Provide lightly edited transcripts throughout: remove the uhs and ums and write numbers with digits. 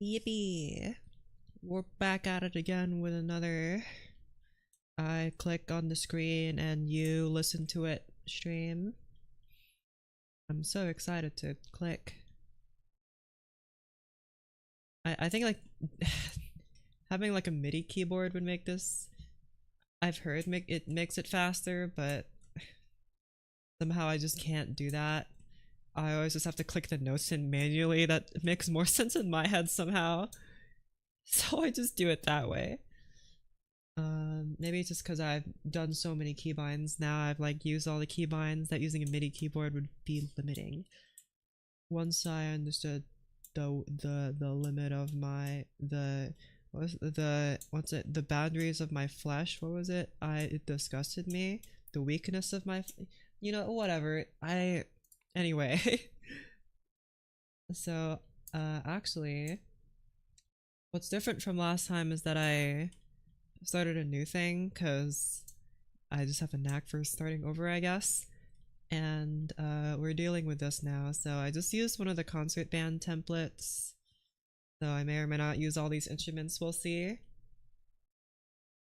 Yippee! We're back at it again with another I click on the screen and you listen to it stream. I'm so excited to click. I think like having like a MIDI keyboard would make this. I've heard it makes it faster, but somehow I just can't do that. I always just have to click the notes in manually. That makes more sense in my head somehow. So I just do it that way. Maybe it's just because I've done so many keybinds now. I've like used all the keybinds that using a MIDI keyboard would be limiting. Once I understood the limit of my the boundaries of my flesh. What was it? It disgusted me. The weakness of my, whatever. Anyway. So actually, what's different from last time is that I started a new thing because I just have a knack for starting over, I guess. And we're dealing with this now. So I just used one of the concert band templates. So I may or may not use all these instruments. We'll see.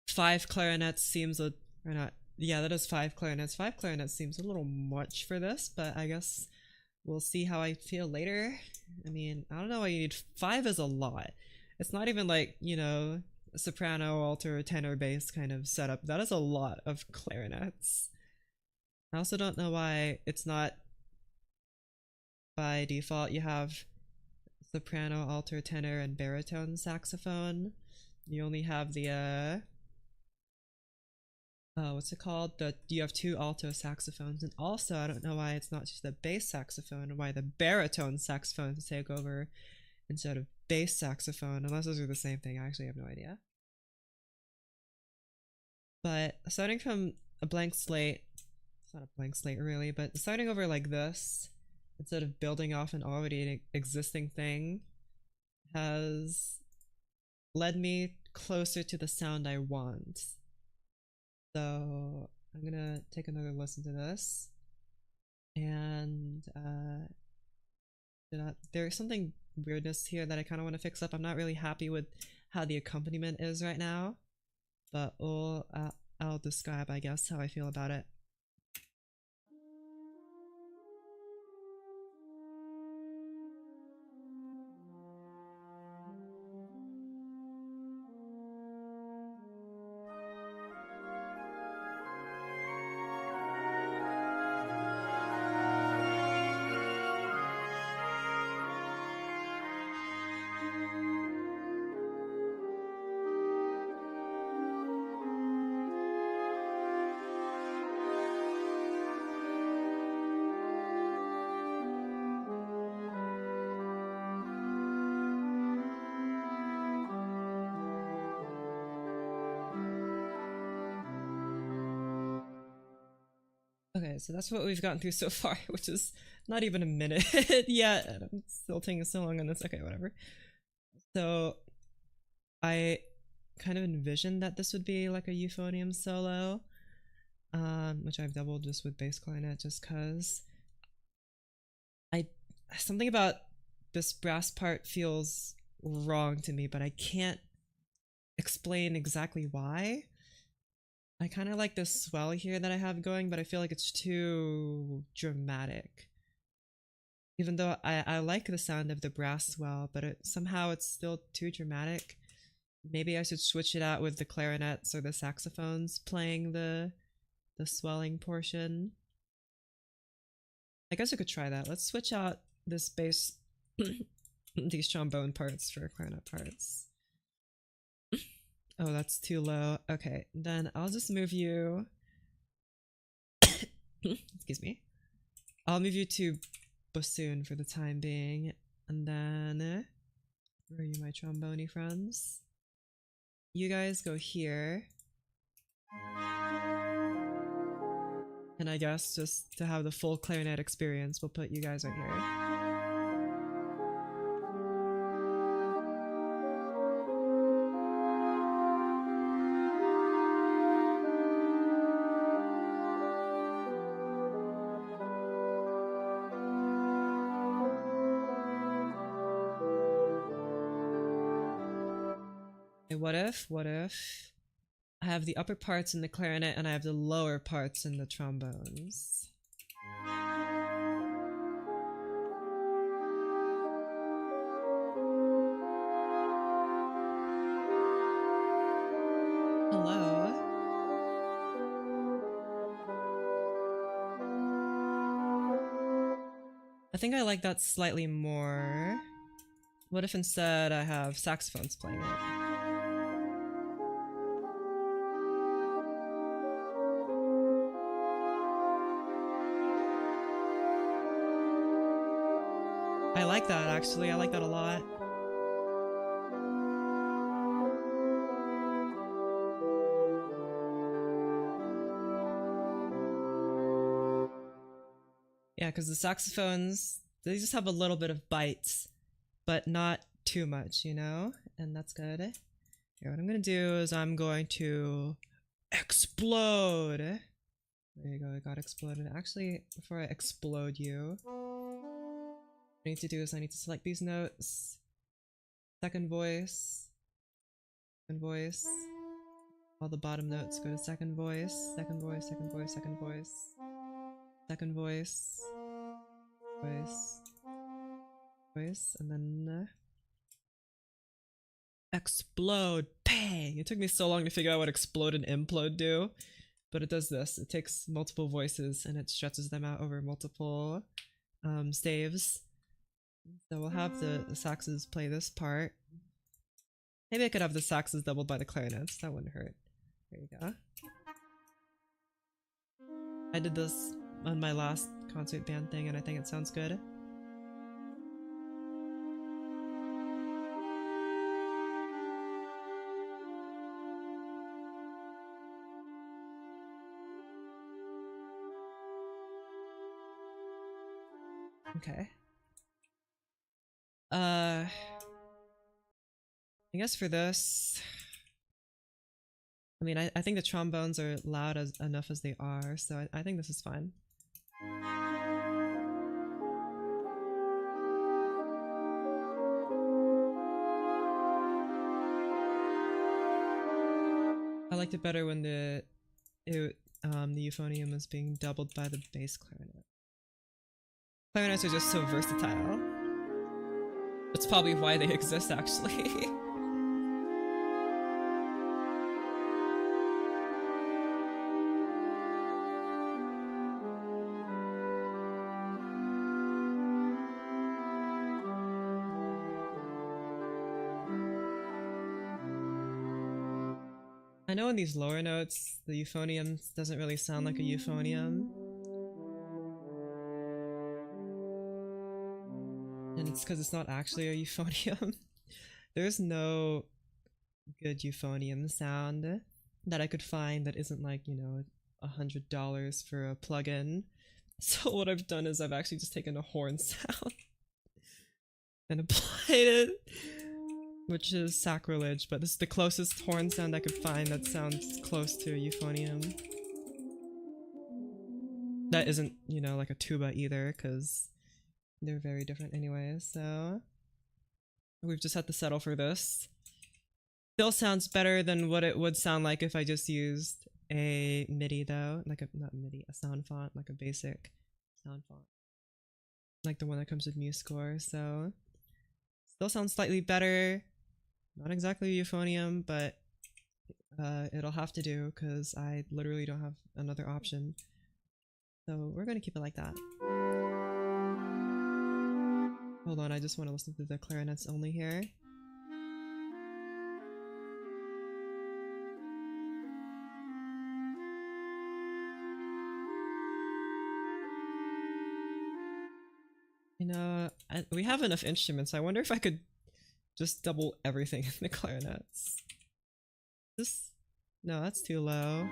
5 clarinets seems or not. Yeah, that is 5 clarinets. 5 clarinets seems a little much for this, but I guess we'll see how I feel later. I mean, I don't know why you need 5 is a lot. It's not even like, soprano, alto, tenor, bass kind of setup. That is a lot of clarinets. I also don't know why it's not by default you have soprano, alto, tenor, and baritone saxophone. You only have the what's it called? You have 2 alto saxophones, and also I don't know why it's not just the bass saxophone and why the baritone saxophone to take over instead of bass saxophone, unless those are the same thing. I actually have no idea. But starting from a blank slate, it's not a blank slate really, but starting over like this, instead of building off an already existing thing, has led me closer to the sound I want. So I'm gonna take another listen to this. And there's something weirdness here that I kind of want to fix up. I'm not really happy with how the accompaniment is right now, but I'll describe, I guess, how I feel about it. Okay, so that's what we've gotten through so far, which is not even a minute yet. And I'm still taking so long on this. Okay, whatever. So I kind of envisioned that this would be like a euphonium solo, which I've doubled just with bass clarinet just cause something about this brass part feels wrong to me, but I can't explain exactly why. I kind of like this swell here that I have going, but I feel like it's too dramatic. Even though I like the sound of the brass swell, but somehow it's still too dramatic. Maybe I should switch it out with the clarinets or the saxophones playing the swelling portion. I guess I could try that. Let's switch out this bass, these trombone parts for clarinet parts. Oh, that's too low. Okay, then I'll just move you. Excuse me. I'll move you to bassoon for the time being. And then, where are you, my trombone friends? You guys go here. And I guess just to have the full clarinet experience, we'll put you guys right here. Okay, what if I have the upper parts in the clarinet and I have the lower parts in the trombones? Hello? I think I like that slightly more. What if instead I have saxophones playing it? I like that actually, I like that a lot. Yeah, because the saxophones, they just have a little bit of bite, but not too much, you know? And that's good. Here, what I'm gonna do is I'm going to explode. There you go, I got exploded. Actually, before I explode you, what I need to do is I need to select these notes. Second voice. Second voice. All the bottom notes go to second voice. Second voice, second voice, second voice. Second voice. Voice. Voice. And then explode. Bang! It took me so long to figure out what explode and implode do. But it does this. It takes multiple voices and it stretches them out over multiple staves. So we'll have the saxes play this part. Maybe I could have the saxes doubled by the clarinets. That wouldn't hurt. There you go. I did this on my last concert band thing and I think it sounds good. Okay. I guess for this, I mean, I think the trombones are loud enough as they are, so I think this is fine. I liked it better when the euphonium was being doubled by the bass clarinet. Clarinets are just so versatile. That's probably why they exist, actually. I know in these lower notes, the euphonium doesn't really sound like a euphonium. And it's because it's not actually a euphonium. There's no good euphonium sound that I could find that isn't like, you know, $100 for a plugin. So what I've done is I've actually just taken a horn sound and applied it, which is sacrilege, but this is the closest horn sound I could find that sounds close to a euphonium. That isn't, you know, like a tuba either, because they're very different anyway, so we've just had to settle for this. Still sounds better than what it would sound like if I just used a MIDI though, like not MIDI, a sound font, like a basic sound font. Like the one that comes with MuseScore, so still sounds slightly better. Not exactly euphonium, but it'll have to do because I literally don't have another option. So we're gonna keep it like that. Hold on, I just want to listen to the clarinets only here. You know, we have enough instruments. I wonder if I could just double everything in the clarinets. This, no, that's too low.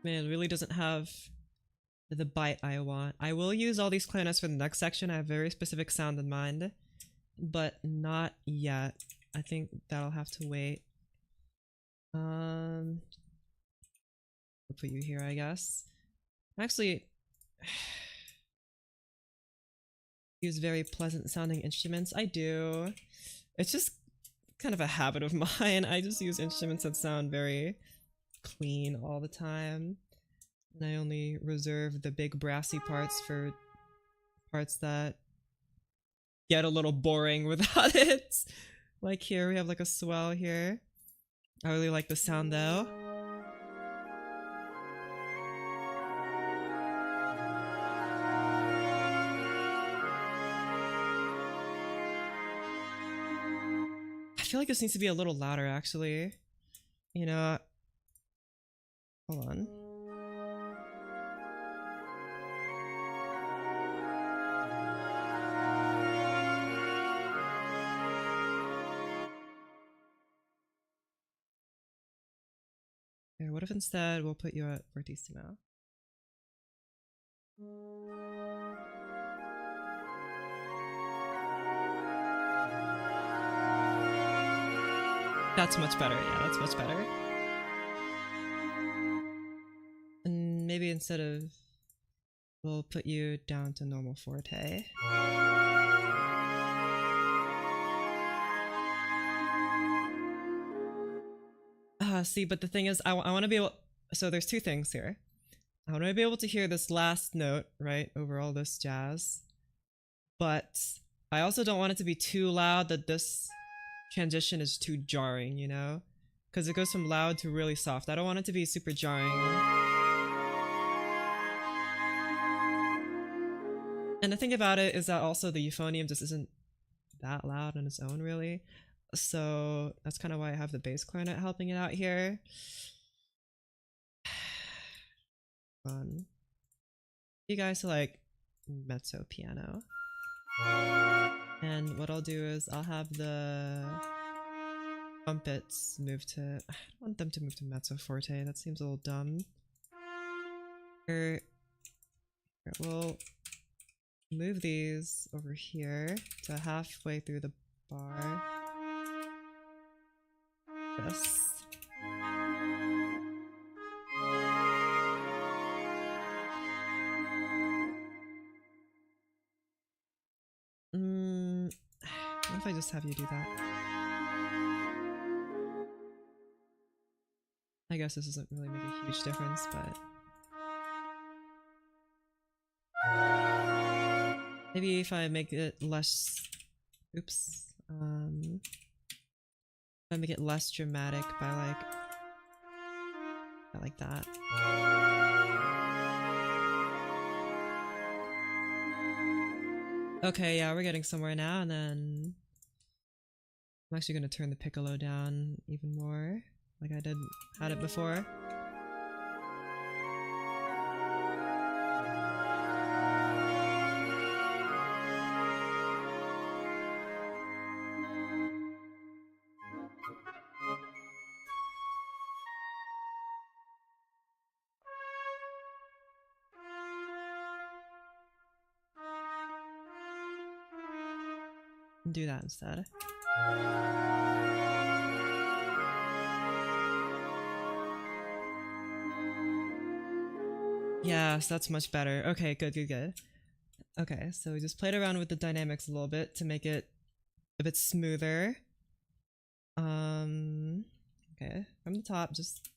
Man, it really doesn't have the bite I want. I will use all these clarinets for the next section. I have a very specific sound in mind, but not yet. I think that'll have to wait. I'll put you here, I guess. Actually, use very pleasant sounding instruments. I do. It's just kind of a habit of mine. I just use instruments that sound very clean all the time. And I only reserve the big brassy parts for parts that get a little boring without it. Like here, we have like a swell here. I really like the sound though. I feel like this needs to be a little louder actually. You know, hold on. Okay, what if instead we'll put you at fortissimo? That's much better, yeah, that's much better. And maybe instead of... we'll put you down to normal forte. See, but the thing is, I want to be able... so there's two things here. I want to be able to hear this last note, right, over all this jazz. But I also don't want it to be too loud that this transition is too jarring, you know? Because it goes from loud to really soft. I don't want it to be super jarring. And the thing about it is that also the euphonium just isn't that loud on its own, really. So that's kind of why I have the bass clarinet helping it out here. Fun. You guys like mezzo piano. And what I'll do is I'll have the trumpets move to... I don't want them to move to mezzo forte, that seems a little dumb. Here, we'll move these over here to halfway through the bar. This. What if I just have you do that? I guess this doesn't really make a huge difference, but... maybe if I make it less... oops. If I make it less dramatic by like that. Okay, yeah, we're getting somewhere now, and then I'm actually gonna turn the piccolo down even more, like I had it before. Do that instead. Yes, that's much better. Okay, good. Okay, so we just played around with the dynamics a little bit to make it a bit smoother. Okay, from the top, just...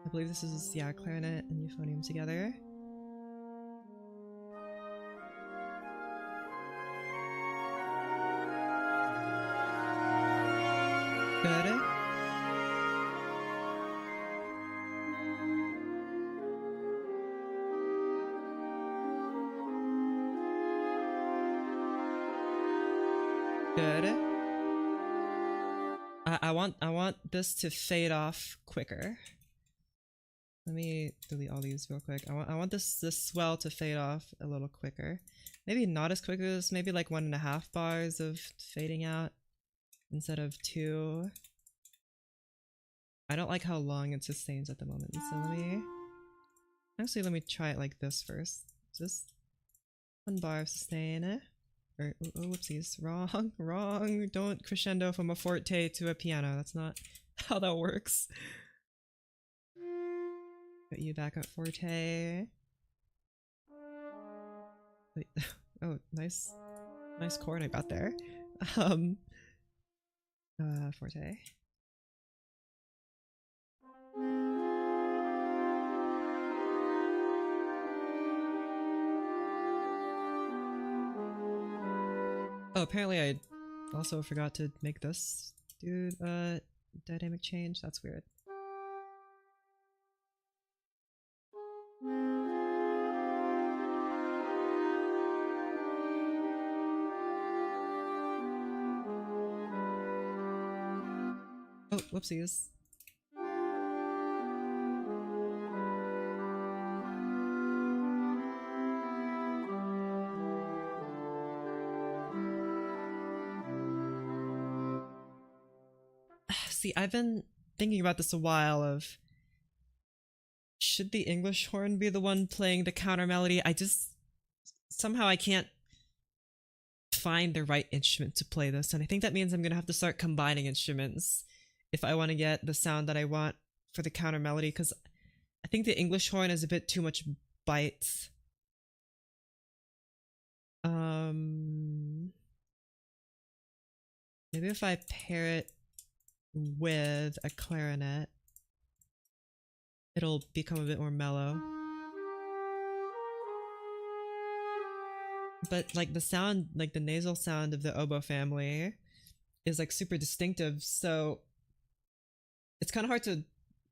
I believe this is, yeah, clarinet and euphonium together. Good. Good. I want this to fade off quicker. Let me delete all these real quick. I want this swell to fade off a little quicker. Maybe not as quick as maybe like 1.5 bars of fading out instead of 2. I don't like how long it sustains at the moment, so let me try it like this first. Just 1 bar of sustain Or, oh, whoopsies. Wrong, wrong. Don't crescendo from a forte to a piano. That's not how that works. Put you back at forte. Wait. Oh, nice. Nice chord I got there. Forte. Oh, apparently I also forgot to make this dude dynamic change. That's weird. Oh, whoopsies. See, I've been thinking about this a while of should the English horn be the one playing the counter melody? I just somehow I can't find the right instrument to play this, and I think that means I'm gonna have to start combining instruments if I want to get the sound that I want for the counter melody, because I think the English horn is a bit too much bite. Maybe if I pair it with a clarinet, it'll become a bit more mellow. But like the sound, like the nasal sound of the oboe family is like super distinctive, so it's kind of hard to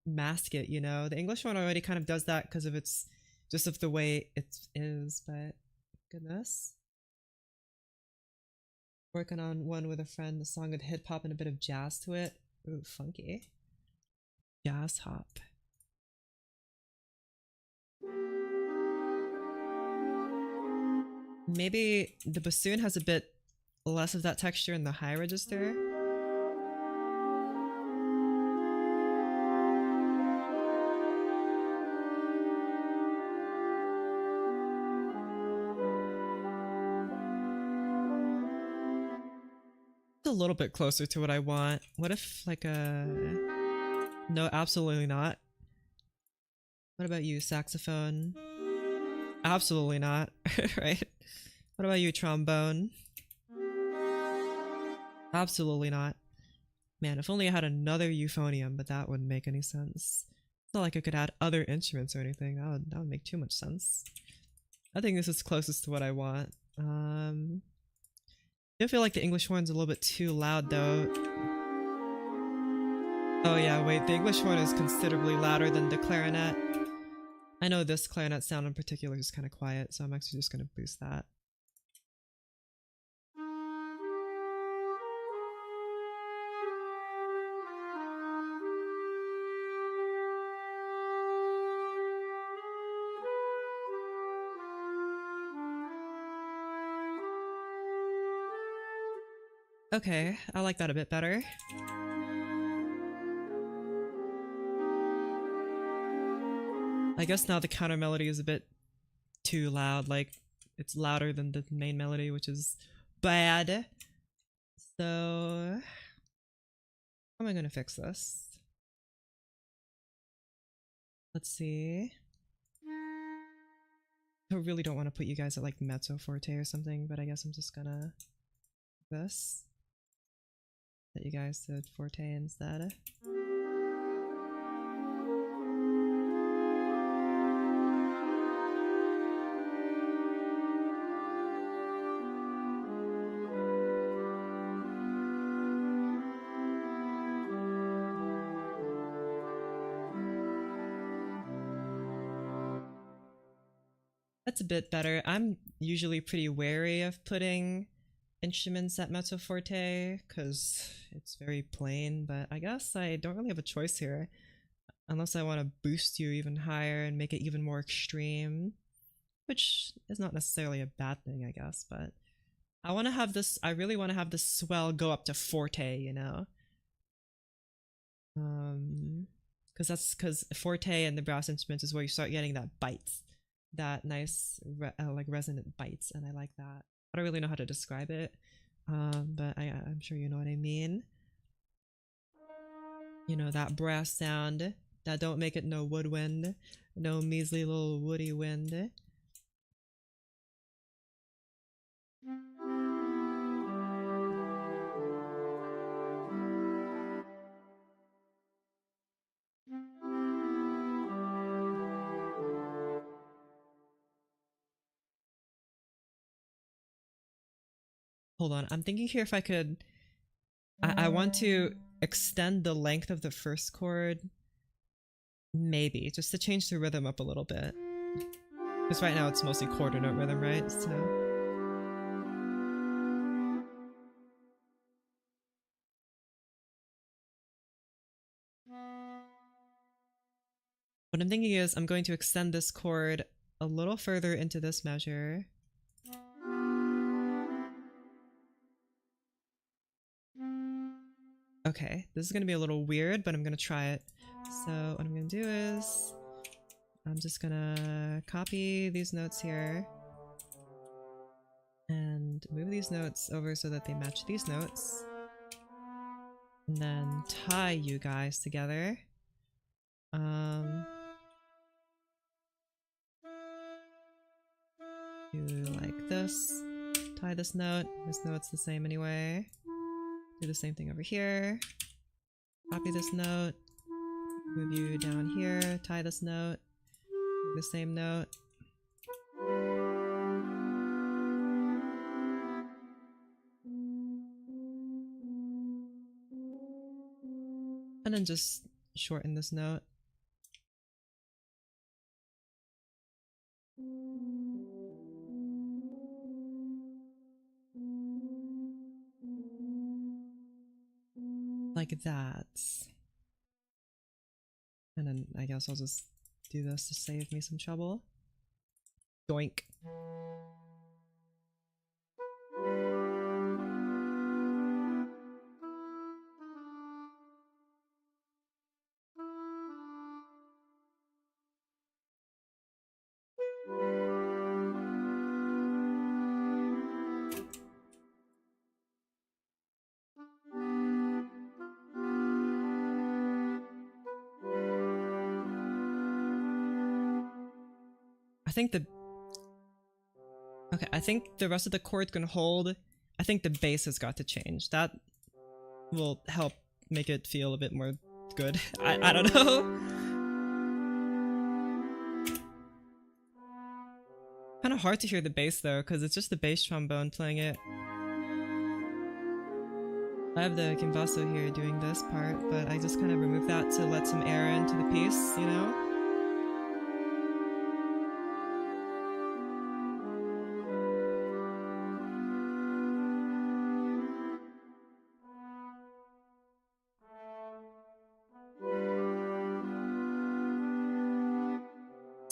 mask it, you know? The English one already kind of does that because of its, just of the way it is, but goodness. Working on one with a friend, a song with hip hop and a bit of jazz to it. Ooh, funky. Jazz hop. Maybe the bassoon has a bit less of that texture in the high register. A little bit closer to what I want. What if like a... No, absolutely not. What about you, saxophone? Absolutely not. Right? What about you, trombone? Absolutely not. Man, if only I had another euphonium, but that wouldn't make any sense. It's not like I could add other instruments or anything. That would make too much sense. I think this is closest to what I want. I feel like the English horn's a little bit too loud though. Oh yeah, wait, the English horn is considerably louder than the clarinet. I know this clarinet sound in particular is kind of quiet, so I'm actually just going to boost that. Okay, I like that a bit better. I guess now the counter melody is a bit too loud, like it's louder than the main melody, which is bad. So, how am I gonna fix this? Let's see. I really don't want to put you guys at like mezzo forte or something, but I guess I'm just gonna this. Set you guys to forte instead. That's a bit better. I'm usually pretty wary of putting instruments at mezzo forte because it's very plain, but I guess I don't really have a choice here unless I want to boost you even higher and make it even more extreme, which is not necessarily a bad thing, I guess, but I want to have this, I really want to have this swell go up to forte, you know? Because forte and the brass instruments is where you start getting that bite, that nice like resonant bites, and I like that. I don't really know how to describe it, but I'm sure you know what I mean. You know, that brass sound that don't make it no woodwind, no measly little woody wind. Hold on, I'm thinking here if I could... I want to extend the length of the first chord. Maybe, just to change the rhythm up a little bit. Because right now it's mostly quarter note rhythm, right? So... what I'm thinking is I'm going to extend this chord a little further into this measure. Okay, this is going to be a little weird, but I'm going to try it. So what I'm going to do is I'm just going to copy these notes here and move these notes over so that they match these notes. And then tie you guys together. Do like this. Tie this note's the same anyway. Do the same thing over here. Copy this note. Move you down here. Tie this note. Do the same note. And then just shorten this note. Like that. And then I guess I'll just do this to save me some trouble. Doink. I think the rest of the chord can hold. I think the bass has got to change. That will help make it feel a bit more good. I don't know. Kind of hard to hear the bass though, because it's just the bass trombone playing it. I have the kimbasso here doing this part, but I just kind of removed that to let some air into the piece, you know?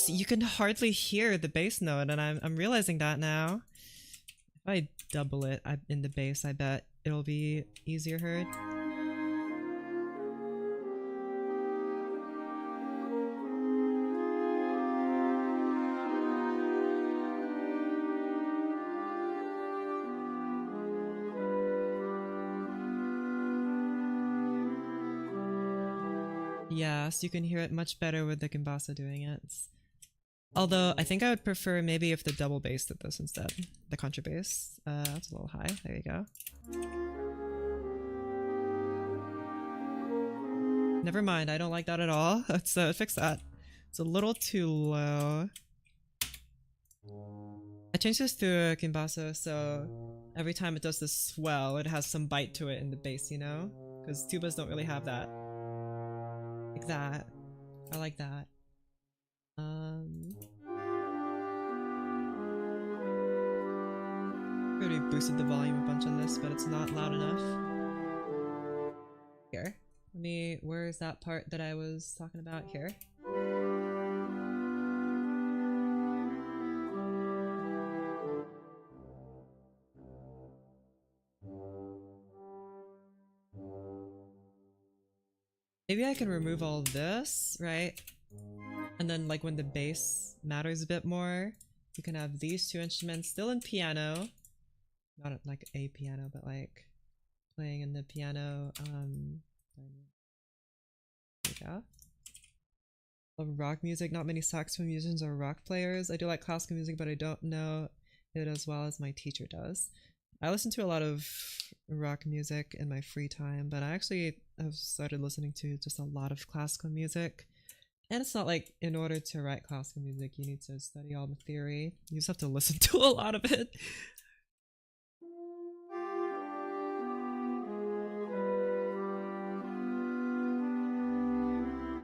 You can hardly hear the bass note, and I'm realizing that now. If I double it in the bass, I bet it'll be easier heard. Yeah, so you can hear it much better with the kimbasso doing it. Although, I think I would prefer maybe if the double bass did this instead. The contrabass. That's a little high. There you go. Never mind, I don't like that at all. Let's fix that. It's a little too low. I changed this to a kimbasso, so every time it does this swell, it has some bite to it in the bass, you know? Because tubas don't really have that. Like that. I like that. I already boosted the volume a bunch on this, but it's not loud enough. Here. Where is that part that I was talking about? Here. Maybe I can remove all this, right? And then like when the bass matters a bit more, you can have these two instruments still in piano, not like a piano, but like playing in the piano. There we go. Love rock music. Not many saxophone musicians are rock players. I do like classical music, but I don't know it as well as my teacher does. I listen to a lot of rock music in my free time, but I actually have started listening to just a lot of classical music. And it's not like in order to write classical music, you need to study all the theory. You just have to listen to a lot of it.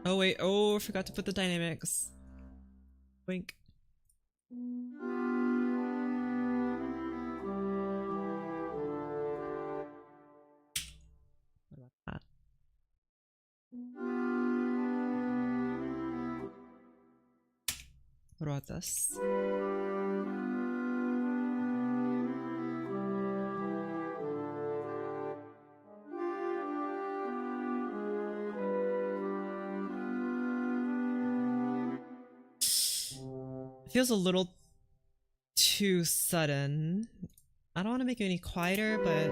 Oh wait, oh, I forgot to put the dynamics. Wink. What about that? What about this? It feels a little too sudden. I don't want to make it any quieter, but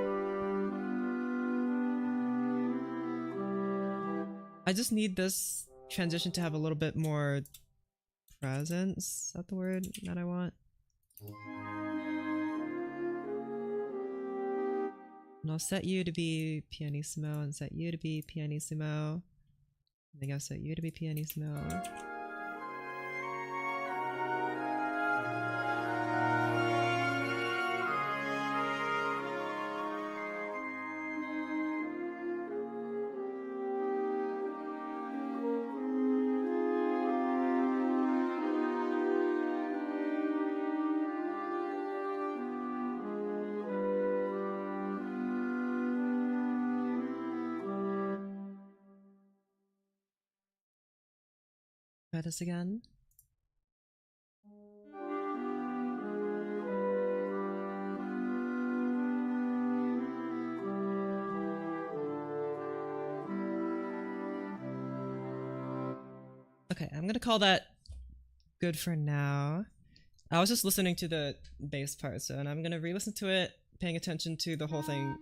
I just need this transition to have a little bit more presence. Is that the word that I want? And I'll set you to be pianissimo and set you to be pianissimo. I think I'll set you to be pianissimo. Try this again. Okay, I'm gonna call that good for now. I was just listening to the bass part, so and I'm gonna re-listen to it, paying attention to the whole thing.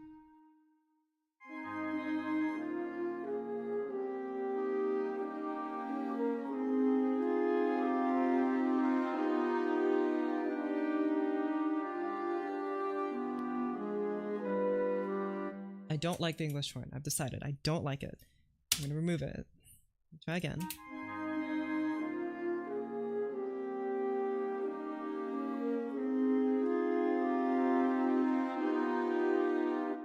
I don't like the English horn. I've decided I don't like it. I'm gonna remove it. Try again.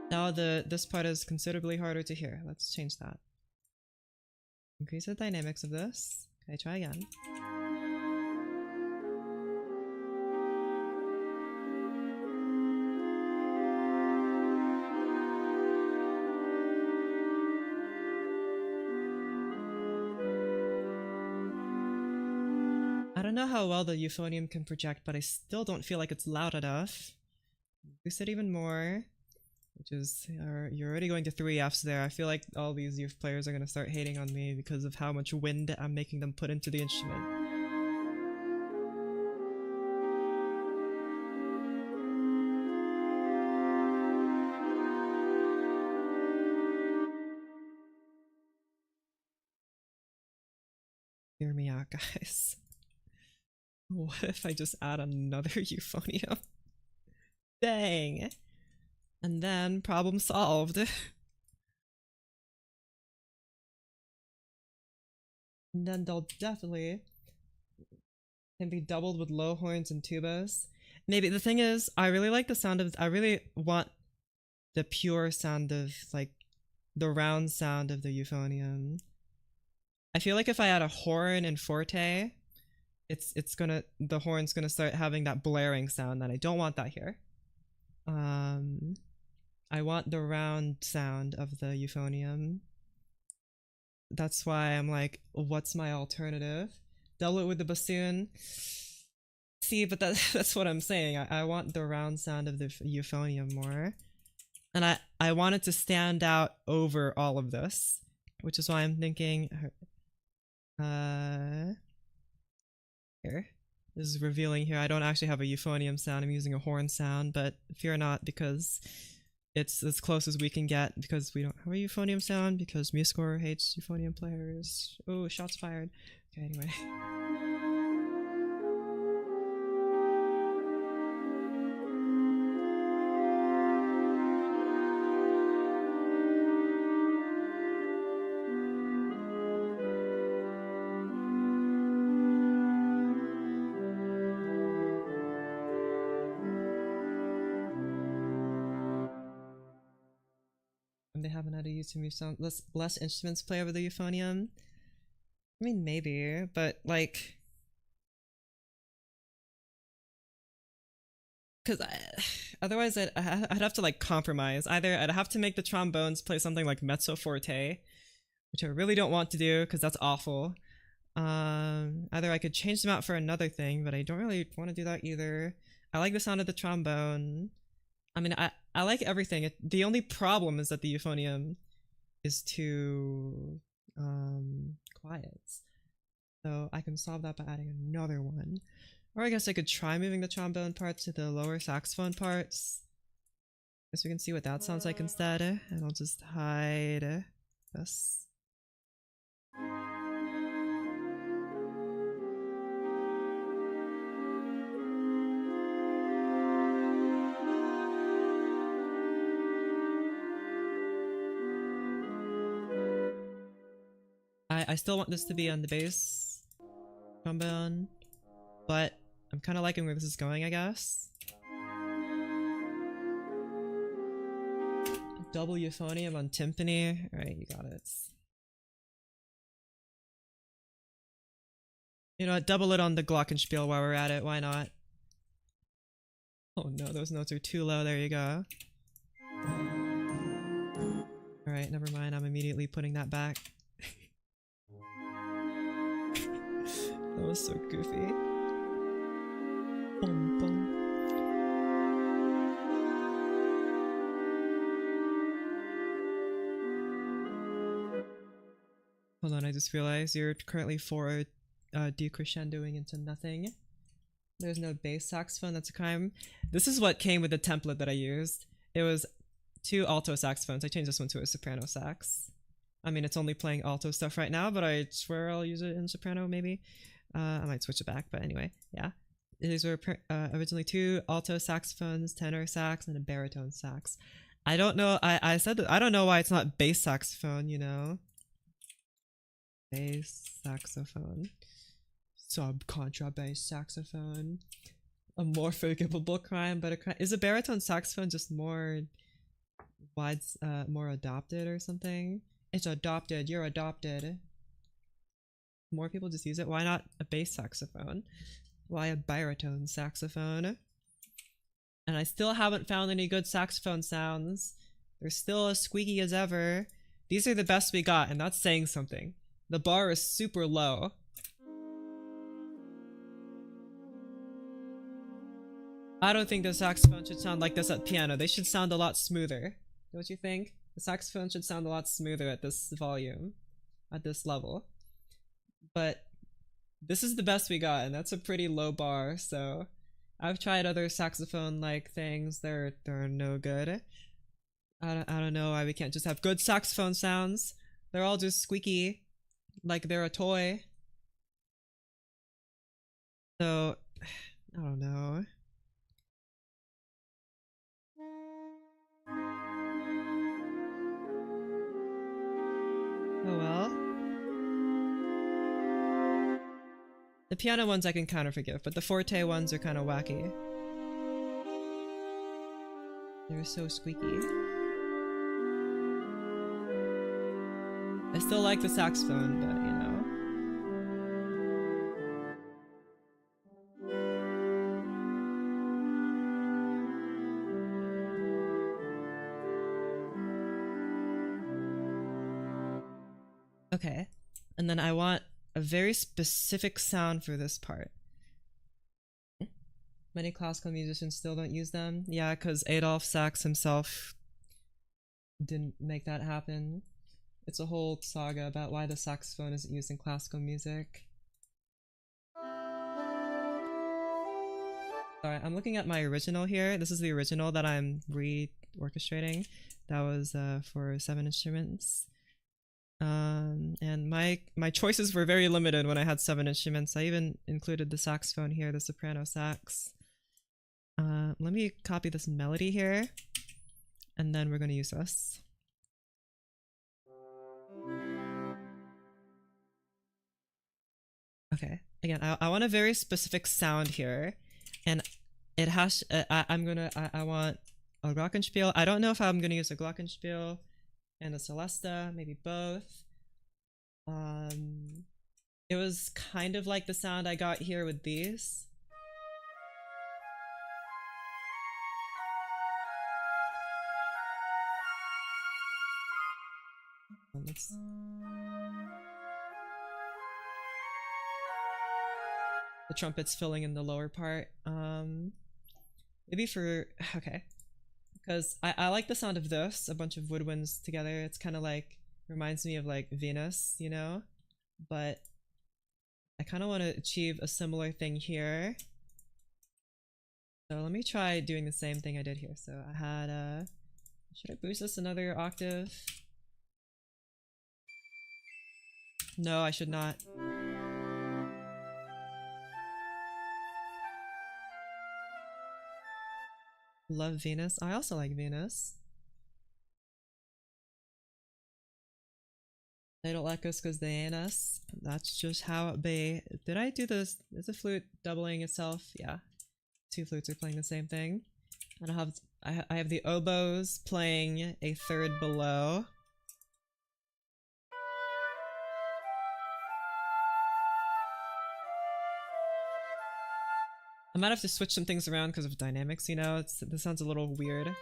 Now this part is considerably harder to hear. Let's change that. Increase the dynamics of this. Okay, try again. I don't know how well the euphonium can project, but I still don't feel like it's loud enough. Boost it even more. Which is, you're already going to 3 Fs there. I feel like all these youth players are going to start hating on me because of how much wind I'm making them put into the instrument. Hear me out, guys. What if I just add another euphonium? Dang! And then problem solved. And then they'll definitely can be doubled with low horns and tubas. Maybe the thing is, I really like the sound of. I really want the pure sound of like the round sound of the euphonium. I feel like if I add a horn and forte, the horn's gonna start having that blaring sound, and I don't want that here. I want the round sound of the euphonium. That's why I'm like, what's my alternative? Double it with the bassoon. See, but that's what I'm saying. I want the round sound of the euphonium more. And I want it to stand out over all of this, which is why I'm thinking here. is revealing here. I don't actually have a euphonium sound. I'm using a horn sound, but fear not, because it's as close as we can get, because we don't have a euphonium sound, because MuseScore hates euphonium players. Oh, shots fired. Okay, anyway. They haven't had a YouTube sound. Less instruments play over the euphonium. I mean, maybe, but like, because otherwise I'd have to like compromise. Either I'd have to make the trombones play something like mezzo forte, which I really don't want to do because that's awful. Either I could change them out for another thing, but I don't really want to do that either. I like the sound of the trombone. I mean, I like everything. The only problem is that the euphonium is too quiet. So I can solve that by adding another one. Or I guess I could try moving the trombone parts to the lower saxophone parts. Guess we can see what that sounds like instead. And I'll just hide this. I still want this to be on the bass trombone, but I'm kind of liking where this is going, I guess. Double euphonium on timpani. Alright, you got it. You know what, double it on the glockenspiel while we're at it, why not? Oh no, those notes are too low, there you go. Alright, never mind, I'm immediately putting that back. That was so goofy. Bum, bum. Hold on, I just realized you're currently decrescendoing into nothing. There's no bass saxophone, that's a crime. This is what came with the template that I used. It was 2 alto saxophones. I changed this one to a soprano sax. I mean, it's only playing alto stuff right now, but I swear I'll use it in soprano maybe. I might switch it back, but anyway, yeah. These were originally 2 alto saxophones, tenor sax, and a baritone sax. I don't know, I said that I don't know why it's not bass saxophone, you know? Bass saxophone. Sub-contrabass saxophone. A more forgivable crime, but is a baritone saxophone just more more adopted or something? It's adopted, you're adopted. More people just use it. Why not a bass saxophone? Why a baritone saxophone? And I still haven't found any good saxophone sounds. They're still as squeaky as ever. These are the best we got, and that's saying something. The bar is super low. I don't think the saxophone should sound like this at piano. They should sound a lot smoother. Don't you think? The saxophone should sound a lot smoother at this volume. At this level. But this is the best we got, and that's a pretty low bar, so I've tried other saxophone-like things. They're no good. I don't know why we can't just have good saxophone sounds. They're all just squeaky, like they're a toy. So, I don't know. Oh well. The piano ones I can kind of forgive, but the forte ones are kind of wacky. They're so squeaky. I still like the saxophone, but you know. Okay, and then I want a very specific sound for this part. Many classical musicians still don't use them. Yeah, because Adolf Sax himself didn't make that happen. It's a whole saga about why the saxophone isn't used in classical music. Sorry, I'm looking at my original here. This is the original that I'm re-orchestrating. That was for 7 instruments. And my choices were very limited when I had 7 instruments. I even included the saxophone here, the soprano sax. Let me copy this melody here, and then we're going to use this. Okay, again, I want a very specific sound here, and it has. I want a glockenspiel. I don't know if I'm gonna use a glockenspiel and a celesta, maybe both. It was kind of like the sound I got here with these. Let's... The trumpets filling in the lower part. Maybe for... Okay. Because I like the sound of this, a bunch of woodwinds together. It's kind of like... Reminds me of like Venus, you know? But I kind of want to achieve a similar thing here. So let me try doing the same thing I did here. So I had... Should I boost this another octave? No, I should not. Love Venus. I also like Venus. They don't like us because they ain't us. That's just how it be. Did I do this? Is the flute doubling itself? Yeah. 2 flutes are playing the same thing. And I have the oboes playing a third below. I might have to switch some things around because of dynamics, you know? This sounds a little weird.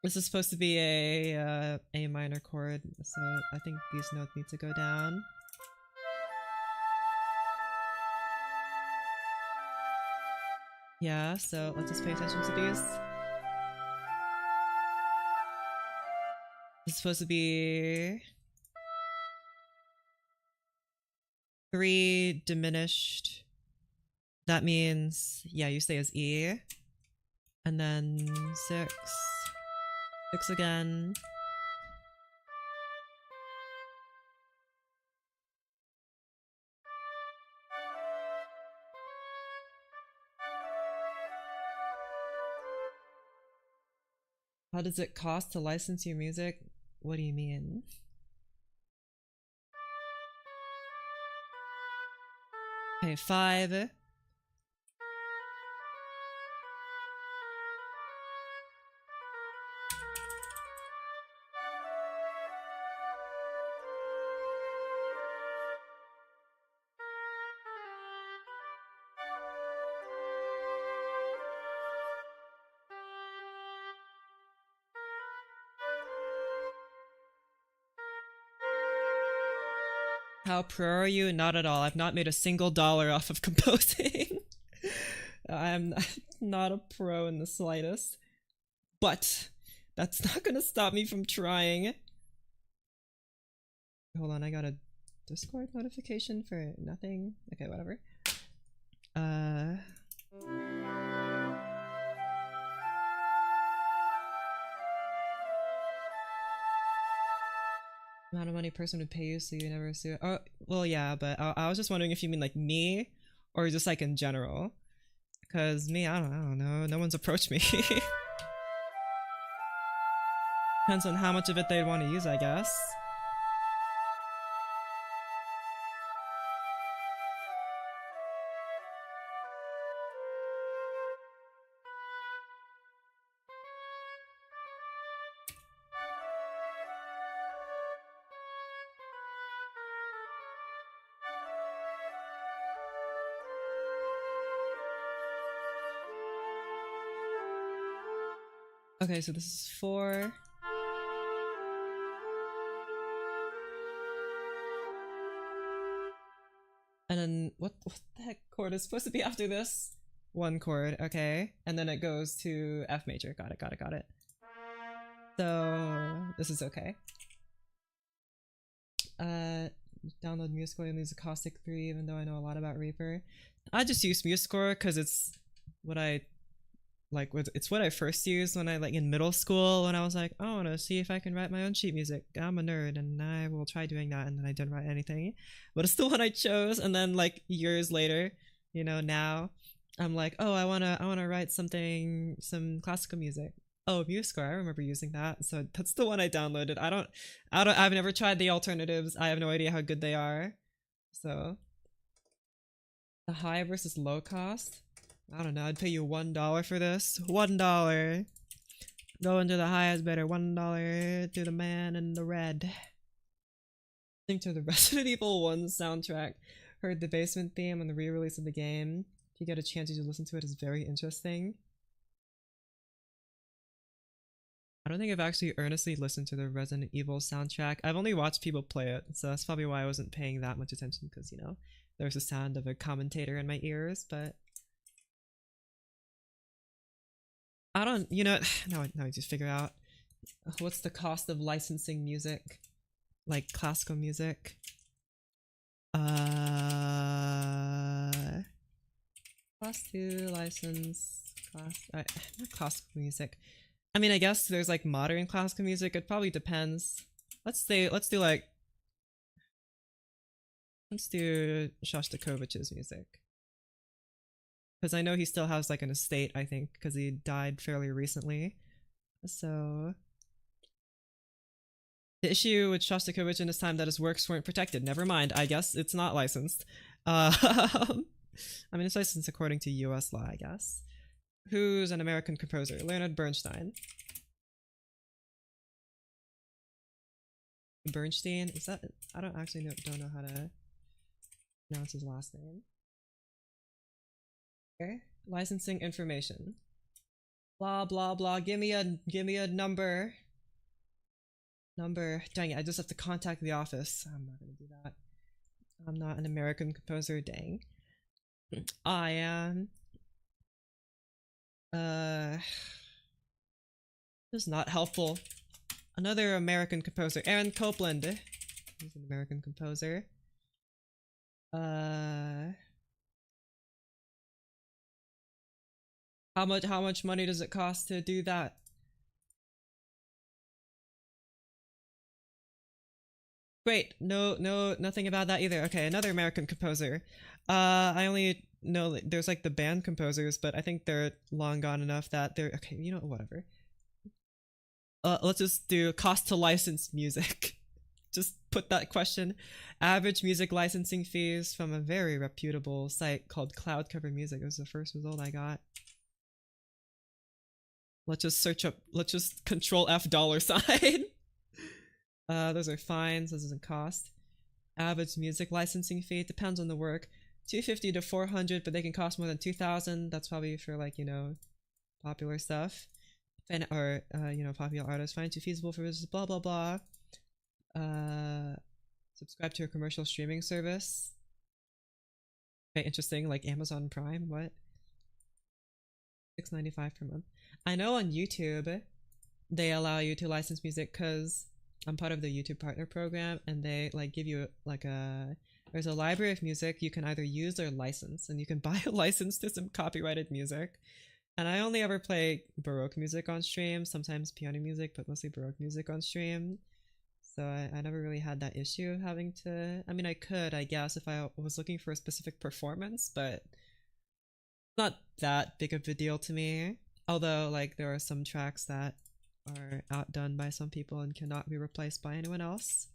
This is supposed to be a minor chord, so I think these notes need to go down. Yeah, so let's just pay attention to these. This is supposed to be 3 diminished. That means, yeah, you stay as E. And then 6. 6 again. How does it cost to license your music? What do you mean? Okay, 5. How pro are you? Not at all. I've not made a single dollar off of composing. I'm not a pro in the slightest. But that's not gonna stop me from trying. Hold on, I got a Discord notification for nothing. Okay, whatever. Amount of money a person would pay you so you never sue. Oh, well, yeah, but I was just wondering if you mean like me or just like in general. Because me, I don't know. No one's approached me. Depends on how much of it they'd want to use, I guess. Okay, so this is 4. And then what the heck chord is supposed to be after this? 1 chord, okay. And then it goes to F major. Got it. So this is okay. Download MuseScore and use Acoustic 3 even though I know a lot about Reaper. I just use MuseScore because it's what I like it's what I first used when I like in middle school when I was like, oh, I want to see if I can write my own sheet music. I'm a nerd and I will try doing that, and then I didn't write anything. But it's the one I chose, and then like years later, now I'm like, oh, I wanna write some classical music. Oh, MuseScore, I remember using that. So that's the one I downloaded. I've never tried the alternatives. I have no idea how good they are. So the high versus low cost. I don't know. I'd pay you $1 for this. $1. Go into the highest bidder. $1 to the man in the red. Listening to the Resident Evil 1 soundtrack. Heard the basement theme on the re-release of the game. If you get a chance, you should listen to it. It's very interesting. I don't think I've actually earnestly listened to the Resident Evil soundtrack. I've only watched people play it, so that's probably why I wasn't paying that much attention, because, there's the sound of a commentator in my ears, but I don't, now I just figure out what's the cost of licensing music, like classical music. Cost to license not classical music. I mean, I guess there's like modern classical music. It probably depends. Let's do Shostakovich's music, because I know he still has like an estate, I think, because he died fairly recently. So the issue with Shostakovich in his time that his works weren't protected. Never mind. I guess it's not licensed. I mean, it's licensed according to U.S. law, I guess. Who's an American composer? Leonard Bernstein. Bernstein? Is that? I don't actually don't know how to pronounce his last name. Okay. Licensing information. Blah blah blah. Give me a number. Dang it! I just have to contact the office. I'm not gonna do that. I'm not an American composer. Dang. I am. This is not helpful. Another American composer, Aaron Copland. He's an American composer. How much money does it cost to do that? Great. No, nothing about that either. Okay, another American composer. I only know there's like the band composers, but I think they're long gone enough that they're okay. Whatever. Let's just do cost to license music. Just put that question. Average music licensing fees from a very reputable site called Cloud Cover Music. It was the first result I got. Let's just search up. Let's just Control F $sign. Those are fines. This doesn't cost. Average music licensing fee depends on the work. $250 to $400, but they can cost more than $2,000. That's probably for like popular stuff, or popular artists. Find too feasible for business. Blah blah blah. Subscribe to a commercial streaming service. Okay, interesting. Like Amazon Prime. What? $6.95 per month. I know on YouTube they allow you to license music because I'm part of the YouTube Partner Program, and they like give you like there's a library of music you can either use or license, and you can buy a license to some copyrighted music. And I only ever play Baroque music on stream, sometimes piano music, but mostly Baroque music on stream. So I never really had that issue of having to. I mean, I could, I guess, if I was looking for a specific performance, but not that big of a deal to me. Although, like, there are some tracks that are outdone by some people and cannot be replaced by anyone else.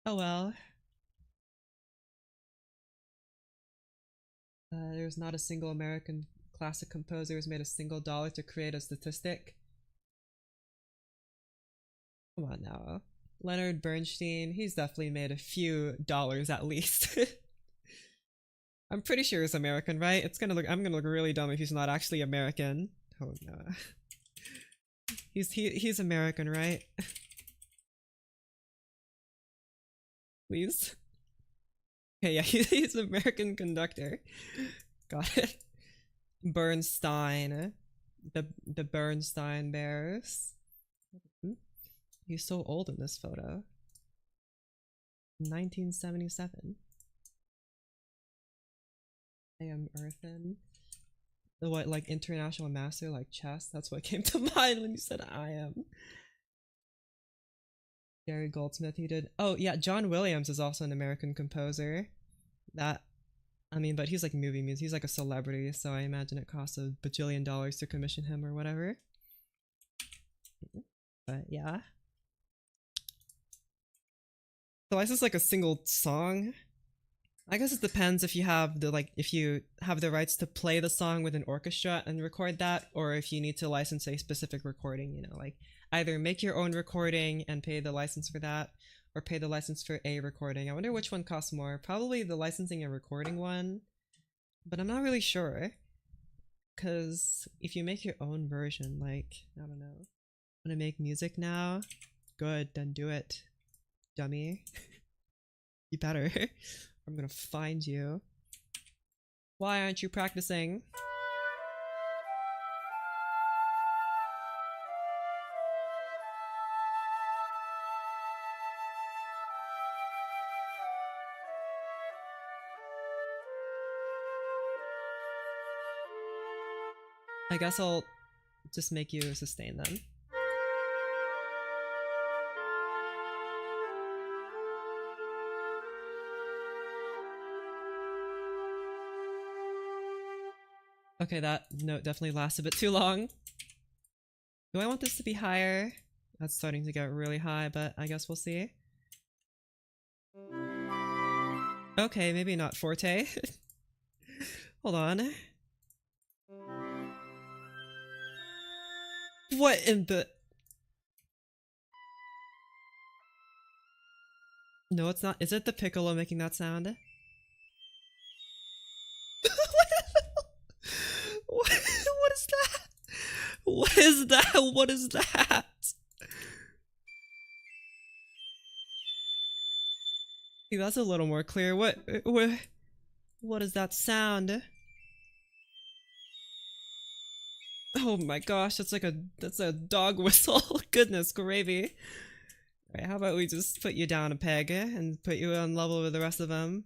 Oh well. There's not a single American classic composer who's made a single dollar to create a statistic. Come on now. Leonard Bernstein, he's definitely made a few dollars at least. I'm pretty sure he's American, right? I'm gonna look really dumb if he's not actually American. Oh no. He's American, right? Please. Okay, yeah, he's an American conductor. Got it. Bernstein. The Bernstein Bears. He's so old in this photo. 1977. I am Earthen. The what, like international master, like chess? That's what came to mind when you said I am. Gary Goldsmith, he did. Oh yeah, John Williams is also an American composer. That, I mean, but he's like movie music. He's like a celebrity, so I imagine it costs a bajillion dollars to commission him or whatever. But yeah. So is this like a single song? I guess it depends if you have the if you have the rights to play the song with an orchestra and record that, or if you need to license a specific recording, you know, like either make your own recording and pay the license for that, or pay the license for a recording. I wonder which one costs more. Probably the licensing and recording one, but I'm not really sure. Cause if you make your own version, like, I don't know, want to make music now? Good, then do it, dummy. You better. I'm gonna find you. Why aren't you practicing? I guess I'll just make you sustain them. Okay, that note definitely lasts a bit too long. Do I want this to be higher? That's starting to get really high, but I guess we'll see. Okay, maybe not forte. Hold on. What in the... No, it's not. Is it the piccolo making that sound? What is that? What is that? What is that? See, that's a little more clear. What is that sound? Oh my gosh, that's a dog whistle. Goodness gravy. Alright, how about we just put you down a peg and put you on level with the rest of them?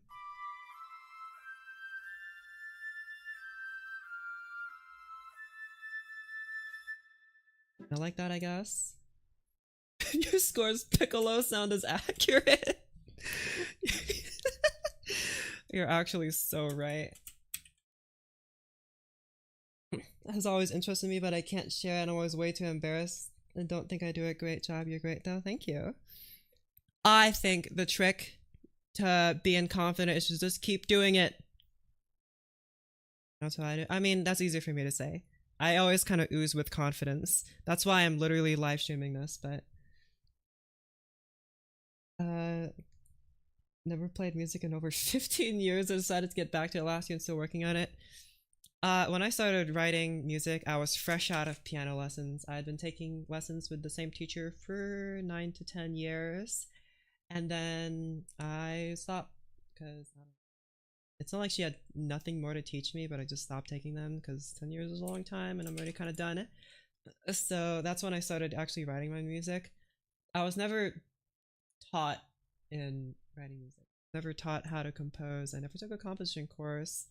I like that, I guess. Your score's piccolo sound is accurate. You're actually so right. That has always interested me, but I can't share and I'm always way too embarrassed and don't think I do a great job. You're great though, thank you. I think the trick to being confident is to just keep doing it. That's what I do. I mean, that's easier for me to say. I always kind of ooze with confidence. That's why I'm literally live streaming this, but never played music in over 15 years. I decided to get back to it last year and still working on it. When I started writing music, I was fresh out of piano lessons. I had been taking lessons with the same teacher for 9 to 10 years. And then I stopped because it's not like she had nothing more to teach me, but I just stopped taking them because 10 years is a long time and I'm already kind of done. So that's when I started actually writing my music. I was never taught in writing music. Never taught how to compose. I never took a composition course.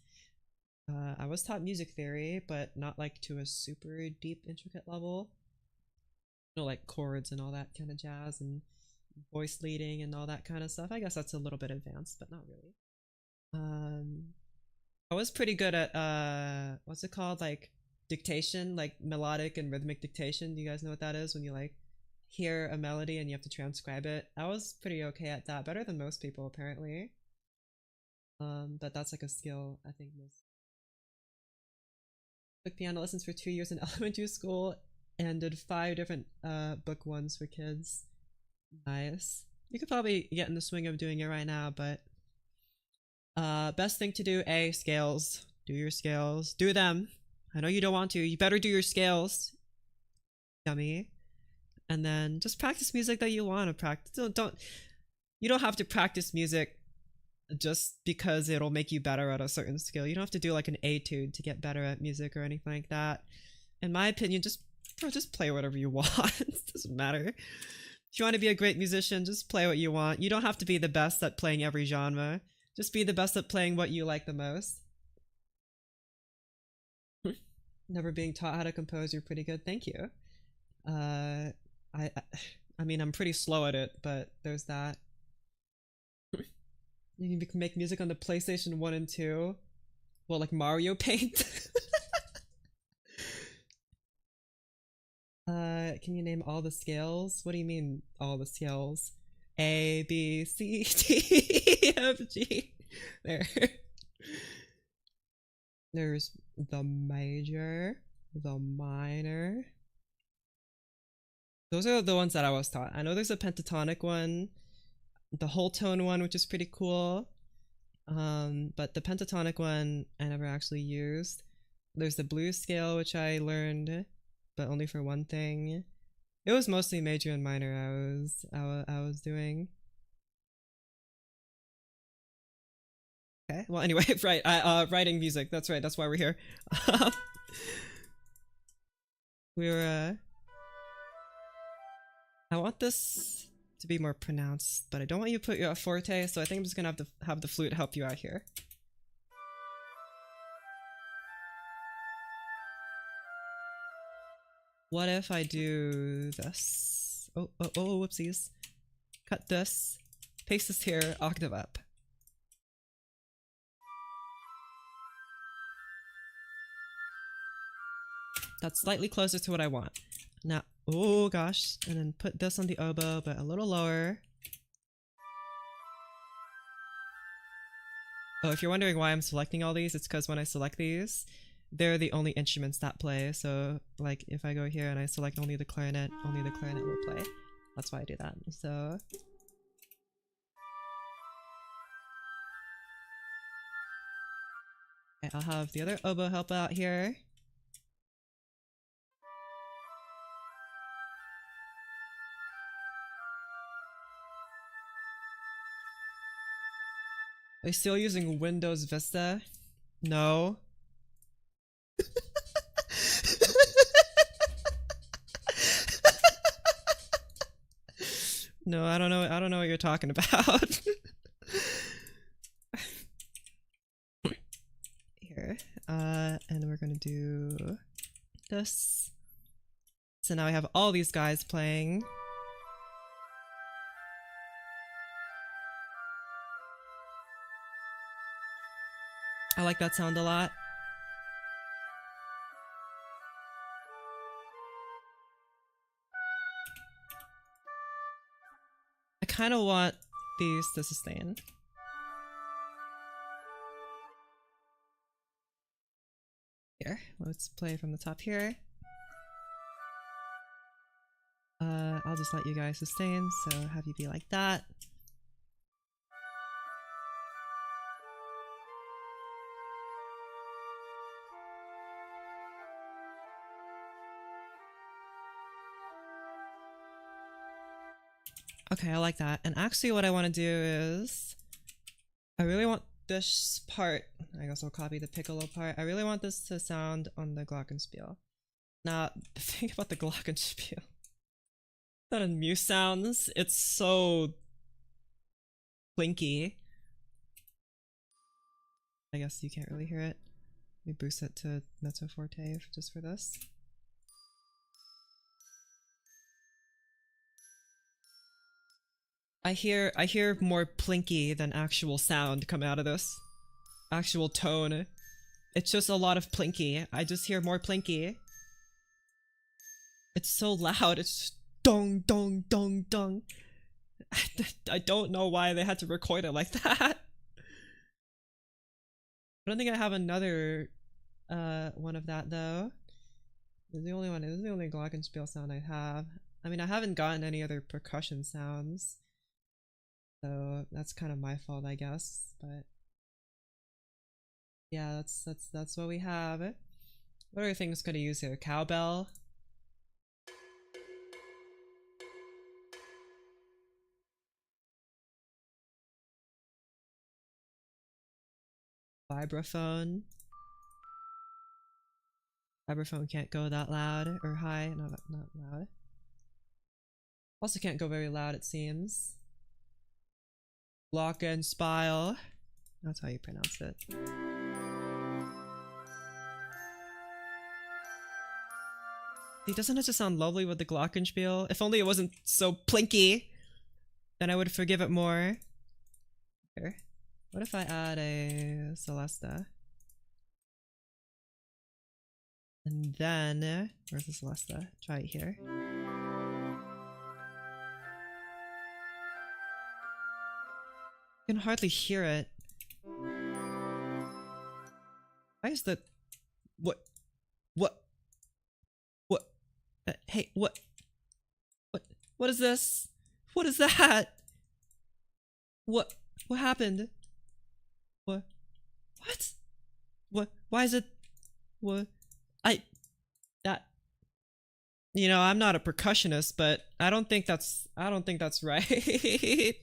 I was taught music theory, but not like to a super deep, intricate level. You know, like chords and all that kind of jazz and voice leading and all that kind of stuff. I guess that's a little bit advanced, but not really. I was pretty good at what's it called? Like dictation, like melodic and rhythmic dictation. Do you guys know what that is? When you like hear a melody and you have to transcribe it. I was pretty okay at that, better than most people apparently. But that's like a skill I think most. Took piano lessons for 2 years in elementary school and did 5 different book ones for kids. Nice. You could probably get in the swing of doing it right now, but best thing to do, scales. Do your scales. Do them. I know you don't want to. You better do your scales. Dummy. And then just practice music that you want to practice. You don't have to practice music just because it'll make you better at a certain skill. You don't have to do like an etude to get better at music or anything like that. In my opinion, just play whatever you want. It doesn't matter. If you want to be a great musician, just play what you want. You don't have to be the best at playing every genre. Just be the best at playing what you like the most. Never being taught how to compose, you're pretty good. Thank you. Uh, I, I mean, I'm pretty slow at it, but there's that. You can make music on the PlayStation 1 and 2. Well, like Mario Paint. Can you name all the scales? What do you mean, all the scales? A, B, C, D, F, G. There. There's the major, the minor. Those are the ones that I was taught. I know there's a pentatonic one, the whole tone one, which is pretty cool. But the pentatonic one I never actually used. There's the blues scale, which I learned, but only for one thing. It was mostly major and minor I was doing. Okay. Well, anyway, right. Writing music. That's right. That's why we're here. we were. I want this to be more pronounced, but I don't want you to put your forte. So I think I'm just gonna have the flute help you out here. What if I do this? Oh, whoopsies. Cut this. Paste this here. Octave up. That's slightly closer to what I want. Now, oh gosh. And then put this on the oboe, but a little lower. Oh, if you're wondering why I'm selecting all these, it's because when I select these, they're the only instruments that play. So, like, if I go here and I select only the clarinet will play. That's why I do that. So... okay, I'll have the other oboe help out here. Are you still using Windows Vista? No. No, I don't know what you're talking about. Here. And we're gonna do this. So now I have all these guys playing. I like that sound a lot. I kind of want these to sustain. Here, let's play from the top here. I'll just let you guys sustain, so have you be like that. Okay, I like that. And actually what I want to do is... I really want this part... I guess I'll copy the piccolo part. I really want this to sound on the glockenspiel. Now, the thing about the glockenspiel... that in Muse sounds, it's so... plinky. I guess you can't really hear it. Let me boost it to mezzo forte just for this. I hear more plinky than actual sound come out of this. Actual tone. It's just a lot of plinky. I just hear more plinky. It's so loud. It's just dong dong dong dong. I don't know why they had to record it like that. I don't think I have another one of that though. This is the only one. This is the only glockenspiel sound I have. I mean, I haven't gotten any other percussion sounds. So that's kind of my fault, I guess, but yeah, that's what we have. What other things could I use here? Cowbell. Vibraphone. Vibraphone can't go that loud or high. No, not loud. Also can't go very loud, it seems. Glockenspiel. That's how you pronounce it. See, doesn't it just sound lovely with the glockenspiel? If only it wasn't so plinky, then I would forgive it more. Here. What if I add a Celesta? And then, where's the Celesta? Try it here. I can hardly hear it. Why is the... What? What? What? Hey, what? What is this? What is that? What happened? What? Why is it? What? That... You know, I'm not a percussionist, but I don't think that's right.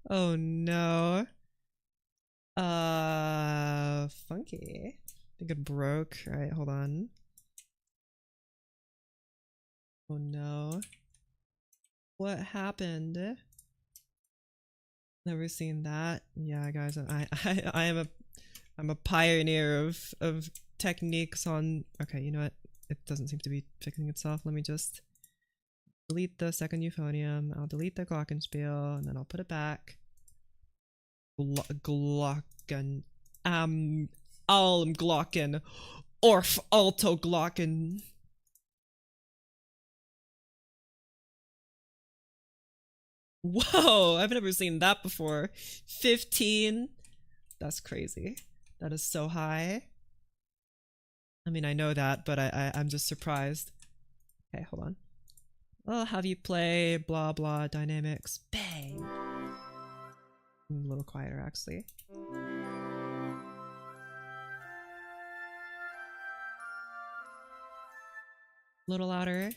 Oh no. Funky. I think it broke. Alright, hold on. Oh no. What happened? Never seen that. Yeah, guys, I'm a pioneer of techniques on... Okay, you know what? It doesn't seem to be fixing itself. Let me just delete the second euphonium. I'll delete the glockenspiel, and then I'll put it back. Glocken. Alm Glocken. Orf Alto Glocken. Whoa, I've never seen that before. 15? That's crazy. That is so high. I mean, I know that, but I'm just surprised. Okay, hold on. I'll have you play blah blah dynamics. Bang! A little quieter, actually. A little louder.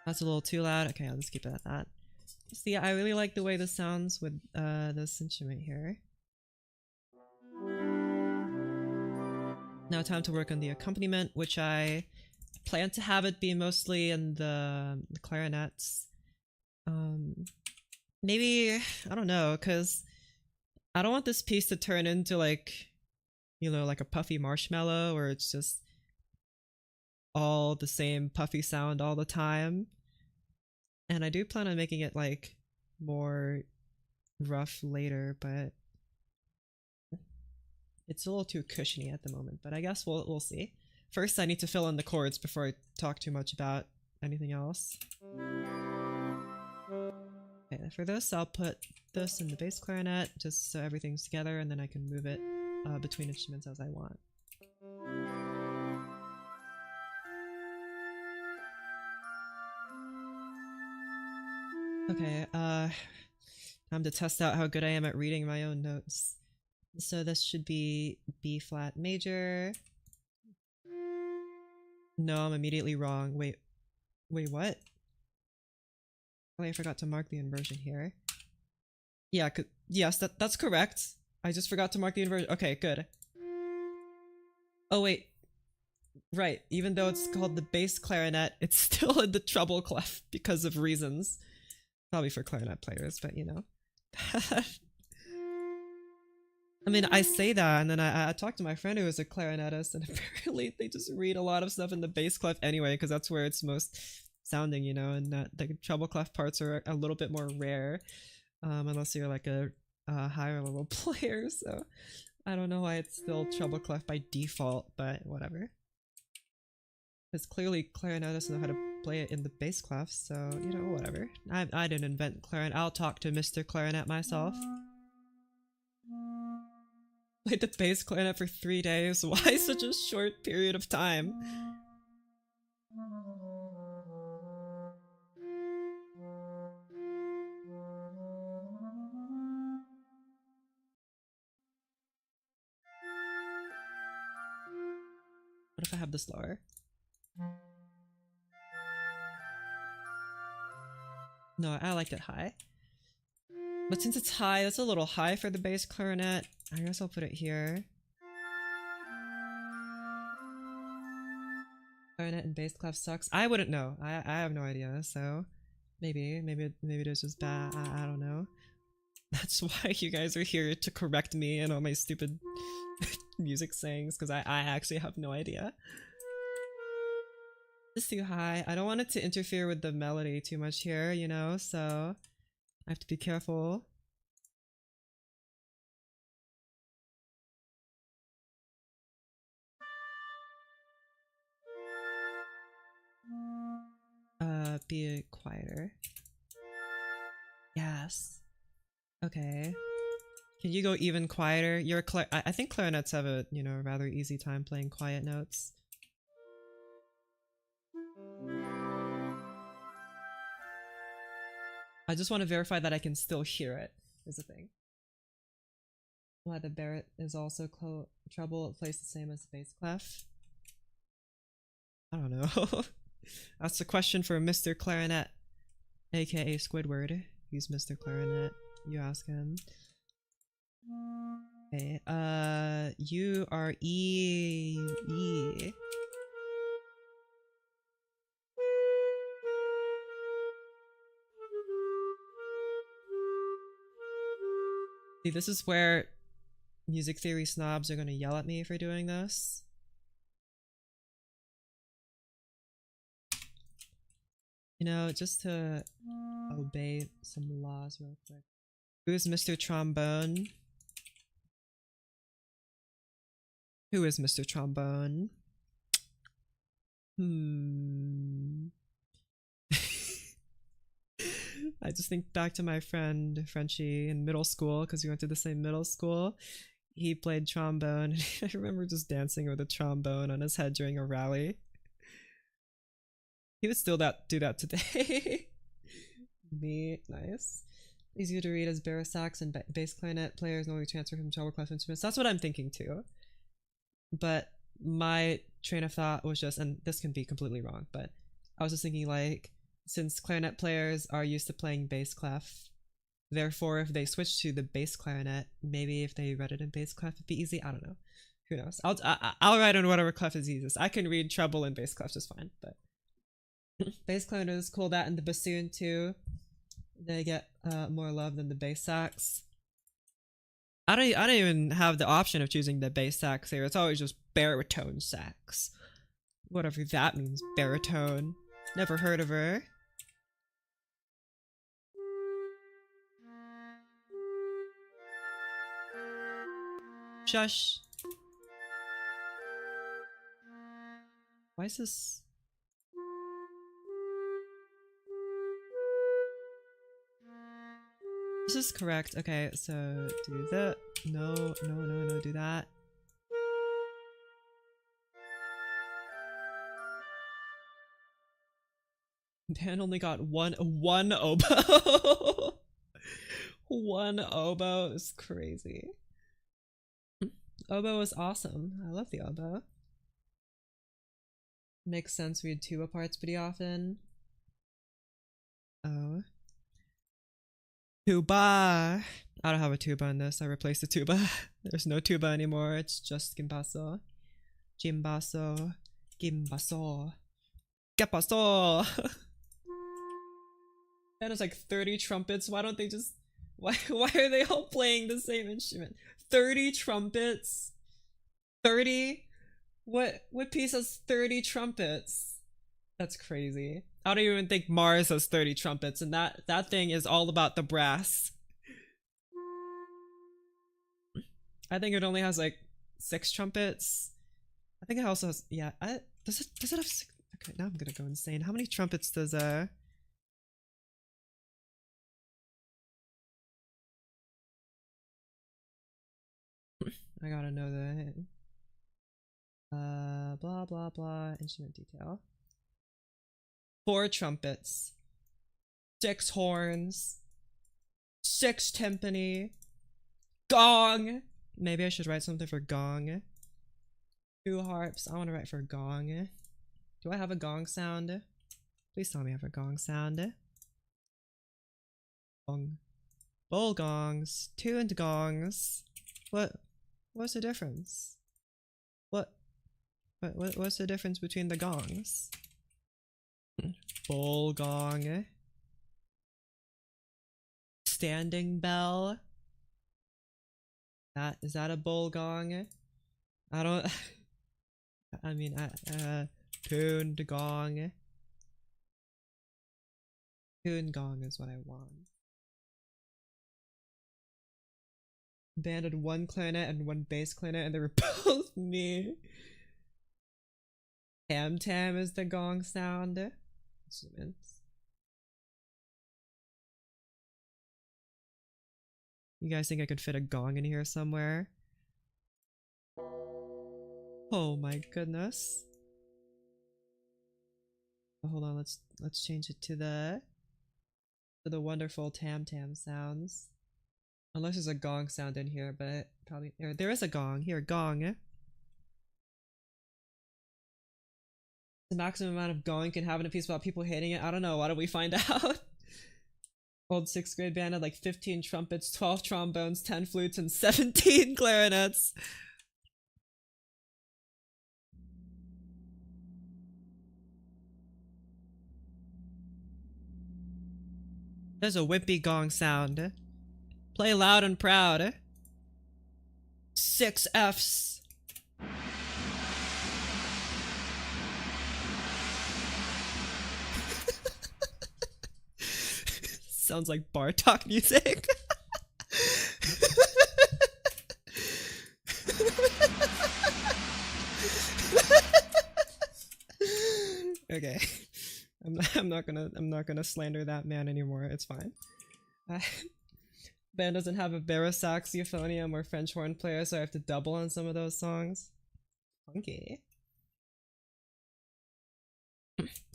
That's a little too loud. Okay, I'll just keep it at that. See, I really like the way this sounds with this instrument here. Now time to work on the accompaniment, which I plan to have it be mostly in the clarinets. Maybe, I don't know, because I don't want this piece to turn into like, you know, like a puffy marshmallow where it's just all the same puffy sound all the time. And I do plan on making it like more rough later, but it's a little too cushiony at the moment. But I guess we'll see. First, I need to fill in the chords before I talk too much about anything else. Okay, for this, I'll put this in the bass clarinet just so everything's together, and then I can move it between instruments as I want. Okay, time to test out how good I am at reading my own notes. So this should be B flat major. No, I'm immediately wrong. Wait, what? Oh, I forgot to mark the inversion here. Yeah, yes, that's correct. I just forgot to mark the inversion. Okay, good. Oh wait, right. Even though it's called the bass clarinet, it's still in the treble clef because of reasons. Probably for clarinet players, but you know. I mean, I say that, and then I talked to my friend who is a clarinetist, and apparently they just read a lot of stuff in the bass clef anyway, because that's where it's most sounding, you know, and the treble clef parts are a little bit more rare, unless you're like a higher level player, so I don't know why it's still treble clef by default, but whatever. Because clearly clarinetists know how to play it in the bass clef, so, you know, whatever. I didn't invent clarinet. I'll talk to Mr. Clarinet myself. Played the bass clarinet for 3 days. Why such a short period of time? What if I have this lower? No, I liked it high. But since it's high, that's a little high for the bass clarinet. I guess I'll put it here. Clarinet and bass clef sucks. I wouldn't know. I have no idea, so maybe it is just bad. I don't know. That's why you guys are here, to correct me and all my stupid music sayings, because I actually have no idea. It's too high. I don't want it to interfere with the melody too much here, you know, so I have to be careful. Be it quieter. Yes. Okay. Can you go even quieter? You're I think clarinets have a, you know, rather easy time playing quiet notes. I just want to verify that I can still hear it, is the thing. Why the Barrett is also treble, it plays the same as the bass clef. I don't know. That's a question for Mr. Clarinet, aka Squidward. He's Mr. Clarinet. You ask him. Okay, you are E. See, this is where music theory snobs are gonna yell at me for doing this. You know, just to obey some laws real quick. Who is Mr. Trombone? Who is Mr. Trombone? I just think back to my friend Frenchie in middle school because we went to the same middle school. He played trombone. I remember just dancing with a trombone on his head during a rally. He would still do that today. Me, nice. Easier to read as baritone sax and bass clarinet players normally transfer from treble clef instruments. That's what I'm thinking too. But my train of thought was just, and this can be completely wrong, but I was just thinking like, since clarinet players are used to playing bass clef, therefore if they switch to the bass clarinet, maybe if they read it in bass clef it'd be easy. I don't know. Who knows? I'll write in whatever clef is easiest. I can read treble and bass clef just fine, but bass clarinet is cool. That and the bassoon too. They get more love than the bass sax. I don't even have the option of choosing the bass sax here. It's always just baritone sax. Whatever that means, baritone. Never heard of her. Shush. Why is this? This is correct. Okay, so do that. No, do that. Dan only got one oboe. One oboe is crazy. Oboe is awesome. I love the oboe. Makes sense. We had tuba parts pretty often. Oh. Tuba! I don't have a tuba in this. I replaced the tuba. There's no tuba anymore. It's just gimbaso. Gimbaso. Gimbaso. Gepaso! And it's like 30 trumpets. Why don't they just... Why are they all playing the same instrument? 30 trumpets? 30? What piece has 30 trumpets? That's crazy. I don't even think Mars has 30 trumpets, and that thing is all about the brass. I think it only has like 6 trumpets. I think it also has, yeah. Does it have 6? Okay, now I'm gonna go insane. How many trumpets does I gotta know that. Blah blah blah. Instrument detail. 4 trumpets. 6 horns. 6 timpani. Gong! Maybe I should write something for gong. 2 harps. I want to write for gong. Do I have a gong sound? Please tell me I have a gong sound. Gong. Bowl gongs. Tuned gongs. What's the difference? What's the difference between the gongs? Bowl gong. Standing bell. Is that a bowl gong? I don't. I mean, Tuned gong. Tuned gong is what I want. Band had one clarinet and one bass clarinet, and they were both me. Tam tam is the gong sound. Instruments. You guys think I could fit a gong in here somewhere? Oh my goodness. Oh, hold on, let's change it to the wonderful tam tam sounds. Unless there's a gong sound in here, but probably there is a gong. Here, gong. The maximum amount of gong can have in a piece without people hating it. I don't know. Why don't we find out? Old 6th grade band had like 15 trumpets, 12 trombones, 10 flutes, and 17 clarinets. There's a wimpy gong sound. Play loud and proud. 6 Fs. Sounds like bar talk music. Okay. I'm not gonna slander that man anymore. It's fine. Band doesn't have a barosax, euphonium, or French horn player, so I have to double on some of those songs. Funky.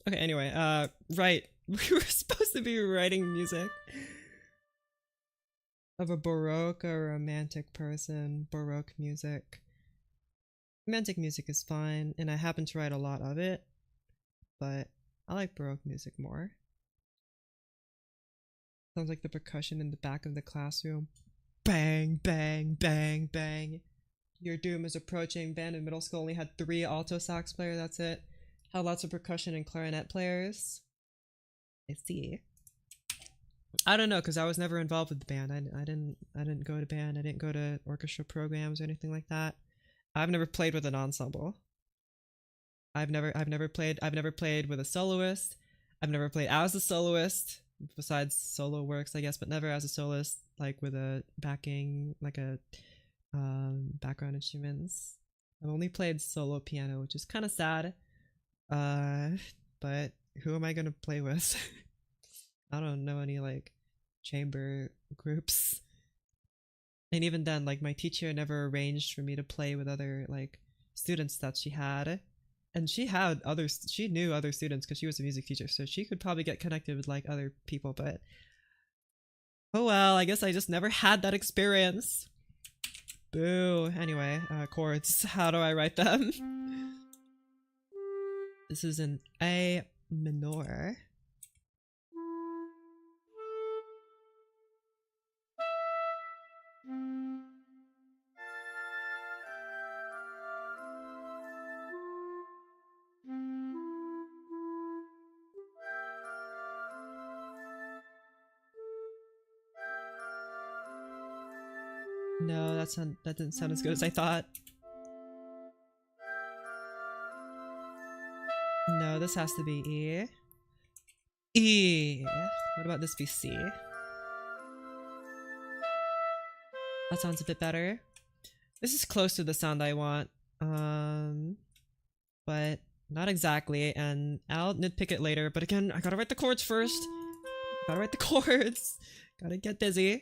Okay, anyway, right. We were supposed to be writing music of a Baroque or romantic person. Baroque music. Romantic music is fine, and I happen to write a lot of it, but I like Baroque music more. Sounds like the percussion in the back of the classroom. Bang, bang, bang, bang. Your doom is approaching. Band in middle school only had 3 alto sax players, that's it. Had lots of percussion and clarinet players. I see. I don't know, because I was never involved with the band. I didn't go to band. I didn't go to orchestra programs or anything like that. I've never played with an ensemble. I've never played with a soloist. I've never played as a soloist, besides solo works, I guess, but never as a soloist, like with a backing, like a background instruments. I've only played solo piano, which is kind of sad. But who am I gonna play with? I don't know any like chamber groups. And even then, like my teacher never arranged for me to play with other like students that she had. And she knew other students because she was a music teacher, so she could probably get connected with like other people, but oh well, I guess I just never had that experience. Boo. Anyway, chords. How do I write them? This is an A minor. No, that didn't sound as good as I thought. No, this has to be E. E. What about this be C? That sounds a bit better. This is close to the sound I want. But not exactly, and I'll nitpick it later. But again, I gotta write the chords first. Gotta write the chords. Gotta get busy.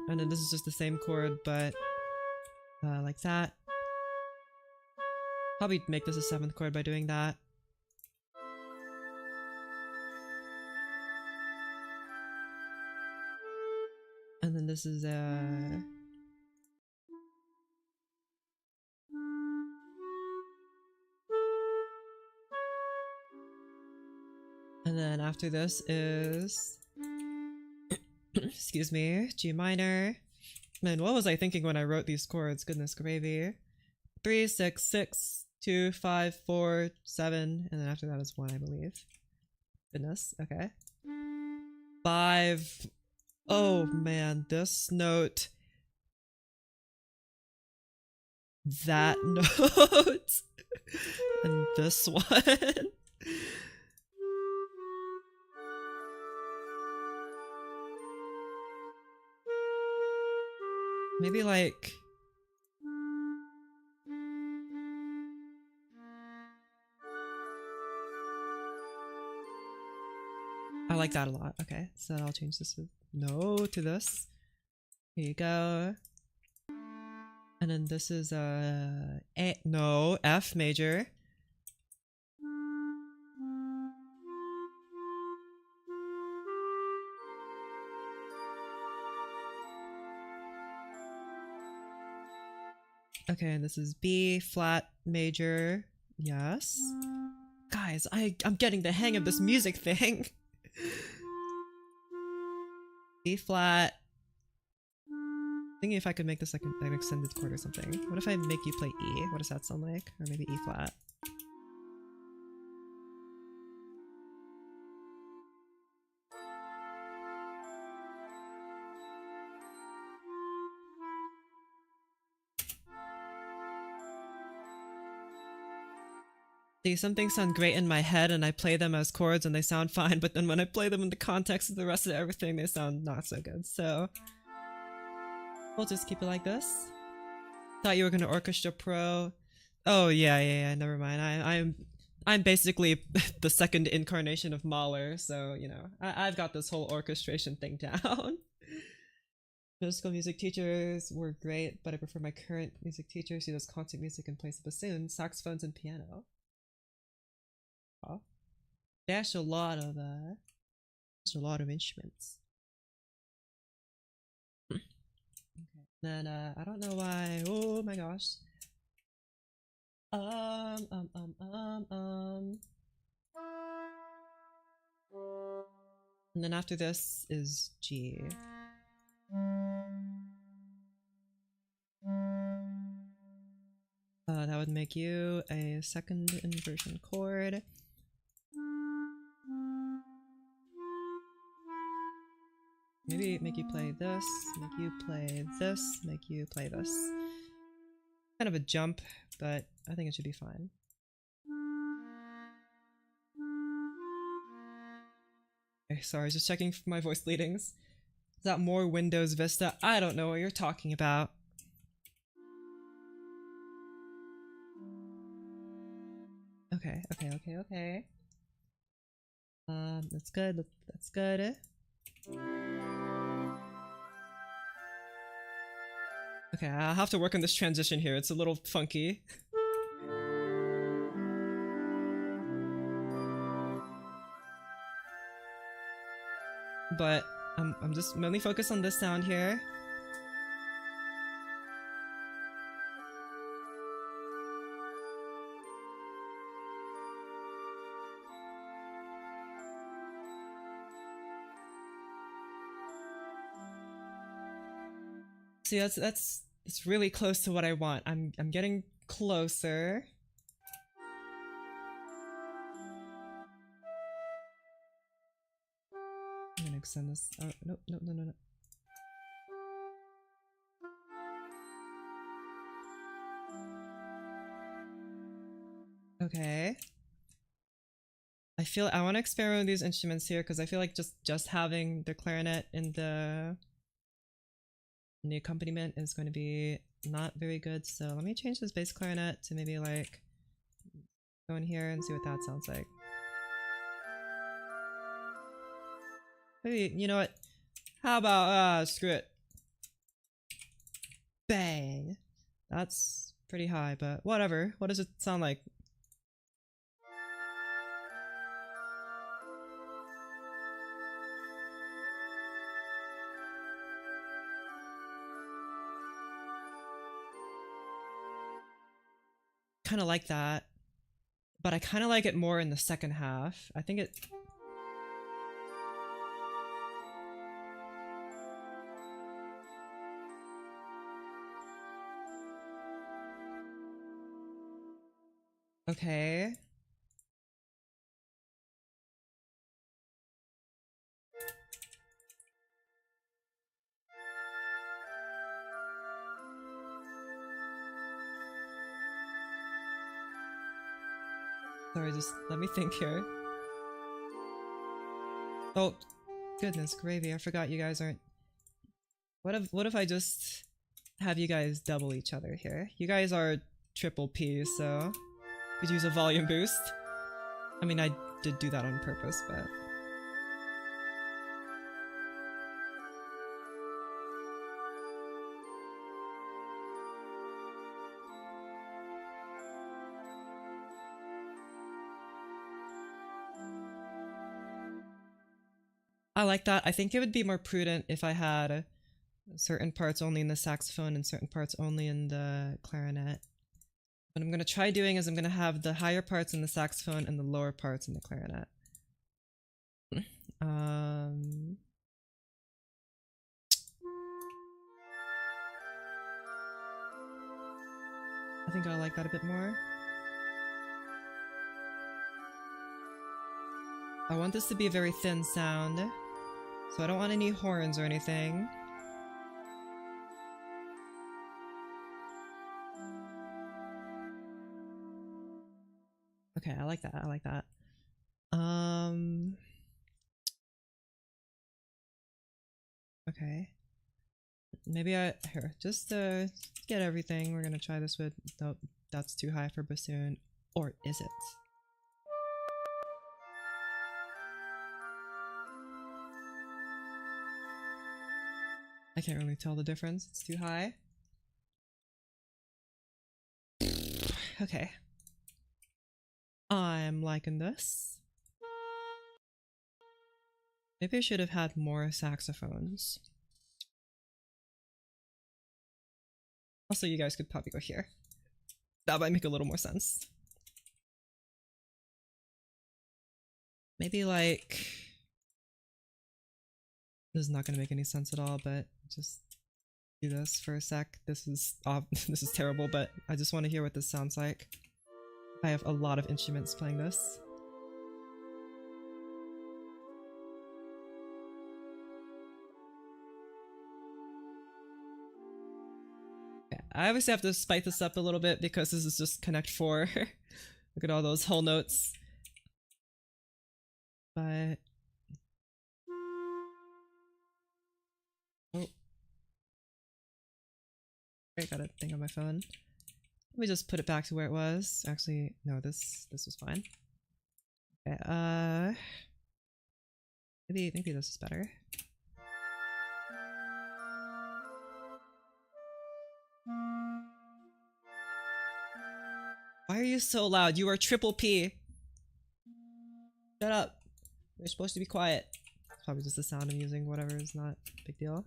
And then this is just the same chord, but like that. Probably make this a 7th chord by doing that. And then this is and then after this is excuse me, G minor. Man, what was I thinking when I wrote these chords? Goodness gravy. 3, 6, 6, 2, 5, 4, 7, and then after that is 1, I believe. Goodness, okay. 5. Oh man, this note. That note. And this one. Maybe like... I like that a lot. Okay, so I'll change this with no to this. Here you go. And then this is no, F major. Okay, and this is B flat major. Yes. Guys, I'm getting the hang of this music thing. B flat. Thinking if I could make this like an extended chord or something. What if I make you play E? What does that sound like? Or maybe E flat. See, some things sound great in my head and I play them as chords and they sound fine, but then when I play them in the context of the rest of everything, they sound not so good. So we'll just keep it like this. Thought you were gonna orchestra pro. Oh yeah, never mind. I'm basically the second incarnation of Mahler, so you know, I've got this whole orchestration thing down. Middle school music teachers were great, but I prefer my current music teacher. She does concert music and plays the bassoon, saxophones, and piano. Oh. There's a lot of instruments. Okay. Then I don't know why. Oh my gosh. And then after this is G. That would make you a second inversion chord. Maybe make you play this, make you play this, make you play this. Kind of a jump, but I think it should be fine. Okay, sorry, just checking for my voice leadings. Is that more Windows Vista? I don't know what you're talking about. Okay. That's good. That's good. Okay, I'll have to work on this transition here. It's a little funky. But I'm just mainly focused on this sound here. See, it's really close to what I want. I'm getting closer. I'm gonna extend this. Oh no. Okay. I want to experiment with these instruments here because I feel like just having the clarinet in the accompaniment is going to be not very good. So let me change this bass clarinet to maybe like go in here and see what that sounds like. Maybe, you know what? How about screw it. Bang. That's pretty high, but whatever. What does it sound like? Kind of like that, but I kind of like it more in the second half. I think it... Okay. Sorry, just let me think here. Oh, goodness gravy, I forgot you guys aren't... What if I just have you guys double each other here? You guys are triple P, so could use a volume boost. I mean, I did do that on purpose, but... I like that. I think it would be more prudent if I had certain parts only in the saxophone and certain parts only in the clarinet. What I'm going to try doing is I'm going to have the higher parts in the saxophone and the lower parts in the clarinet. I think I like that a bit more. I want this to be a very thin sound, so I don't want any horns or anything. Okay, I like that. I like that. Okay. Maybe here, just to get everything, we're gonna try this with... Nope, that's too high for bassoon. Or is it? I can't really tell the difference. It's too high. Okay. I'm liking this. Maybe I should have had more saxophones. Also, you guys could probably go here. That might make a little more sense. Maybe like... This is not gonna make any sense at all, but just do this for a sec. This is this is terrible, but I just want to hear what this sounds like. I have a lot of instruments playing this. Okay, I obviously have to spike this up a little bit because this is just Connect 4. Look at all those whole notes. But... Oh. I got a thing on my phone. Let me just put it back to where it was. Actually, no, this was fine. Okay, maybe this is better. Why are you so loud? You are triple P. Shut up. You're supposed to be quiet. It's probably just the sound I'm using, whatever, is not a big deal.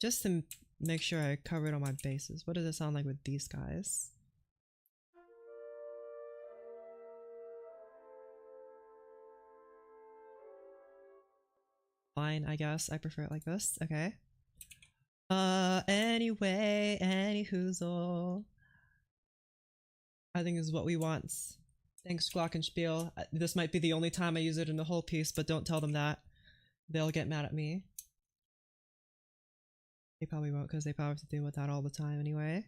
Just to make sure I covered all my bases. What does it sound like with these guys? Fine, I guess. I prefer it like this. Okay. Anyway, anyhoozle. I think this is what we want. Thanks, Glockenspiel. This might be the only time I use it in the whole piece, but don't tell them that. They'll get mad at me. They probably won't, because they probably have to deal with that all the time anyway.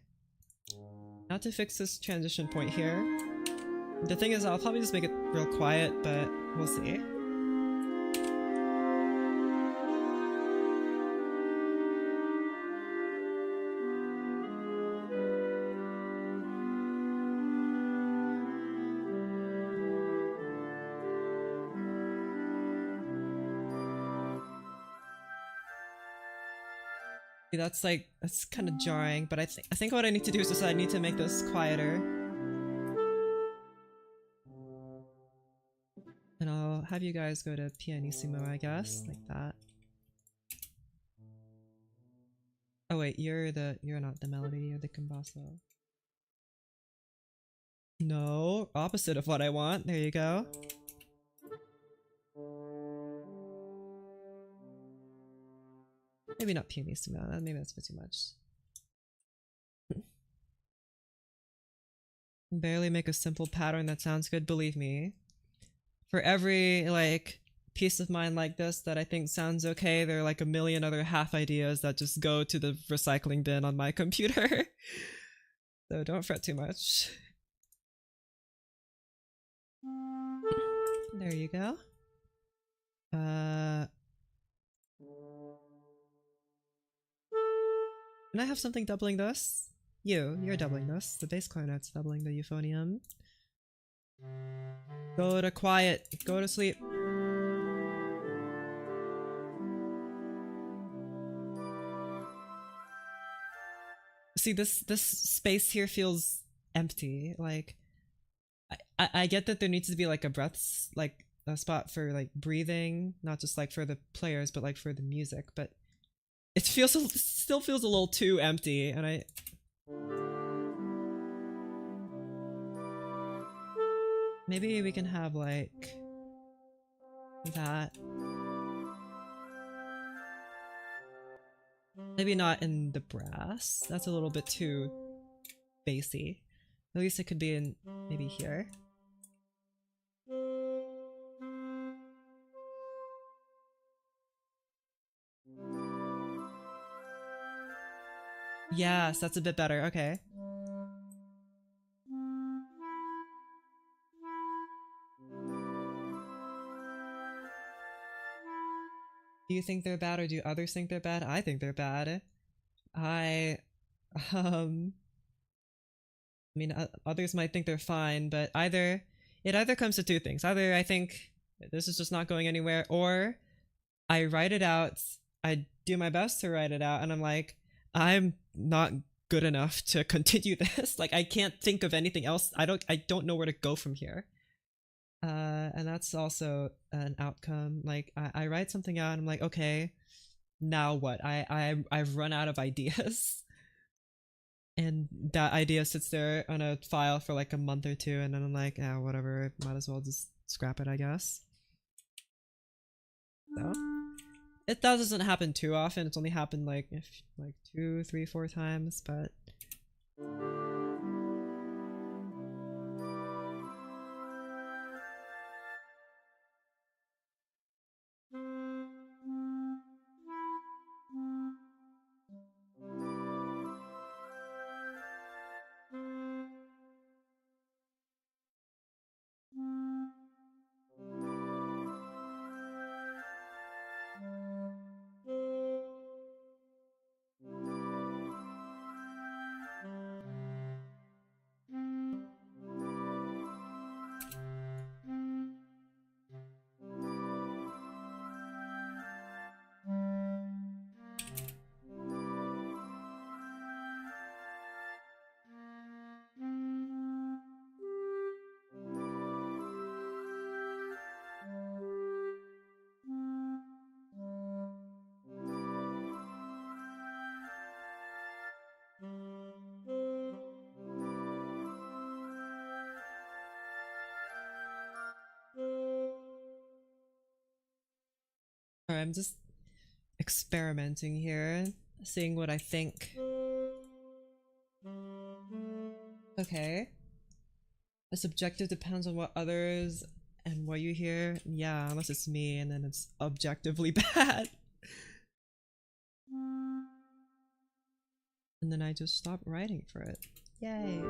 Now to fix this transition point here. The thing is, I'll probably just make it real quiet, but we'll see. That's kind of jarring, but I think what I need to do is just I need to make this quieter. And I'll have you guys go to pianissimo, I guess, like that. Oh wait, you're not the melody, you're the combasso. No, opposite of what I want. There you go. Maybe not pianissimo, maybe that's a bit too much. Barely make a simple pattern that sounds good, believe me. For every, like, piece of mind like this that I think sounds okay, there are like a million other half ideas that just go to the recycling bin on my computer. So don't fret too much. There you go. Can I have something doubling this? You're doubling this. The bass clarinet's doubling the euphonium. Go to quiet. Go to sleep. See, this space here feels empty. Like, I get that there needs to be like a breaths, like a spot for like breathing, not just like for the players, but like for the music. But it still feels a little too empty, and I. Maybe we can have like that. Maybe not in the brass. That's a little bit too bassy. At least it could be in maybe here. Yes, that's a bit better. Okay. Do you think they're bad or do others think they're bad? I think they're bad. I mean, others might think they're fine, but it either comes to two things. Either I think this is just not going anywhere, or I write it out, I do my best to write it out, and I'm like, I'm not good enough to continue this. Like, I can't think of anything else. I don't know where to go from here. And that's also an outcome. Like, I write something out and I'm like, okay, now what? I've run out of ideas. And that idea sits there on a file for like a month or two, and then I'm like, ah, whatever, might as well just scrap it, I guess. So it doesn't happen too often. It's only happened like 2, 3, 4 times, but I'm just experimenting here, seeing what I think. Okay. A subjective depends on what others and what you hear. Yeah, unless it's me and then it's objectively bad. And then I just stop writing for it. Yay.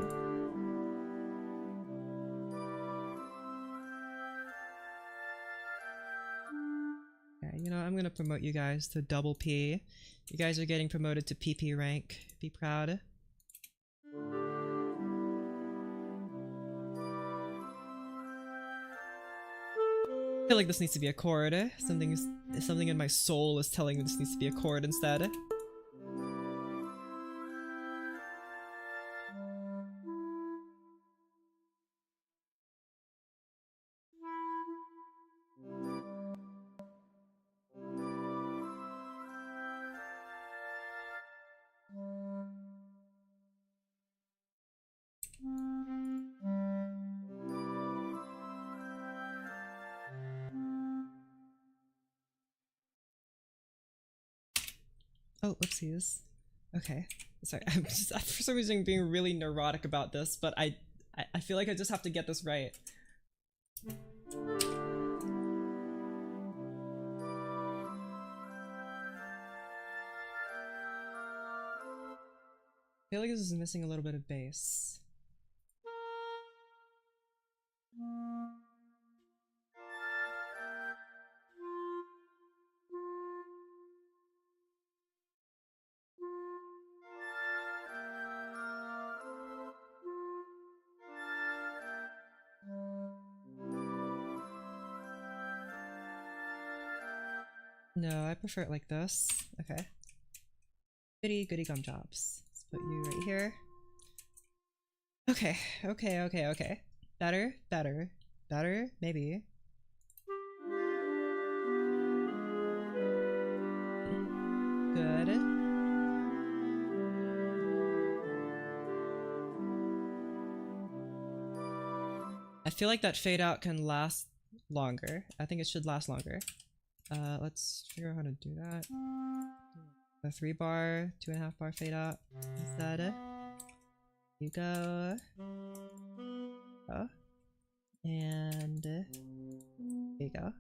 Okay, you know, I'm gonna promote you guys to double P. You guys are getting promoted to PP rank. Be proud. I feel like this needs to be a chord. Something in my soul is telling me this needs to be a chord instead. Oh, whoopsies. Okay. Sorry, I'm just for some reason being really neurotic about this, but I feel like I just have to get this right. feel like this is missing a little bit of bass. No, I prefer it like this. Okay. Goody goody gumdrops. Let's put you right here. Okay, okay. Better, maybe. Good. I feel like that fade out can last longer. I think it should last longer. Let's figure out how to do that. A 3 bar, 2.5 bar fade out instead. You go. Oh. And there you go.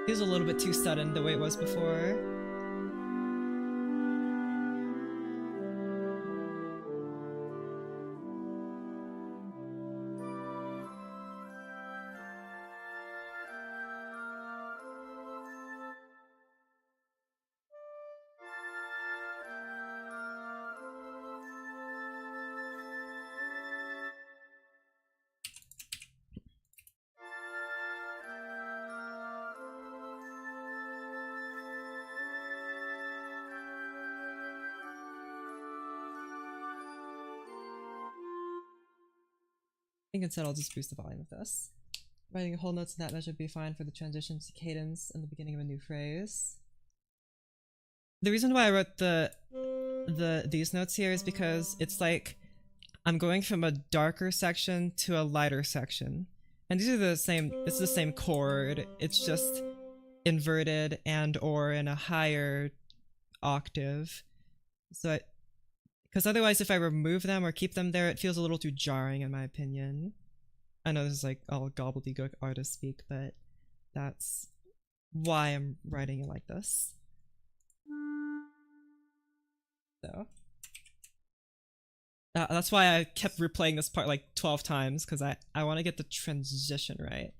Feels a little bit too sudden the way it was before. I think instead I'll just boost the volume of this. Writing whole notes in that measure would be fine for the transition to cadence and the beginning of a new phrase. The reason why I wrote these notes here is because it's like I'm going from a darker section to a lighter section. And these are the same, it's the same chord, it's just inverted and or in a higher octave. So because otherwise if I remove them or keep them there, it feels a little too jarring in my opinion. I know this is like all gobbledygook artist speak, but that's why I'm writing it like this. So that's why I kept replaying this part like 12 times, because I want to get the transition right.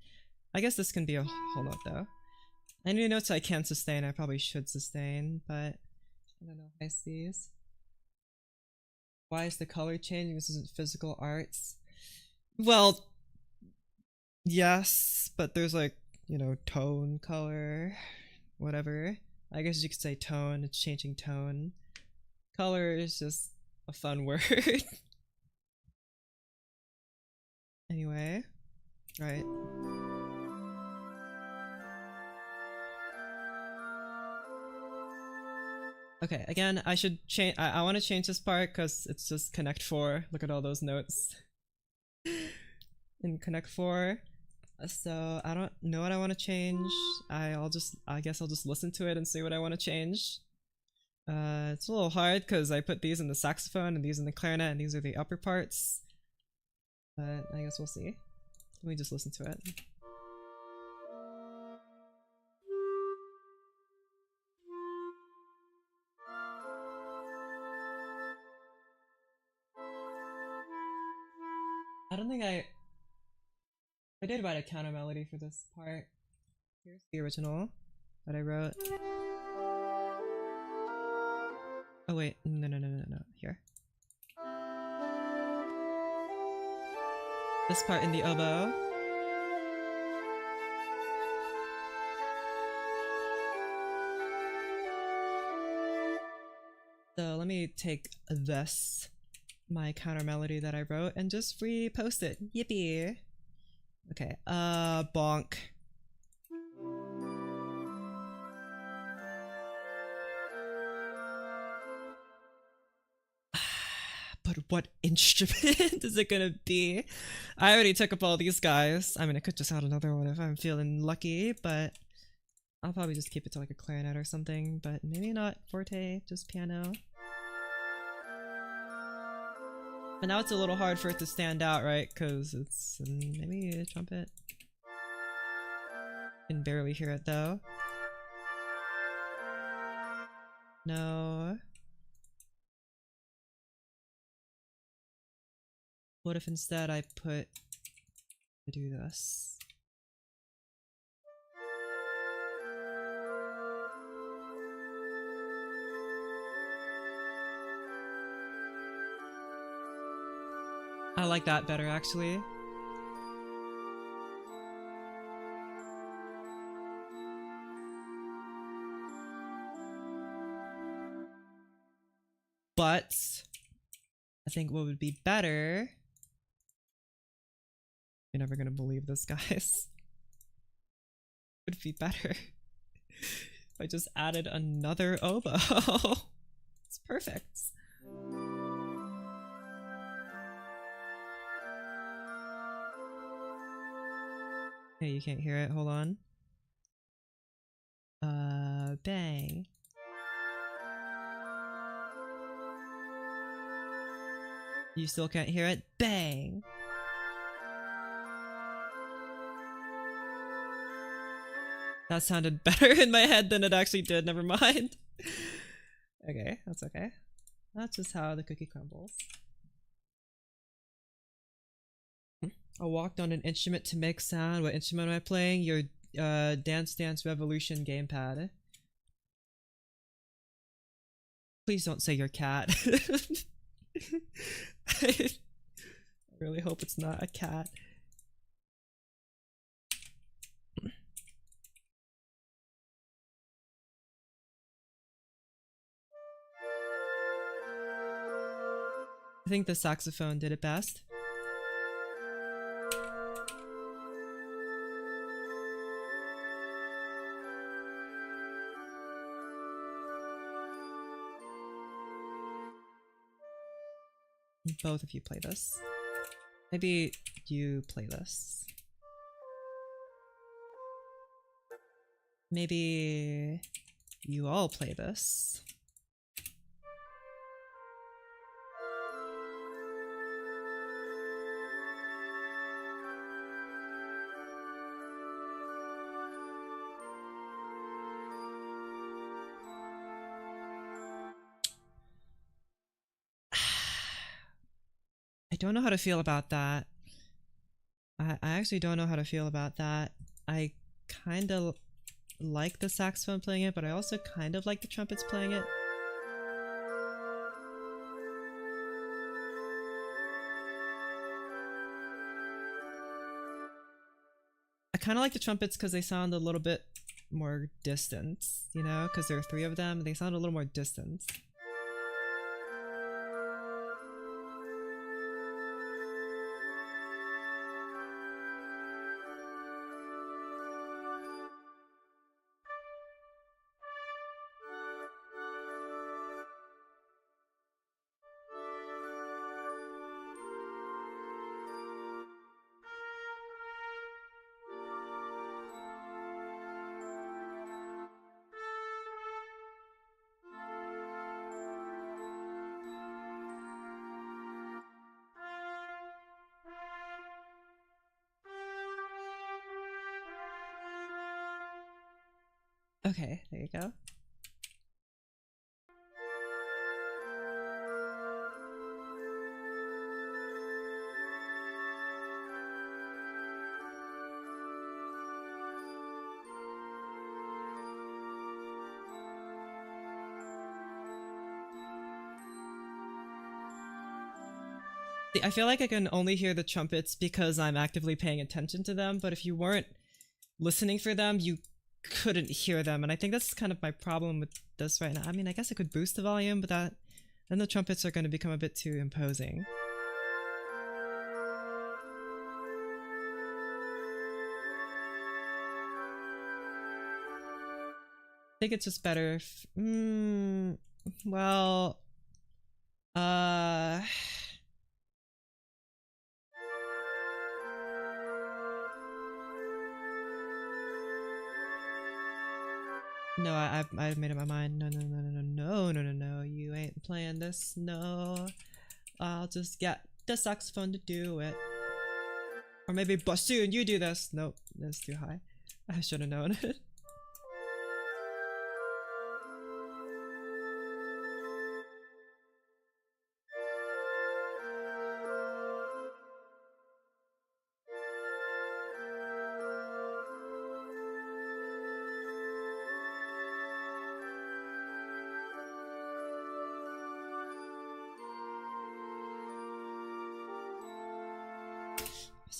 I guess this can be a whole note though. Any notes I can sustain, I probably should sustain, but I don't know if I see these. Why is the color changing? This isn't physical arts. Well, yes, but there's like, you know, tone, color, whatever. I guess you could say tone, it's changing tone. Color is just a fun word. Anyway, right. Okay, again, I should change. I want to change this part because it's just Connect 4. Look at all those notes in Connect 4. So I don't know what I want to change. I guess I'll just listen to it and see what I want to change. It's a little hard because I put these in the saxophone and these in the clarinet and these are the upper parts. But I guess we'll see. Let me just listen to it. I don't think I did write a counter melody for this part. Here's the original that I wrote. Oh wait, no, here. This part in the oboe. So let me take this, my counter melody that I wrote, and just repost it. Yippee! Okay, bonk. But what instrument is it gonna be? I already took up all these guys. I mean, I could just add another one if I'm feeling lucky, but I'll probably just keep it to like a clarinet or something, but maybe not forte, just piano. But now it's a little hard for it to stand out, right? Because it's maybe a trumpet. Can barely hear it though. No. What if instead I do this? I like that better, actually. But I think what would be better... You're never gonna believe this, guys. Would be better if I just added another oboe. It's perfect. Hey, you can't hear it. Hold on. Bang. You still can't hear it? Bang. That sounded better in my head than it actually did. Never mind. Okay, that's okay. That's just how the cookie crumbles. I walked on an instrument to make sound. What instrument am I playing? Your Dance Dance Revolution gamepad. Please don't say your cat. I really hope it's not a cat. I think the saxophone did it best. Both of you play this. Maybe you play this. Maybe you all play this. I don't know how to feel about that. I actually don't know how to feel about that. I kind of like the saxophone playing it, but I also kind of like the trumpets playing it. I kind of like the trumpets because they sound a little bit more distant, you know, because there are three of them. They sound a little more distant. Okay, there you go. I feel like I can only hear the trumpets because I'm actively paying attention to them, but if you weren't listening for them, you couldn't hear them, and I think that's kind of my problem with this right now. I mean, I guess I could boost the volume, but then the trumpets are going to become a bit too imposing. I think it's just better if, well, no, I've made up my mind. No, you ain't playing this. No, I'll just get the saxophone to do it. Or maybe bassoon, you do this. Nope, that's too high. I should have known it.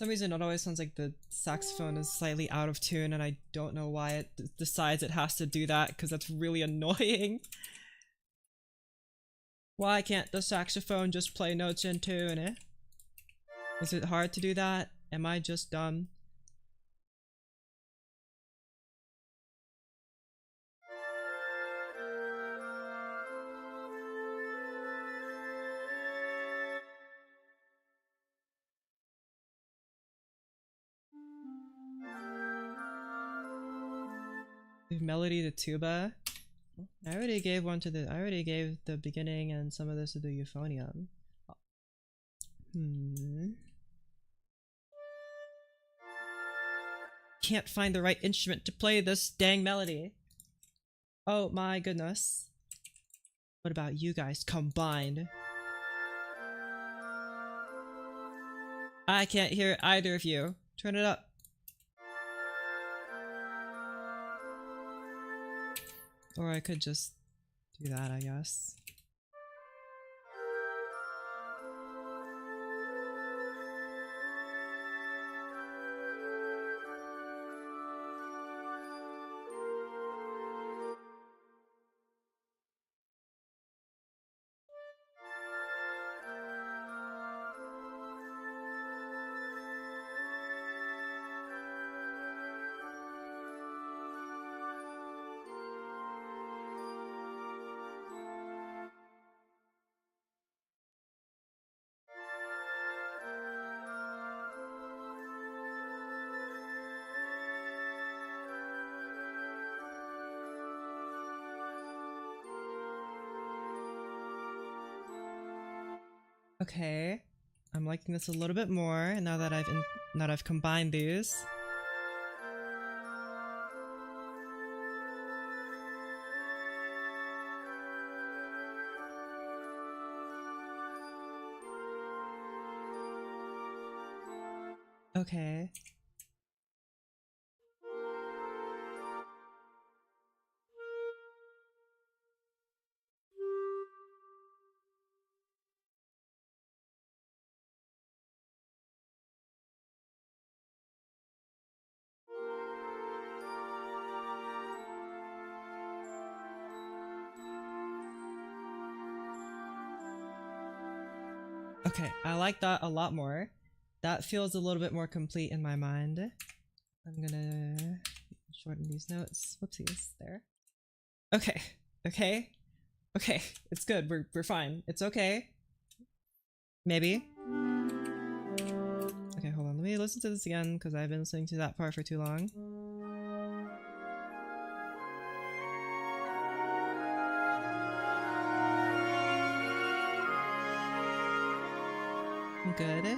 some reason it always sounds like the saxophone is slightly out of tune, and I don't know why it decides it has to do that, because that's really annoying. Why can't the saxophone just play notes in tune, eh? Is it hard to do that? Am I just dumb? Melody to tuba. I already gave one to the. I already gave the beginning and some of this to the euphonium. Can't find the right instrument to play this dang melody. Oh my goodness. What about you guys combined? I can't hear either of you. Turn it up. Or I could just do that, I guess. Okay, I'm liking this a little bit more now that I've combined these. Okay. Okay, I like that a lot more. That feels a little bit more complete in my mind. I'm gonna shorten these notes. Whoopsies, there. Okay, okay, okay. It's good. We're fine. It's okay. Maybe. Okay, hold on. Let me listen to this again because I've been listening to that part for too long. Good.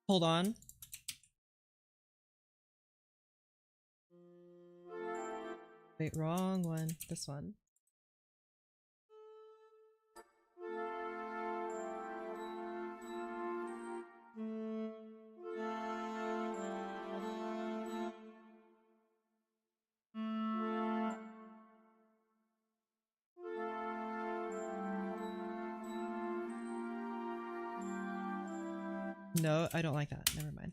Hold on. Wait, wrong one. This one. No, I don't like that. Never mind.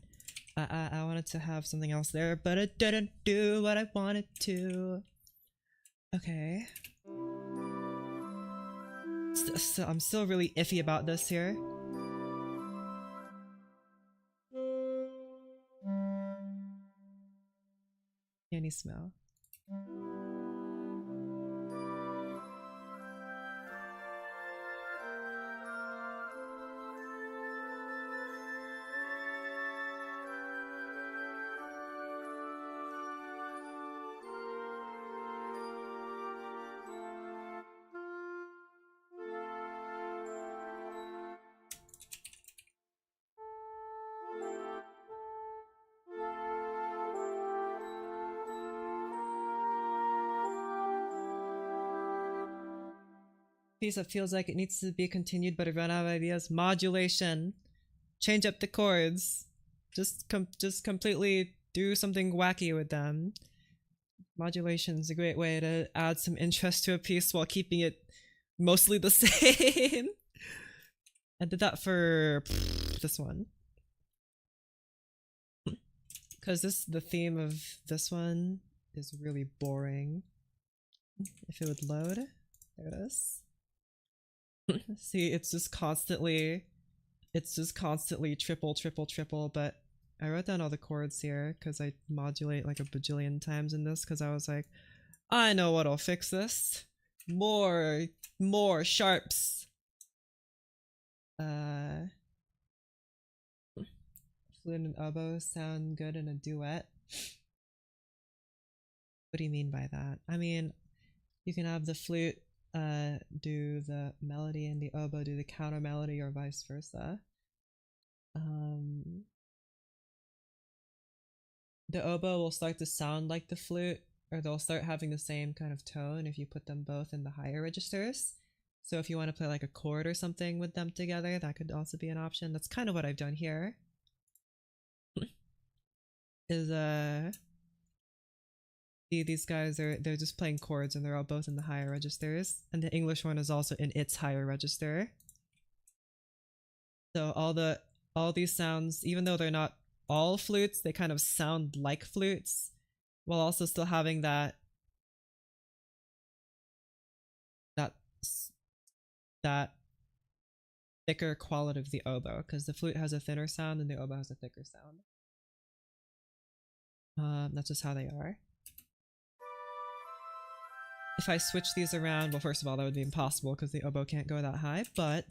I wanted to have something else there, but it didn't do what I wanted to. Okay. I'm still really iffy about this here. Any smell? piece that feels like it needs to be continued, but I run out of ideas. Modulation. Change up the chords. Just completely do something wacky with them. Modulation is a great way to add some interest to a piece while keeping it mostly the same. I did that for this one. Because the theme of this one is really boring. If it would load. There it is. See, it's just constantly triple, triple, triple, but I wrote down all the chords here because I modulate like a bajillion times in this because I was like, I know what'll fix this. More sharps. Flute and oboe sound good in a duet. What do you mean by that? I mean, you can have the flute do the melody and the oboe do the counter melody or vice versa. The oboe will start to sound like the flute, or they'll start having the same kind of tone if you put them both in the higher registers. So if you want to play like a chord or something with them together, that could also be an option. That's kind of what I've done here. Is these guys they're just playing chords and they're all both in the higher registers, and the English one is also in its higher register. So all these sounds, even though they're not all flutes, they kind of sound like flutes while also still having that thicker quality of the oboe, because the flute has a thinner sound and the oboe has a thicker sound. That's just how they are. If I switch these around, well, first of all, that would be impossible because the oboe can't go that high, but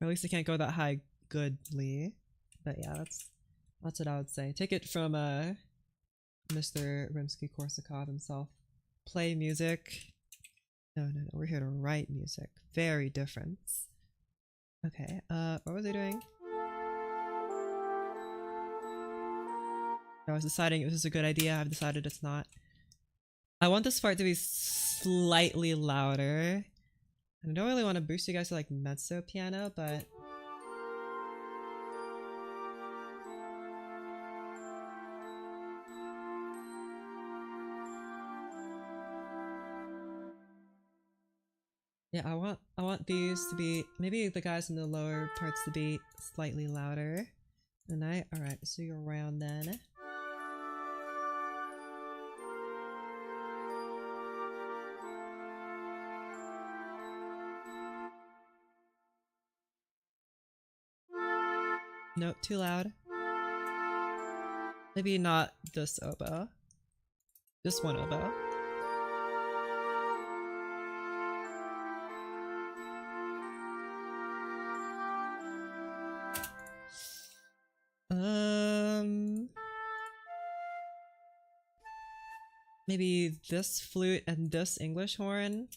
or at least it can't go that high goodly. But yeah, that's what I would say. Take it from Mr. Rimsky-Korsakov himself. Play music. No, we're here to write music. Very different. Okay, what was I doing? I was deciding if this is a good idea. I've decided it's not. I want this part to be slightly louder. I don't really want to boost you guys to like mezzo piano, but yeah, I want these to be, maybe the guys in the lower parts to be slightly louder. Alright, so you're around then. Nope, too loud. Maybe not this oboe. Just one oboe. Maybe this flute and this English horn.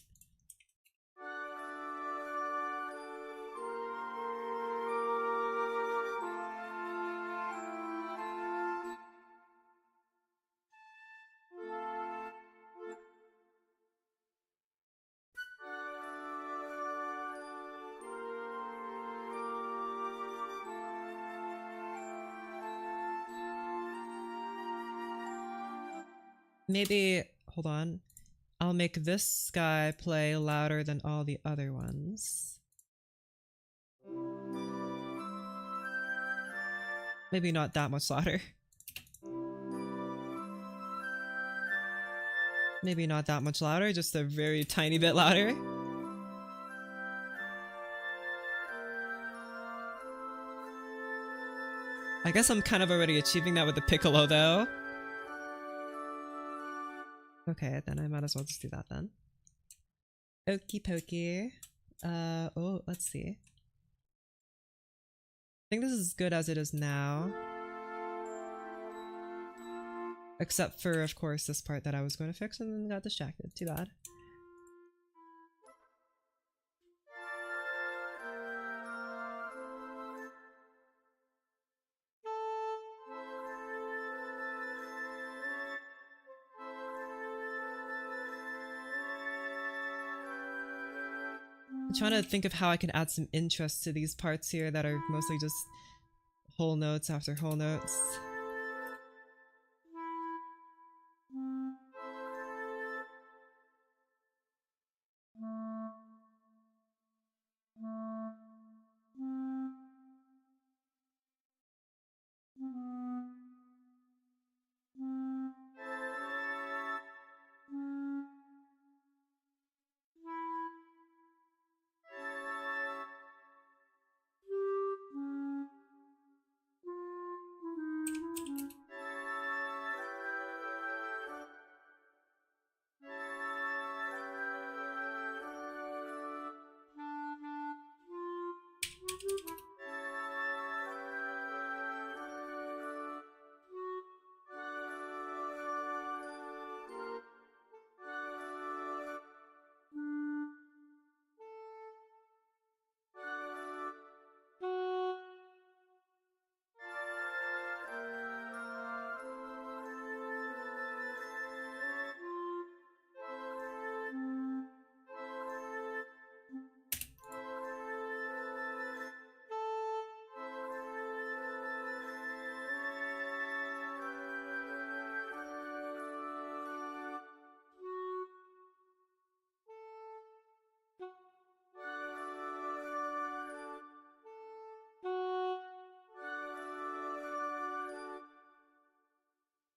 Maybe, hold on, I'll make this guy play louder than all the other ones. Maybe not that much louder. Maybe not that much louder, just a very tiny bit louder. I guess I'm kind of already achieving that with the piccolo though. Okay, then I might as well just do that then. Okie pokey. Oh, let's see. I think this is as good as it is now. Except for, of course, this part that I was going to fix and then got distracted. Too bad. I'm trying to think of how I can add some interest to these parts here that are mostly just whole notes after whole notes.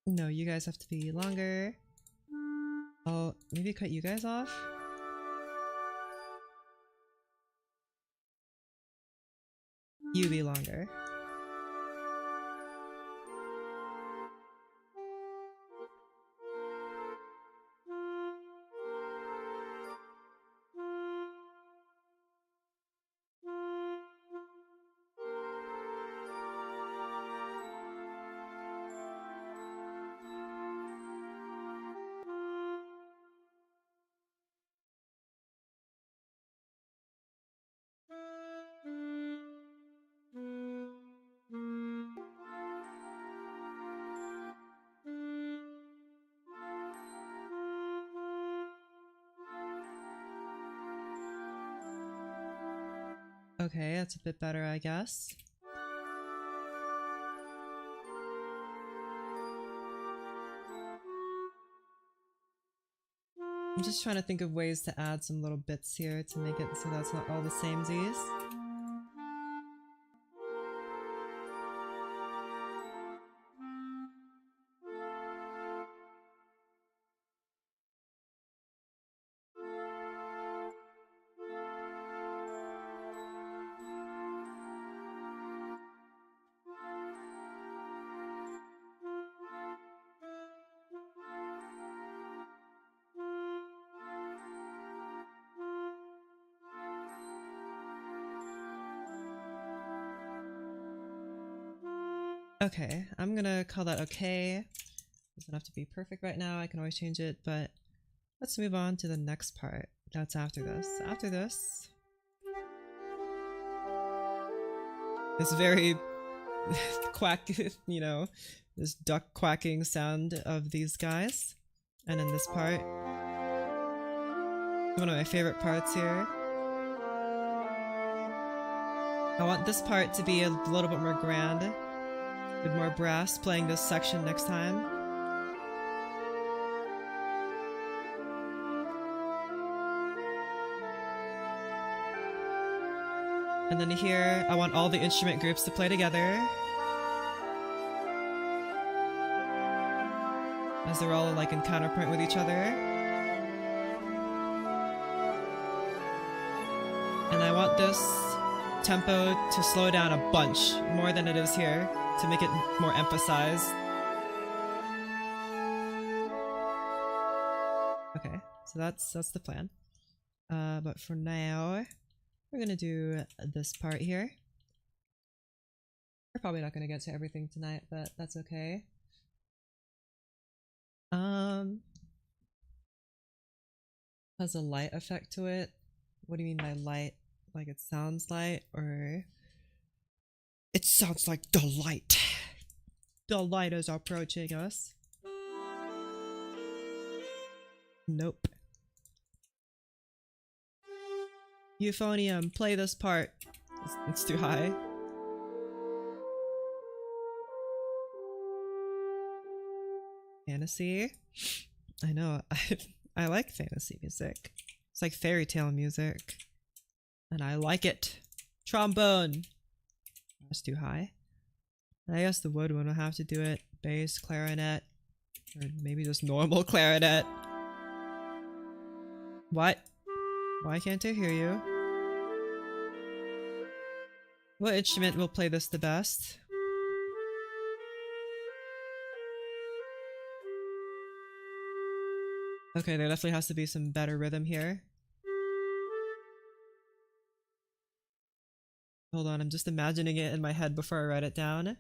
No, you guys have to be longer. I'll maybe cut you guys off. You be longer. Okay, that's a bit better, I guess. I'm just trying to think of ways to add some little bits here to make it so that's not all the samesies. Okay, I'm gonna call that okay. Doesn't have to be perfect right now, I can always change it, but let's move on to the next part. That's after this. After this, this very quack, you know, this duck quacking sound of these guys. And in this part, one of my favorite parts here. I want this part to be a little bit more grand, with more brass playing this section next time. And then here, I want all the instrument groups to play together, as they're all like in counterpoint with each other. And I want this tempo to slow down a bunch, more than it is here, to make it more emphasized. Okay, so that's the plan. But for now, we're gonna do this part here. We're probably not gonna get to everything tonight, but that's okay. Has a light effect to it. What do you mean by light? Like it sounds light, or it sounds like the light. The light is approaching us. Nope. Euphonium, play this part. It's too high. Fantasy? I know, I like fantasy music. It's like fairy tale music. And I like it. Trombone! That's too high. I guess the wood one will have to do it. Bass, clarinet, or maybe just normal clarinet. What? Why can't I hear you? What instrument will play this the best? Okay, there definitely has to be some better rhythm here. Hold on, I'm just imagining it in my head before I write it down.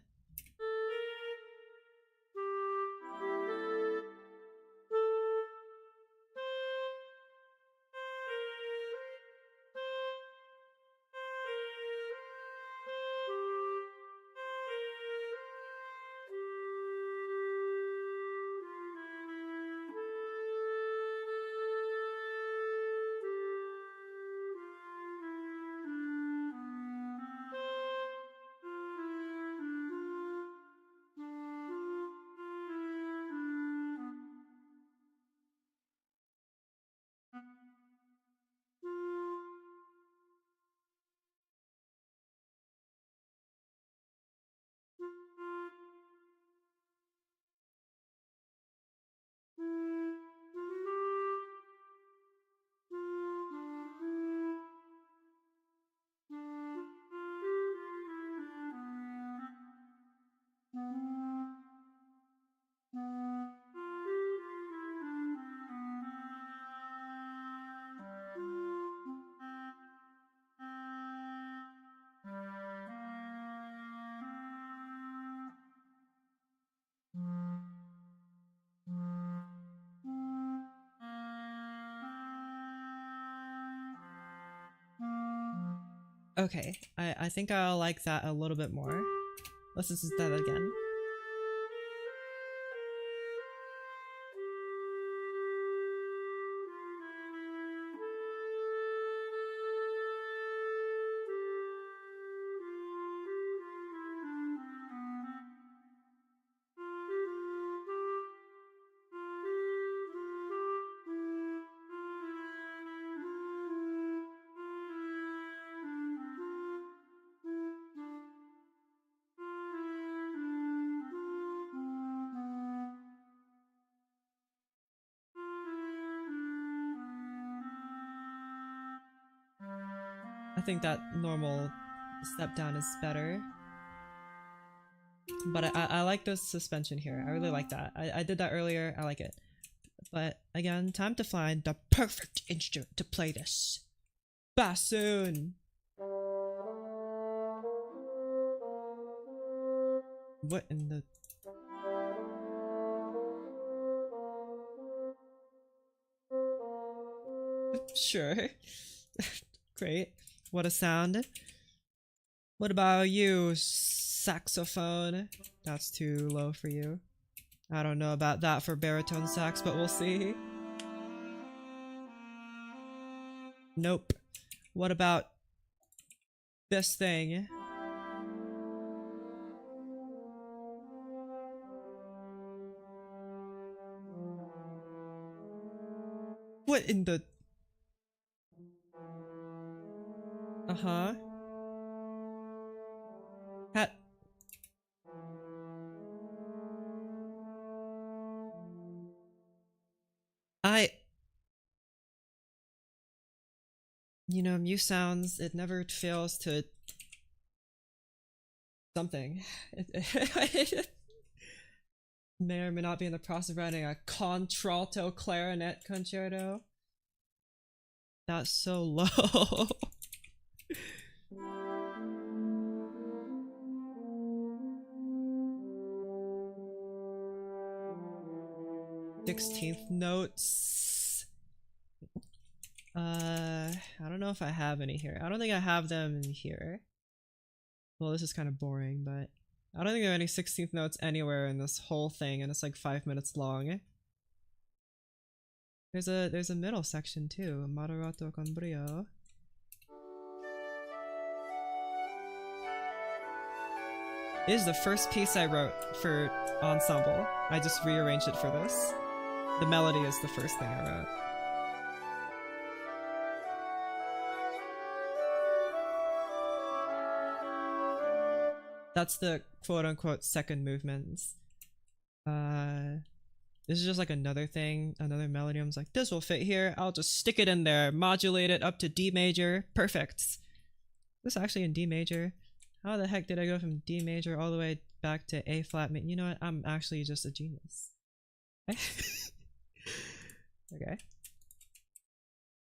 Okay, I think I'll like that a little bit more. Let's listen to that again. I think that normal step down is better. But I like this suspension here. I really like that. I did that earlier. I like it. But again, time to find the perfect instrument to play this. Bassoon! What in the... Sure. Great. What a sound. What about you, saxophone? That's too low for you. I don't know about that for baritone sax, but we'll see. Nope. What about this thing? What in the... Uh-huh. You know, Muse sounds, it never fails to... something. May or may not be in the process of writing a contralto clarinet concerto. That's so low. 16th notes. I don't know if I have any here. I don't think I have them in here. Well, this is kind of boring, but I don't think there are any 16th notes anywhere in this whole thing, and it's like 5 minutes long. There's a middle section too. Moderato con brio. It is the first piece I wrote for ensemble. I just rearranged it for this. The melody is the first thing I wrote. That's the quote-unquote second movements. This is just like another thing, another melody. I was like, this will fit here. I'll just stick it in there, modulate it up to D major. Perfect. This is actually in D major. How the heck did I go from D major all the way back to A flat? You know what? I'm actually just a genius. Okay.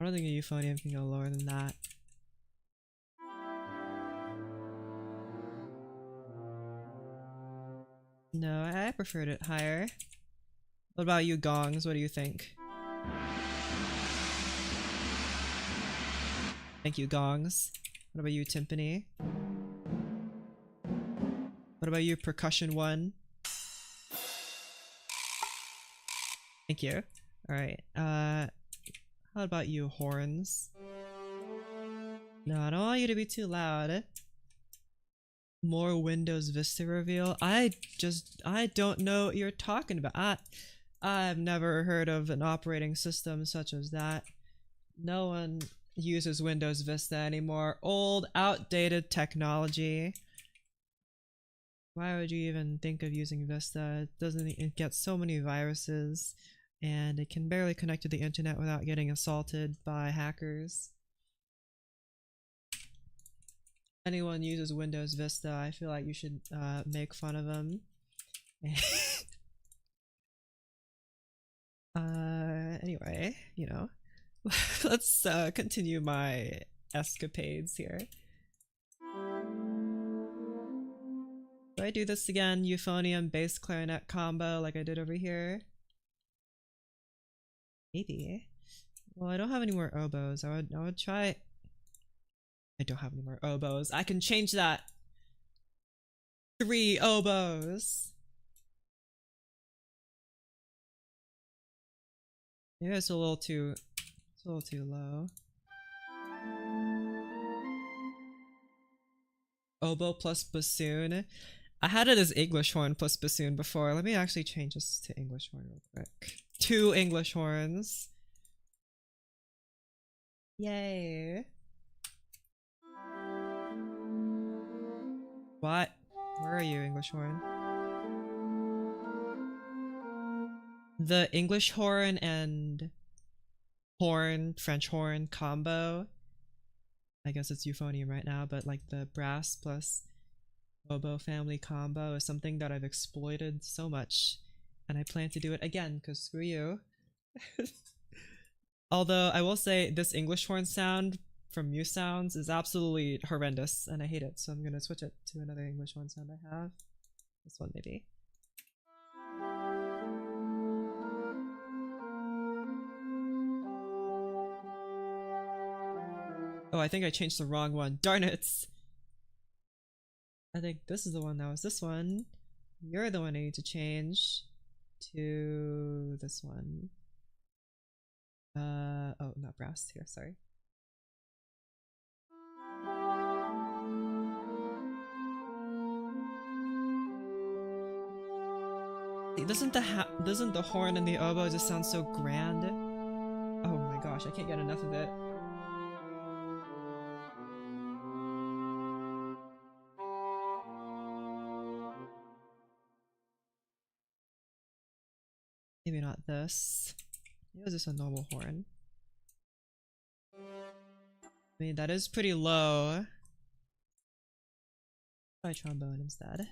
I don't think a euphonium can go lower than that. No, I preferred it higher. What about you, gongs? What do you think? Thank you, gongs. What about you, timpani? What about you, percussion one? Thank you. Alright, how about you, horns? No, I don't want you to be too loud. More Windows Vista reveal. I don't know what you're talking about. I've never heard of an operating system such as that. No one uses Windows Vista anymore. Old, outdated technology. Why would you even think of using Vista? It gets so many viruses, and it can barely connect to the internet without getting assaulted by hackers. Anyone uses Windows Vista, I feel like you should make fun of them. Anyway, you know, let's continue my escapades here. Do I do this again? Euphonium bass clarinet combo like I did over here? Maybe. Well, I don't have any more oboes. I would try. I don't have any more oboes. I can change that. 3 oboes. Maybe it's a little too low. Oboe plus bassoon. I had it as English horn plus bassoon before. Let me actually change this to English horn real quick. 2 English horns. Yay. What? Where are you, English horn? The English horn and horn, French horn combo. I guess it's euphonium right now, but like the brass plus oboe family combo is something that I've exploited so much, and I plan to do it again, because screw you. Although I will say this English horn sound from Muse Sounds is absolutely horrendous, and I hate it, so I'm gonna switch it to another English horn sound I have. This one maybe. Oh, I think I changed the wrong one. Darn it! I think this is the one that was this one. You're the one I need to change to this one. Oh, not brass here, sorry. Doesn't the horn and the oboe just sound so grand? Oh my gosh, I can't get enough of it. Maybe not this. Maybe just a normal horn. I mean, that is pretty low. Try trombone instead.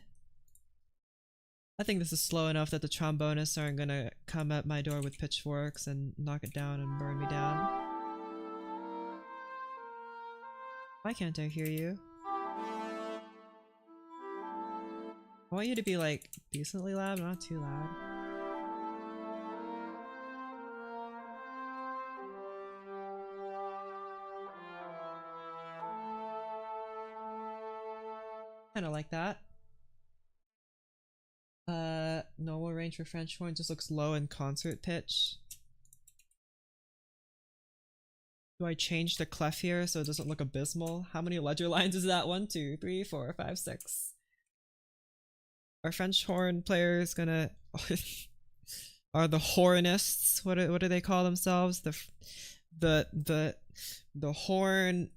I think this is slow enough that the trombonists aren't gonna come at my door with pitchforks and knock it down and burn me down. Why can't I hear you? I want you to be like decently loud, but not too loud. Kinda like that. Normal range for French horn just looks low in concert pitch. Do I change the clef here so it doesn't look abysmal? How many ledger lines is that? 1, 2, 3, 4, 5, 6. Our French horn players gonna are the hornists? What do they call themselves? The the the horners,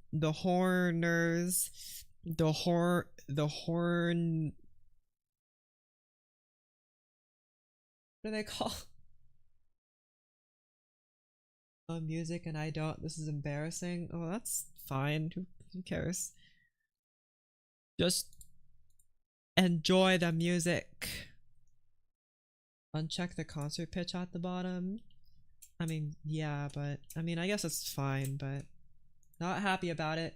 the horn. What do they call? Oh, music and I don't. This is embarrassing. Oh, that's fine. Who cares? Just enjoy the music. Uncheck the concert pitch at the bottom. I mean, yeah, but I mean, I guess it's fine, but not happy about it.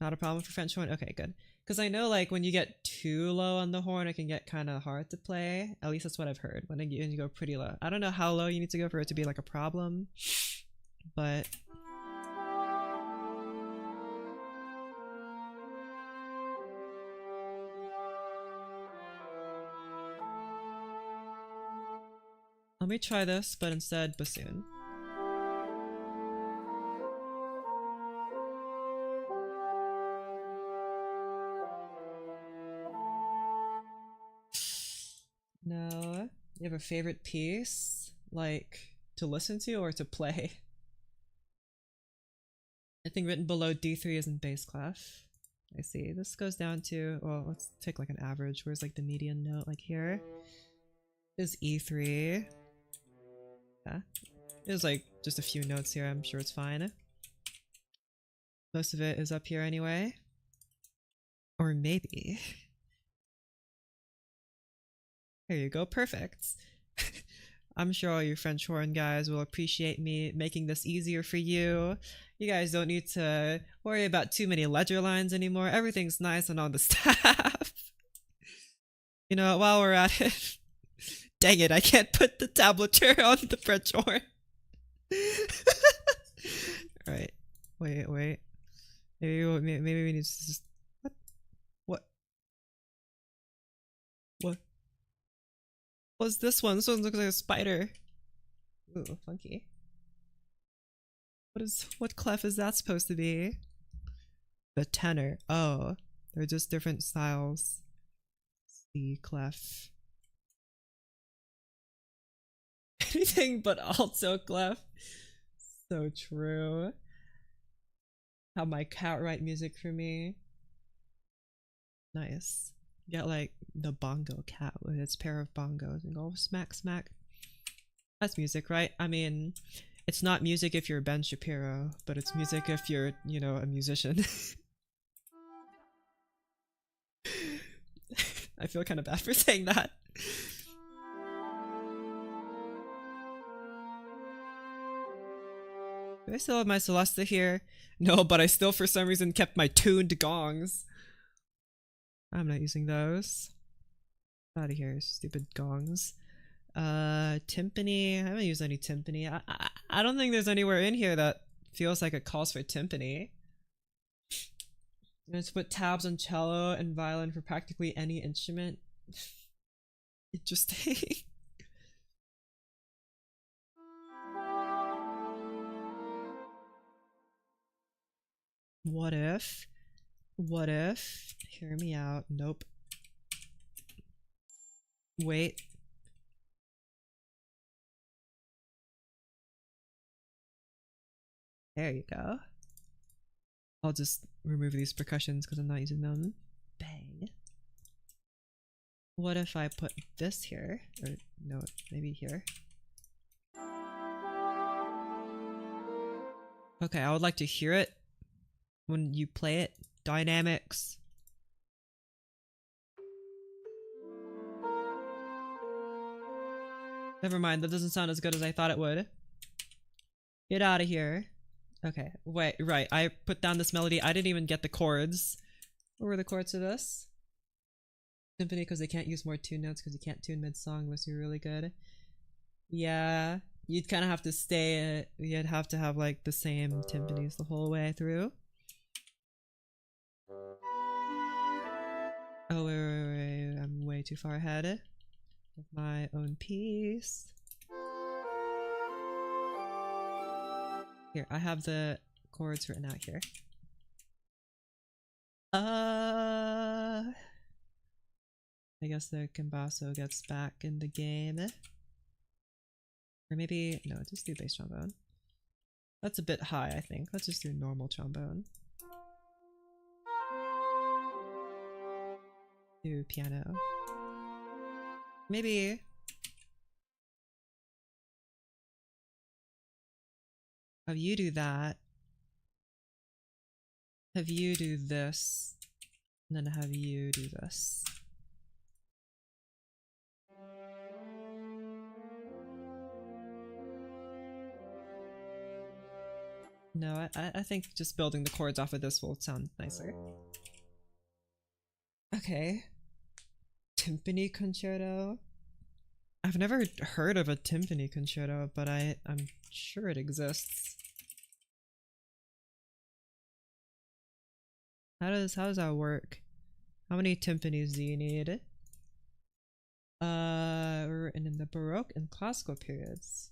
Not a problem for French horn. Okay, good. Because I know, like, when you get too low on the horn, it can get kind of hard to play. At least that's what I've heard. When you go pretty low, I don't know how low you need to go for it to be like a problem, but let me try this, but instead bassoon. No. You have a favorite piece? Like, to listen to or to play? I think written below D3 is in bass clef. I see. This goes down to, well, let's take like an average. Where's like the median note? Like here is E3. Yeah. There's like just a few notes here. I'm sure it's fine. Most of it is up here anyway. Or maybe. There you go. Perfect. I'm sure all you French horn guys will appreciate me making this easier for you. You guys don't need to worry about too many ledger lines anymore. Everything's nice and on the staff. You know, while we're at it, dang it, I can't put the tablature on the French horn. Alright. Wait. Maybe we need to just... What? What's this one? This one looks like a spider. Ooh, funky. What clef is that supposed to be? The tenor. Oh, they're just different styles. C clef. Anything but alto clef. So true. Have my cat write music for me. Nice. Get like the bongo cat with its pair of bongos and go smack smack. That's music, right? I mean, it's not music if you're Ben Shapiro, but it's music if you're, you know, a musician. I feel kind of bad for saying that. Do I still have my Celesta here? No, but I still for some reason kept my tuned gongs. I'm not using those. Out of here, stupid gongs. Timpani. I haven't used any timpani. I don't think there's anywhere in here that feels like it calls for timpani. I'm going to put tabs on cello and violin for practically any instrument. Interesting. What if? Hear me out. Nope. Wait. There you go. I'll just remove these percussions because I'm not using them. Bang. What if I put this here? Or no, maybe here. Okay, I would like to hear it when you play it. Dynamics. Never mind, that doesn't sound as good as I thought it would. Get out of here. Okay, wait, right. I put down this melody. I didn't even get the chords. What were the chords of this? Symphony, because they can't use more tune notes because you can't tune mid-song unless you're really good. Yeah, you'd kind of have to stay, you'd have to have like the same timpanis the whole way through. Oh, wait, I'm way too far ahead of my own piece. Here, I have the chords written out here. I guess the Kimbasso gets back in the game. Or maybe, no, just do bass trombone. That's a bit high, I think. Let's just do normal trombone. Do piano. Maybe. Have you do that. Have you do this. And then have you do this. No, I think just building the chords off of this will sound nicer. Okay. Timpani concerto. I've never heard of a timpani concerto, but I'm sure it exists. How does that work? How many timpanis do you need? Written in the Baroque and Classical periods.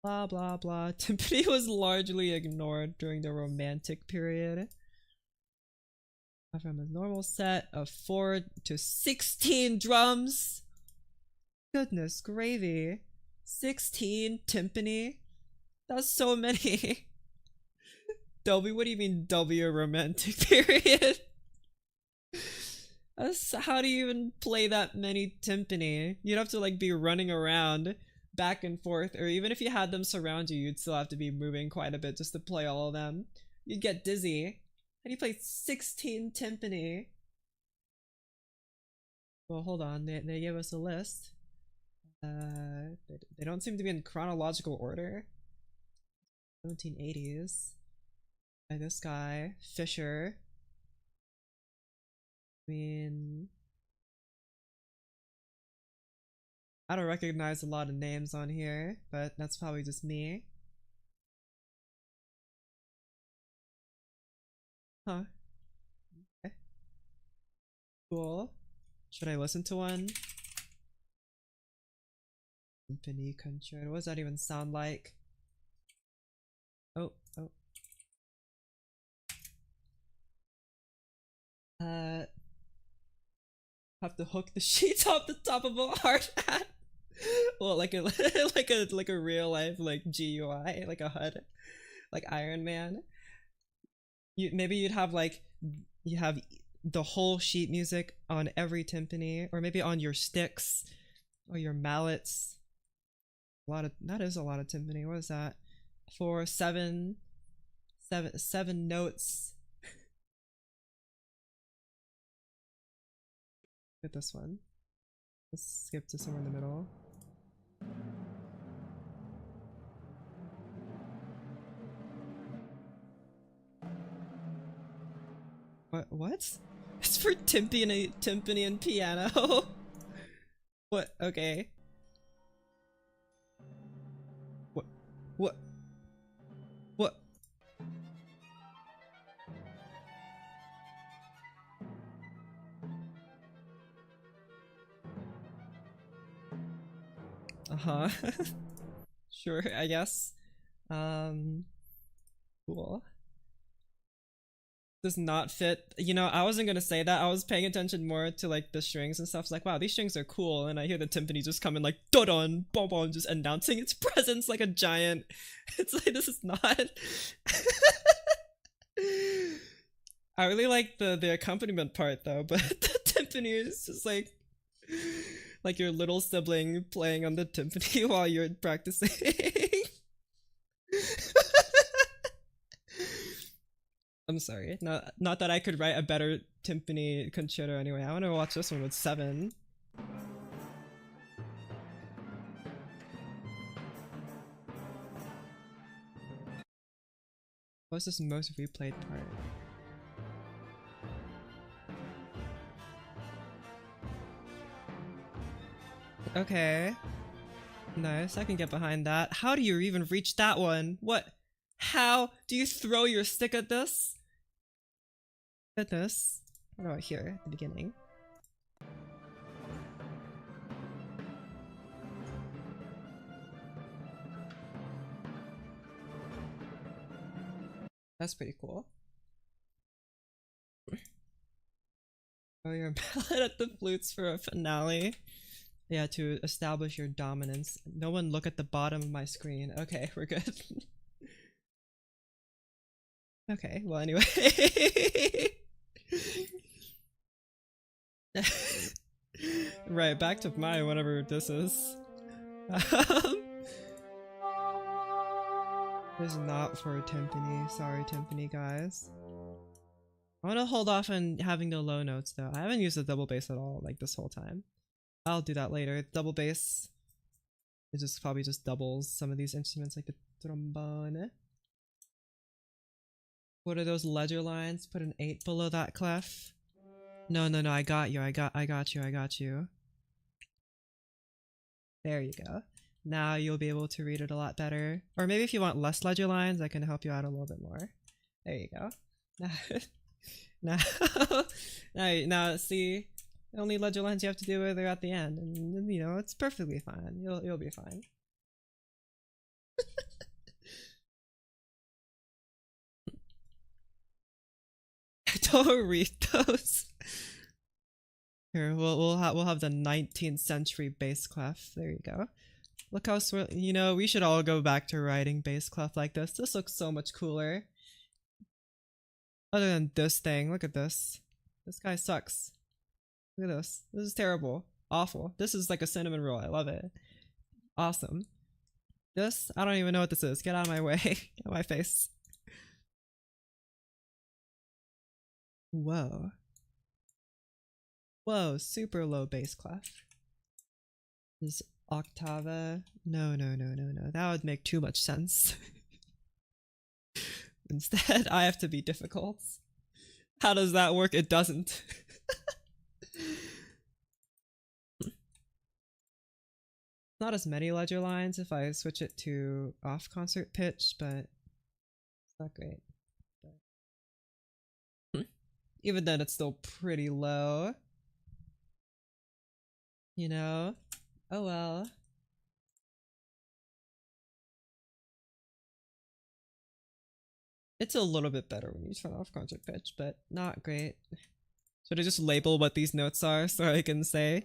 Blah blah blah. Timpani was largely ignored during the Romantic period. From a normal set of 4 to 16 drums. Goodness gravy. 16 timpani? That's so many. W, what do you mean W Romantic period? How do you even play that many timpani? You'd have to like be running around back and forth, or even if you had them surround you, you'd still have to be moving quite a bit just to play all of them. You'd get dizzy. How do you play 16 timpani? Well, hold on, they gave us a list. They don't seem to be in chronological order. 1780s. By this guy, Fisher. I mean, I don't recognize a lot of names on here, but that's probably just me. Huh. Okay. Cool. Should I listen to one? Symphony concerto. What does that even sound like? Oh. Have to hook the sheets off the top of a hard hat. Well, like a like a real life like GUI, like a HUD, like Iron Man. Maybe you'd have like you have the whole sheet music on every timpani, or maybe on your sticks or your mallets. That is a lot of timpani. What is that? For seven notes. Get this one. Let's skip to somewhere in the middle. What? It's for timpani and piano. What? Okay. What? Uh-huh. Sure, I guess. Cool. Does not fit. You know, I wasn't gonna say that. I was paying attention more to like the strings and stuff. It's like, wow, these strings are cool. And I hear the timpani just come in like dun bom bom, just announcing its presence like a giant. It's like, this is not. I really like the accompaniment part though, but the timpani is just like your little sibling playing on the timpani while you're practicing. I'm sorry. Not that I could write a better timpani concerto anyway. I want to watch this one with 7. What's this most replayed part? Okay. Nice, I can get behind that. How do you even reach that one? What? How do you throw your stick at this? At this? What about here at the beginning? That's pretty cool. Oh, you're bad at the flutes for a finale. Yeah, to establish your dominance. No one look at the bottom of my screen. Okay, we're good. Okay, well anyway. Right, back to my whatever this is. This is not for timpani. Sorry, timpani guys. I want to hold off on having the low notes though. I haven't used the double bass at all like this whole time. I'll do that later. Double bass, it just probably just doubles some of these instruments like the trombone. What are those ledger lines? Put an 8 below that clef. No, I got you. I got you. There you go. Now you'll be able to read it a lot better. Or maybe if you want less ledger lines, I can help you out a little bit more. There you go. Now see, the only ledger lines you have to do with are at the end, and you know it's perfectly fine. You'll be fine. Don't read those. Here, we'll have the 19th century bass clef. There you go. Look how you know, we should all go back to writing bass clef like this. This looks so much cooler. Other than this thing, look at this. This guy sucks. Look at this. This is terrible. Awful. This is like a cinnamon roll. I love it. Awesome. This, I don't even know what this is. Get out of my way. Get out of my face. Whoa. Whoa, super low bass clef. This octava. No. That would make too much sense. Instead, I have to be difficult. How does that work? It doesn't. Not as many ledger lines if I switch it to off concert pitch, but it's not great. But even then, it's still pretty low. You know? Oh well. It's a little bit better when you turn off concert pitch, but not great. Should I just label what these notes are so I can say,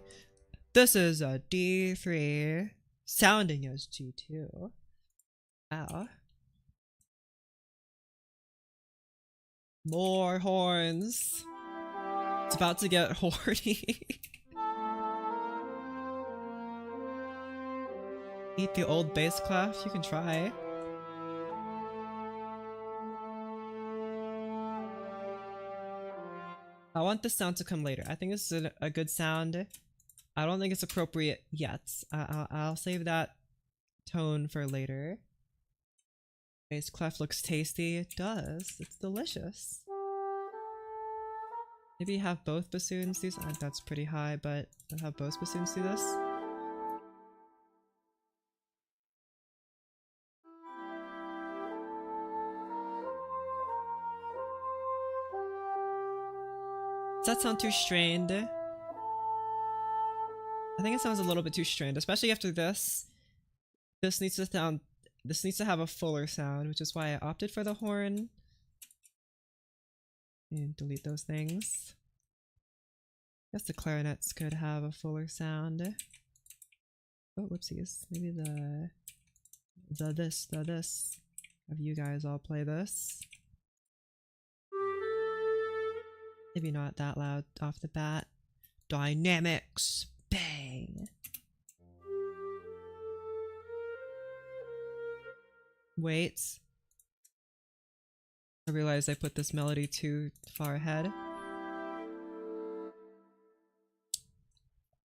this is a D3 sounding as G2. Ow. More horns. It's about to get horny. Eat the old bass clef? You can try. I want this sound to come later. I think this is a good sound. I don't think it's appropriate yet. I'll save that tone for later. Bass clef looks tasty. It does. It's delicious. Maybe have both bassoons do this. That's pretty high, but I'll have both bassoons do this. Does that sound too strained? I think it sounds a little bit too strained, especially after this. This needs to have a fuller sound, which is why I opted for the horn. And delete those things. I guess the clarinets could have a fuller sound. Oh, whoopsies. Maybe the this. Have you guys all play this? Maybe not that loud off the bat. Dynamics! Bang! Wait. I realized I put this melody too far ahead.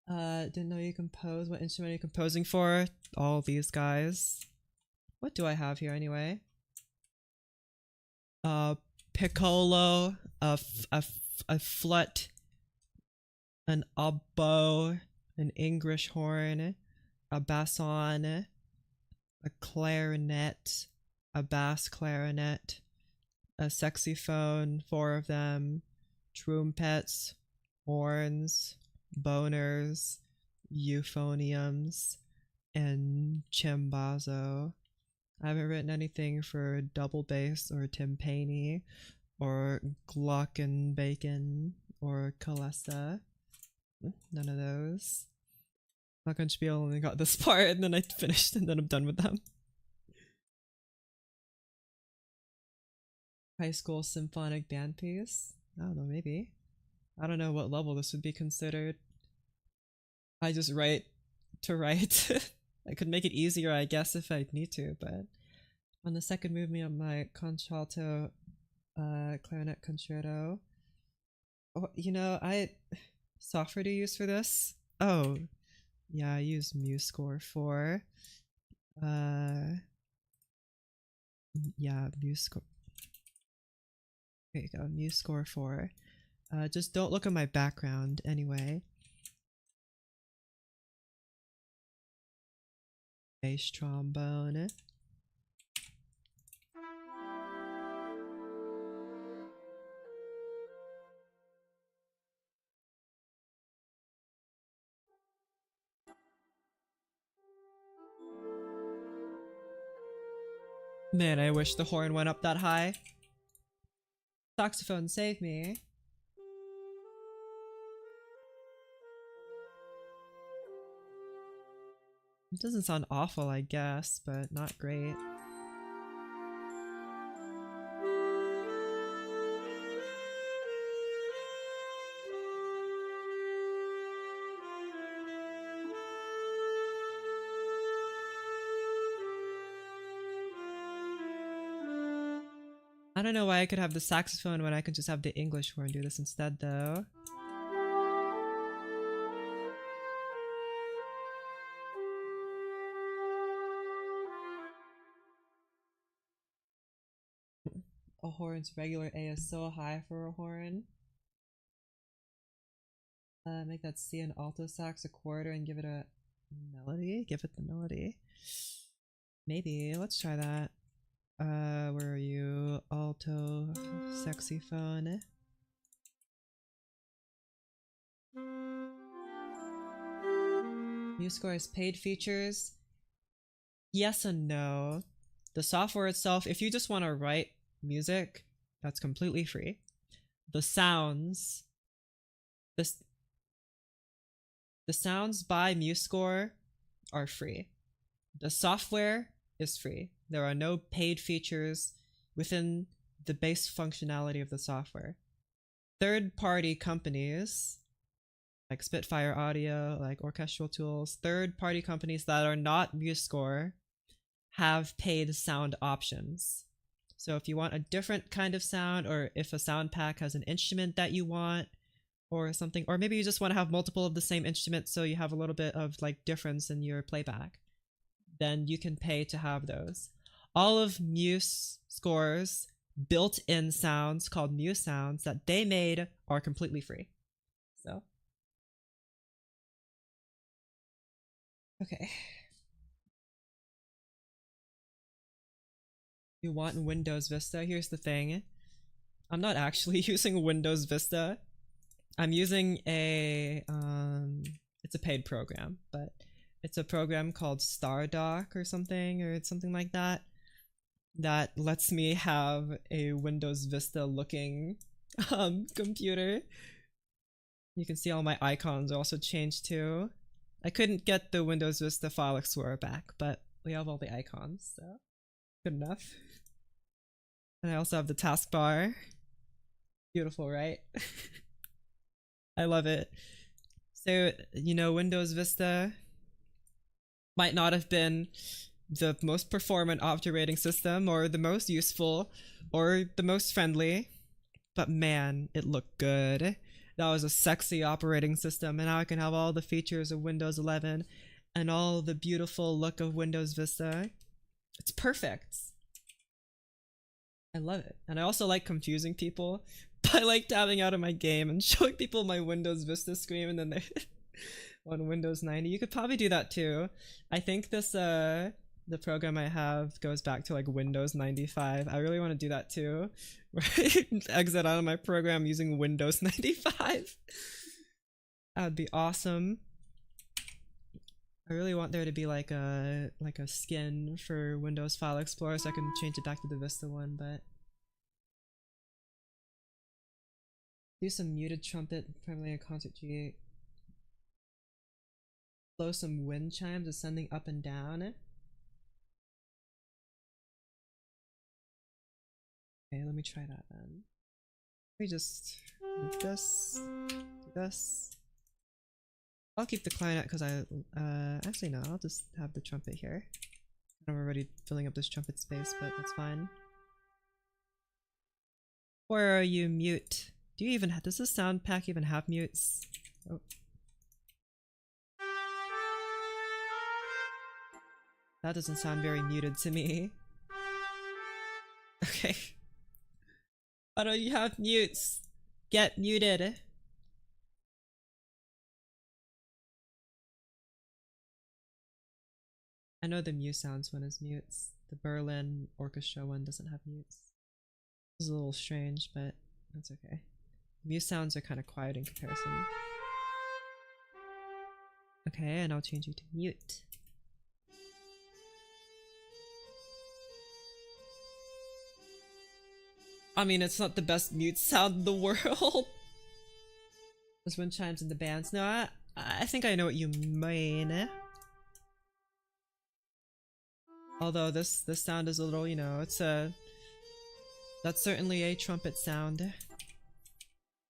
Didn't know you compose. What instrument are you composing for? All these guys. What do I have here anyway? Piccolo, a flute, an oboe, an English horn, a basson, a clarinet, a bass clarinet, a saxophone, 4 of them, trumpets, horns, boners, euphoniums, and cimbazo. I haven't written anything for double bass or timpani or glockenbacon or Kalesa. None of those. Glockenspiel only got this part and then I finished and then I'm done with them. High school symphonic band piece? I don't know, maybe. I don't know what level this would be considered. I just write to write. I could make it easier, I guess, if I need to, but on the second movement of my contralto clarinet concerto. Oh, you know, software do you use for this? Oh, yeah, I use MuseScore 4. Yeah, MuseScore. There you go, MuseScore 4. Just don't look at my background anyway. Bass trombone. Man, I wish the horn went up that high. Saxophone, save me. It doesn't sound awful, I guess, but not great. I don't know why I could have the saxophone when I could just have the English horn do this instead, though. A horn's regular A is so high for a horn. Make that C an alto sax a quarter and give it a melody? Give it the melody. Maybe. Let's try that. Where are you? Alto saxophone. MuseScore has paid features. Yes and no. The software itself, if you just want to write music, that's completely free. The sounds, the sounds by MuseScore are free. The software is free. There are no paid features within the base functionality of the software. Third-party companies like Spitfire Audio, like Orchestral Tools, third-party companies that are not MuseScore have paid sound options. So if you want a different kind of sound, or if a sound pack has an instrument that you want, or something, or maybe you just want to have multiple of the same instrument so you have a little bit of like difference in your playback, then you can pay to have those. All of MuseScore's built-in sounds called Muse sounds that they made are completely free. So, okay. You want Windows Vista? Here's the thing. I'm not actually using Windows Vista. I'm using a, it's a paid program, but it's a program called StarDock or something like that, that lets me have a Windows Vista looking computer. You can see all my icons are also changed too. I couldn't get the Windows Vista File Explorer back, but we have all the icons, so good enough. And I also have the taskbar. Beautiful, right? I love it. So, you know, Windows Vista might not have been the most performant operating system or the most useful or the most friendly, but man, it looked good. That was a sexy operating system, and now I can have all the features of Windows 11 and all the beautiful look of Windows Vista. It's perfect. I love it. And I also like confusing people by like tabbing out of my game and showing people my Windows Vista screen and then they're on Windows 90. You could probably do that too. I think this the program I have goes back to like Windows 95. I really want to do that too. Right? Exit out of my program using Windows 95. That would be awesome. I really want there to be like a skin for Windows File Explorer so I can change it back to the Vista one, but Do some muted trumpet, primarily a concert G. Blow some wind chimes ascending up and down. Okay, let me try that then. Let me just do this, do this. I'll keep the clarinet because actually no, I'll just have the trumpet here. I'm already filling up this trumpet space, but that's fine. Where are you, mute? Do you even does this sound pack even have mutes? Oh. That doesn't sound very muted to me. Okay. Why don't you have mutes? Get muted. I know the Mew Sounds one is mutes. The Berlin Orchestra one doesn't have mutes. It's a little strange, but that's okay. Mew Sounds are kind of quiet in comparison. Okay, and I'll change you to mute. I mean, it's not the best mute sound in the world. Those wind chimes in the bands. No, I think I know what you mean. Although this sound is a little, you know, that's certainly a trumpet sound.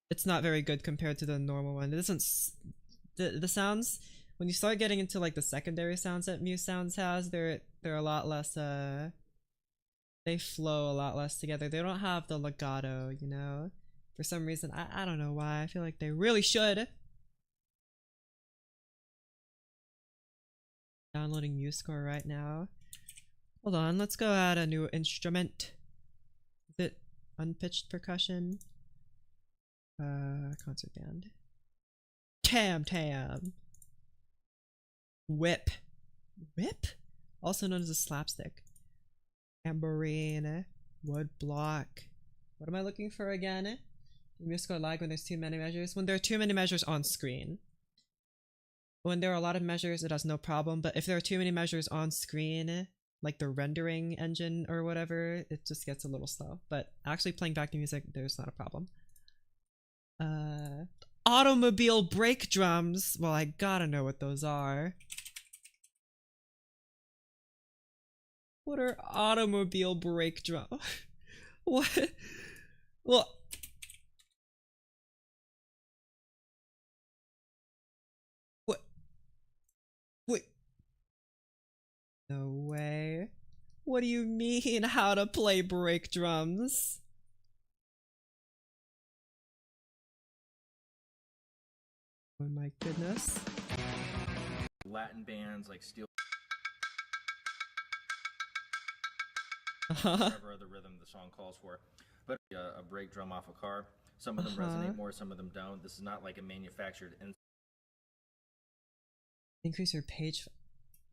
It's not very good compared to the normal one. It doesn't. The sounds when you start getting into like the secondary sounds that Mew Sounds has, they're a lot less. They flow a lot less together. They don't have the legato, you know. For some reason, I don't know why. I feel like they really should. Downloading MuseScore right now. Hold on, let's go add a new instrument. Is it unpitched percussion? Concert band. Tam. Whip. Whip? Also known as a slapstick. Tambourine. Wood block. What am I looking for again? MuseScore lag when there's too many measures. When there are too many measures on screen. When there are a lot of measures, it has no problem. But if there are too many measures on screen, like the rendering engine or whatever, it just gets a little slow. But actually playing back the music, there's not a problem. Automobile brake drums. Well, I gotta know what those are. What are automobile brake drums? What? Well, what? Wait. No way. What do you mean how to play brake drums? Oh my goodness. Latin bands like Steel. Uh-huh. Whatever other rhythm the song calls for. But a brake drum off a car. Some of them resonate more, some of them don't. This is not like a manufactured. Increase your page.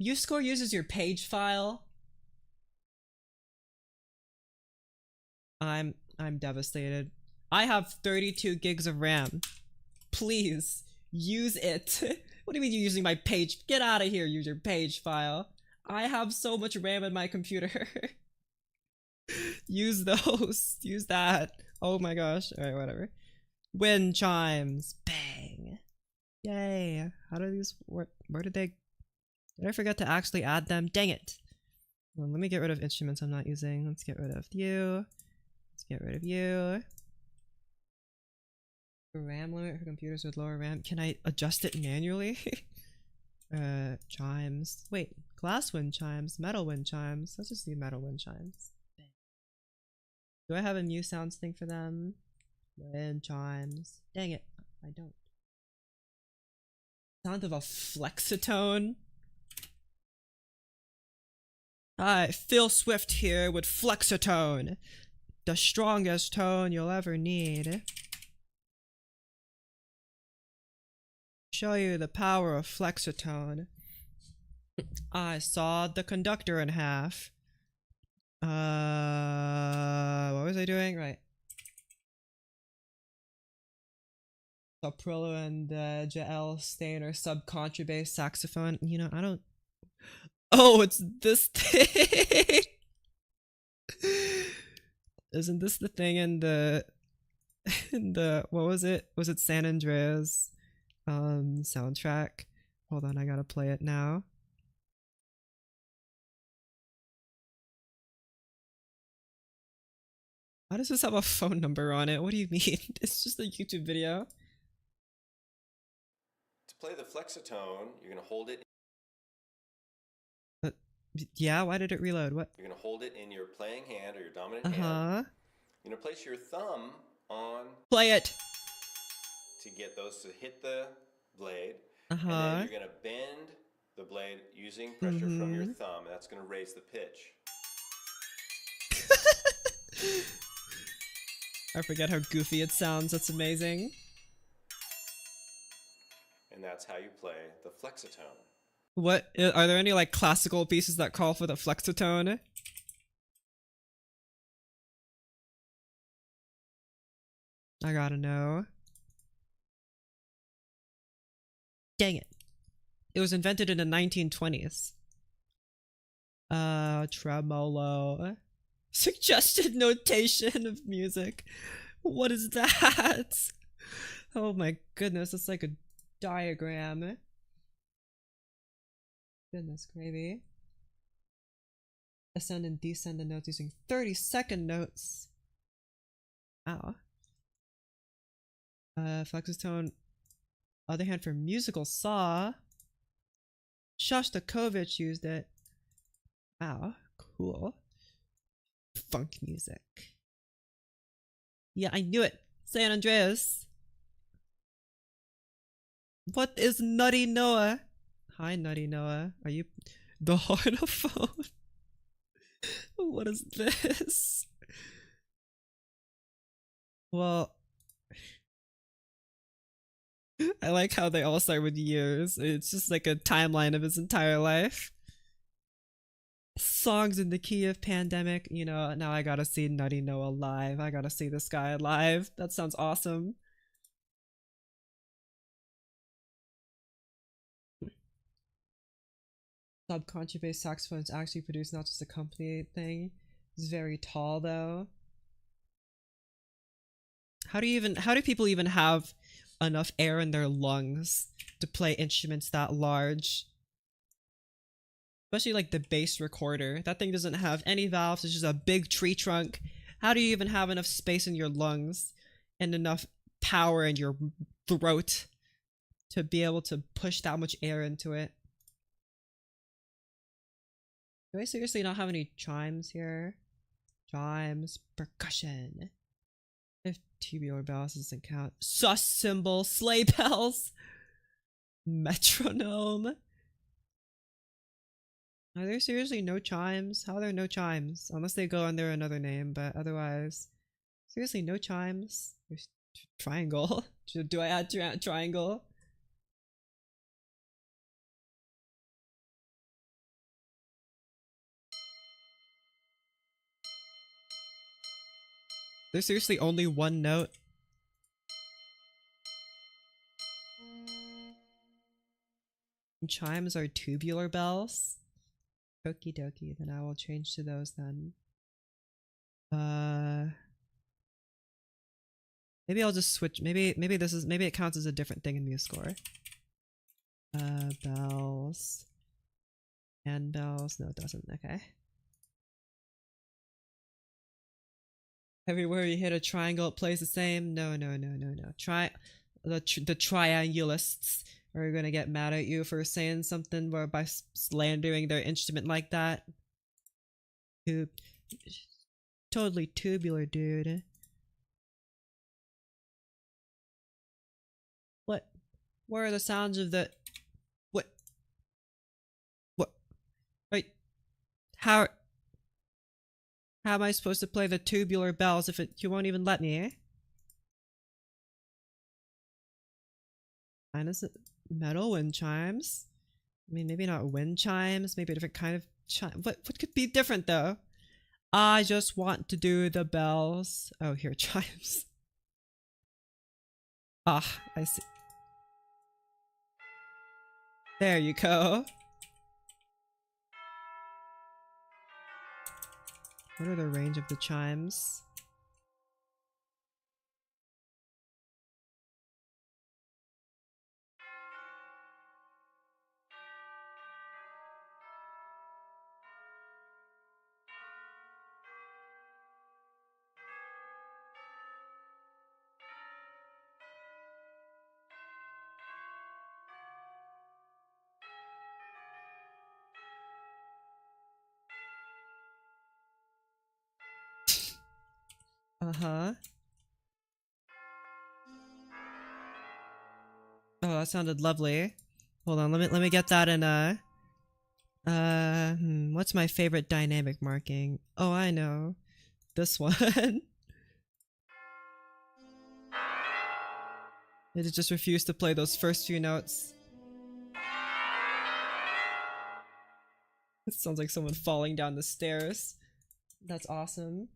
MuseScore uses your page file. I'm devastated. I have 32 gigs of RAM. Please use it. What do you mean you're using my page? Get out of here, use your page file. I have so much RAM in my computer. Use those. Use that. Oh my gosh. Alright, whatever. Wind chimes. Bang. Yay. How do these work? Where did they... Did I forget to actually add them? Dang it. Well, let me get rid of instruments I'm not using. Let's get rid of you. Let's get rid of you. RAM limit for computers with lower RAM. Can I adjust it manually? Chimes. Wait, glass wind chimes, metal wind chimes. Let's just do metal wind chimes. Do I have a Mew Sounds thing for them? Wind chimes. Dang it, I don't. Sound of a flexitone? Hi, Phil Swift here with flexitone. The strongest tone you'll ever need. Show you the power of flexitone. I sawed the conductor in half. What was I doing? Right. Soprano and Jael Stainer subcontrabass saxophone. You know, I don't. Oh, it's this thing. Isn't this the thing in the the what was it? Was it San Andreas soundtrack? Hold on, I gotta play it now. Why does this have a phone number on it? What do you mean? It's just a YouTube video. To play the flexitone, you're going to hold it. Uh, yeah, why did it reload? What? You're going to hold it in your playing hand or your dominant hand. Uh-huh. You're going to place your thumb on. Play it. To get those to hit the blade. Uh-huh. And then you're going to bend the blade using pressure from your thumb. And that's going to raise the pitch. I forget how goofy it sounds. That's amazing. And that's how you play the flexitone. What are there any like classical pieces that call for the flexitone? I gotta know. Dang it. It was invented in the 1920s. Tremolo. Suggested notation of music. What is that? Oh my goodness, it's like a diagram. Goodness gravy. Ascend and descend the notes using 30-second notes. Ow. Flexitone. Other hand for musical saw. Shostakovich used it. Wow, cool. Funk music. Yeah, I knew it. San Andreas. What is Nutty Noah? Hi, Nutty Noah. Are you the hornophone? What is this? Well, I like how they all start with years. It's just like a timeline of his entire life. Songs in the key of pandemic. You know, now I gotta see Nutty Noah live. I gotta see this guy live. That sounds awesome. Subcontrabass saxophones actually produce, not just a company thing. It's very tall though. How do people even have enough air in their lungs to play instruments that large? Especially like the bass recorder. That thing doesn't have any valves, it's just a big tree trunk. How do you even have enough space in your lungs and enough power in your throat to be able to push that much air into it? Do I seriously not have any chimes here? Chimes, percussion. If tubular bells doesn't count. Sus cymbal, sleigh bells, metronome. Are there seriously no chimes? How are there no chimes? Unless they go under another name, but otherwise. Seriously, no chimes? There's triangle. Do I add triangle? There's seriously only one note. Chimes are tubular bells. Okie dokie, then I will change to those then. Maybe I'll just switch. Maybe it counts as a different thing in MuseScore. Bells. And bells. No, it doesn't. Okay. Everywhere you hit a triangle, it plays the same. No. The triangulists are gonna get mad at you for saying something or by slandering their instrument like that. Totally tubular, dude. What? Where are the sounds of the? What? Wait. How am I supposed to play the tubular bells if you won't even let me? Mine is metal wind chimes. I mean, maybe not wind chimes. Maybe a different kind of chime. What could be different though? I just want to do the bells. Oh, here, chimes. Ah, I see. There you go. What are the range of the chimes? Uh-huh. Oh, that sounded lovely. Hold on, let me get that in what's my favorite dynamic marking? Oh, I know. This one. It just refused to play those first few notes. It sounds like someone falling down the stairs. That's awesome.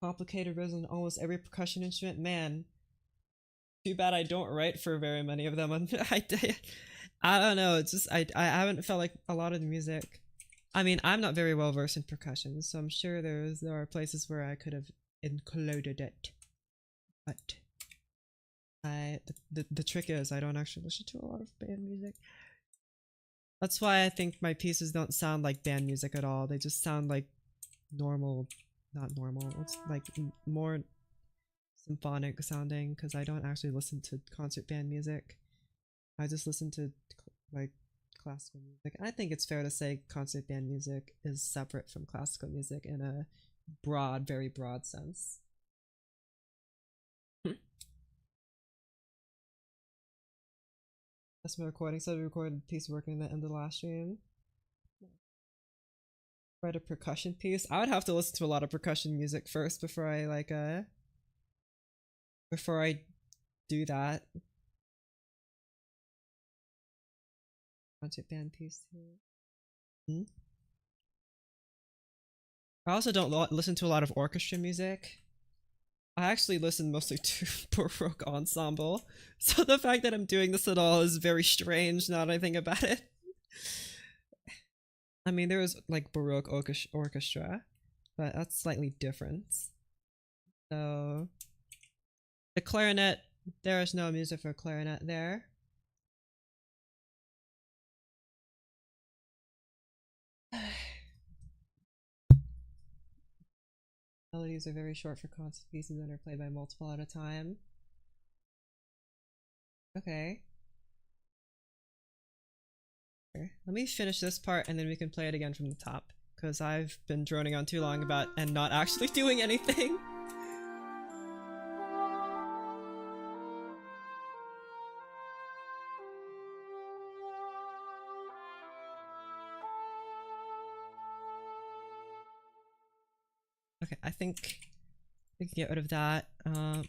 Complicated riffs on almost every percussion instrument. Man, too bad I don't write for very many of them. I don't know. It's just I haven't felt like a lot of the music. I mean, I'm not very well versed in percussion, so I'm sure there are places where I could have included it. But the trick is I don't actually listen to a lot of band music. That's why I think my pieces don't sound like band music at all. They just sound like normal, not normal. It's like more symphonic sounding because I don't actually listen to concert band music. I just listen to like classical music. I think it's fair to say concert band music is separate from classical music in a broad, very broad sense. That's my recording. So I recorded a piece working at the end of the last stream. Write a percussion piece. I would have to listen to a lot of percussion music first before I before I do that. Concert band piece too. I also don't listen to a lot of orchestra music. I actually listen mostly to Baroque ensemble, so the fact that I'm doing this at all is very strange now that I think about it. I mean, there is like Baroque orchestra, but that's slightly different. So, the clarinet, there is no music for clarinet there. Melodies are very short for concert pieces and are played by multiple at a time. Okay. Here, let me finish this part and then we can play it again from the top, because I've been droning on too long about and not actually doing anything. Okay, I think we can get rid of that.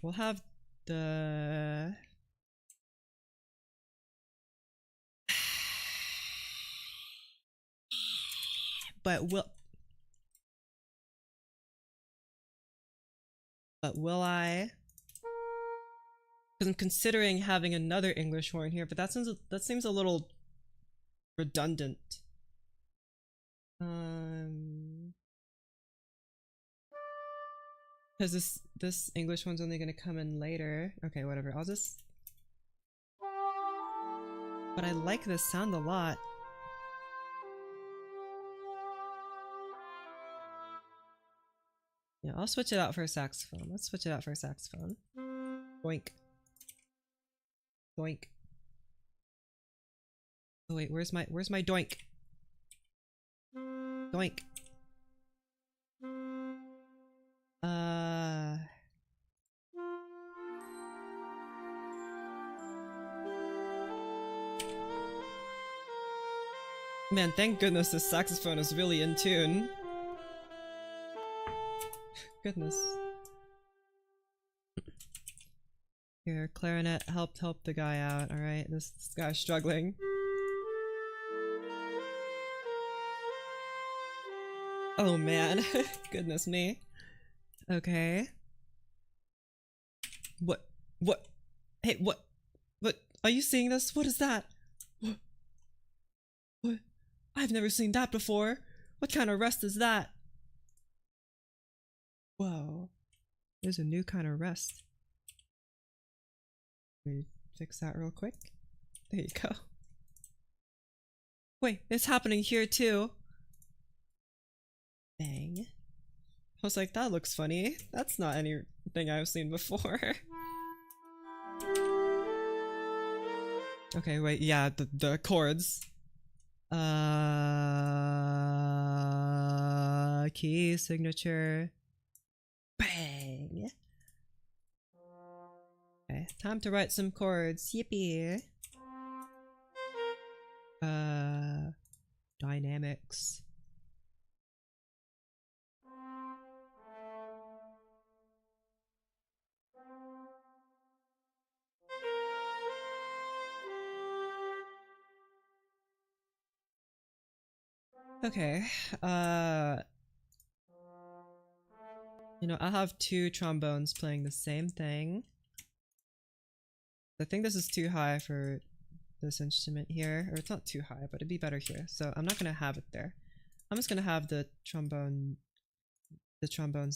We'll have the... But will I? Because I'm considering having another English horn here, but that seems a little redundant. Because this English one's only gonna come in later. Okay, whatever. I'll just... But I like this sound a lot. Yeah, I'll switch it out for a saxophone. Let's switch it out for a saxophone. Boink. Doink. Oh wait, where's my doink? Doink. Man, thank goodness this saxophone is really in tune. Goodness. Here, clarinet help the guy out, alright? This guy's struggling. Oh man, goodness me. Okay. What? Hey, what? Are you seeing this? What is that? What? I've never seen that before. What kind of rest is that? Whoa. There's a new kind of rest. Let me fix that real quick. There you go. Wait, it's happening here too. Bang. I was like, that looks funny. That's not anything I've seen before. Okay, wait, yeah, the chords. key signature. Bang! Okay, time to write some chords. Yippee! Dynamics. Okay, you know, I have two trombones playing the same thing. I think this is too high for this instrument here, or it's not too high, but it'd be better here. So I'm not gonna have it there. I'm just gonna have the trombones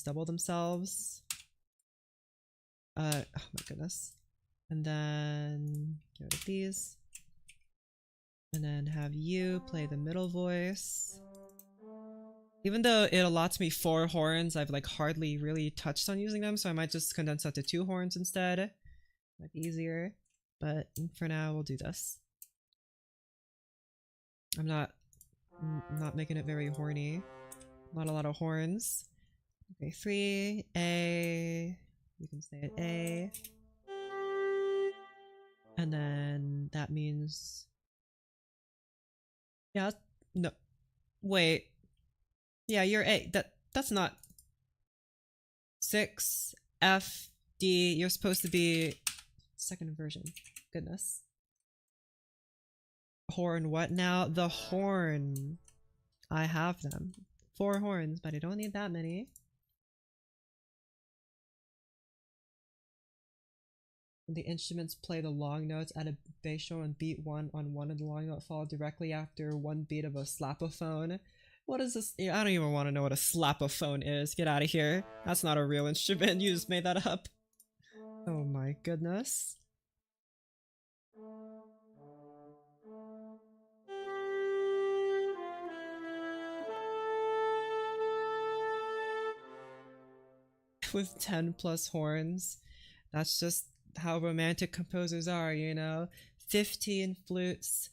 double themselves. Oh my goodness. And then get rid of these. And then have you play the middle voice. Even though it allots me 4 horns, I've like hardly really touched on using them, so I might just condense that to 2 horns instead. Might be easier. But for now, we'll do this. I'm not making it very horny. Not a lot of horns. Okay, 3, A. You can say it A. And then that means... Yeah, no. Wait. Yeah, you're A. That's not... 6, F, D. You're supposed to be... Second version. Goodness. Horn what now? The horn. I have them. 4 horns, but I don't need that many. The instruments play the long notes at a bass drum and beat 1 on one of the long note fall directly after 1 beat of a slapophone. What is this? I don't even want to know what a slapophone is. Get out of here. That's not a real instrument. You just made that up. Oh my goodness. With 10 plus horns. That's just how romantic composers are, you know? 15 flutes,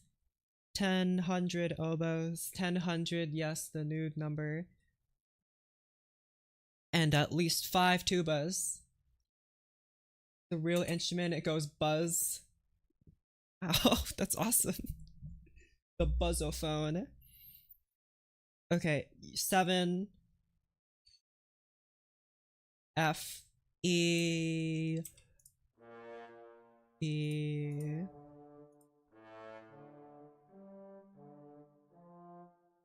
1,000 oboes, 1,000, yes, the nude number, and at least 5 tubas. The real instrument, it goes buzz. Oh, that's awesome. The buzzophone. Okay, 7, F, E, E,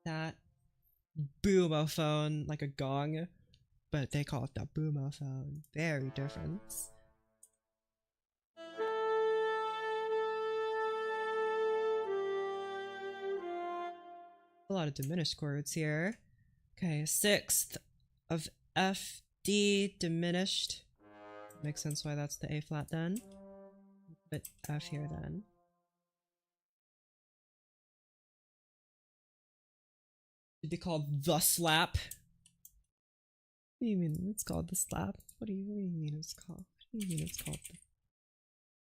that boomophone, like a gong, but they call it the boomophone. Very different. A lot of diminished chords here. Okay, 6th of F, D diminished. Makes sense why that's the A flat then. But F here then. Should be called the slap. What do you mean it's called the slap? What do you mean it's called? What do you mean it's called the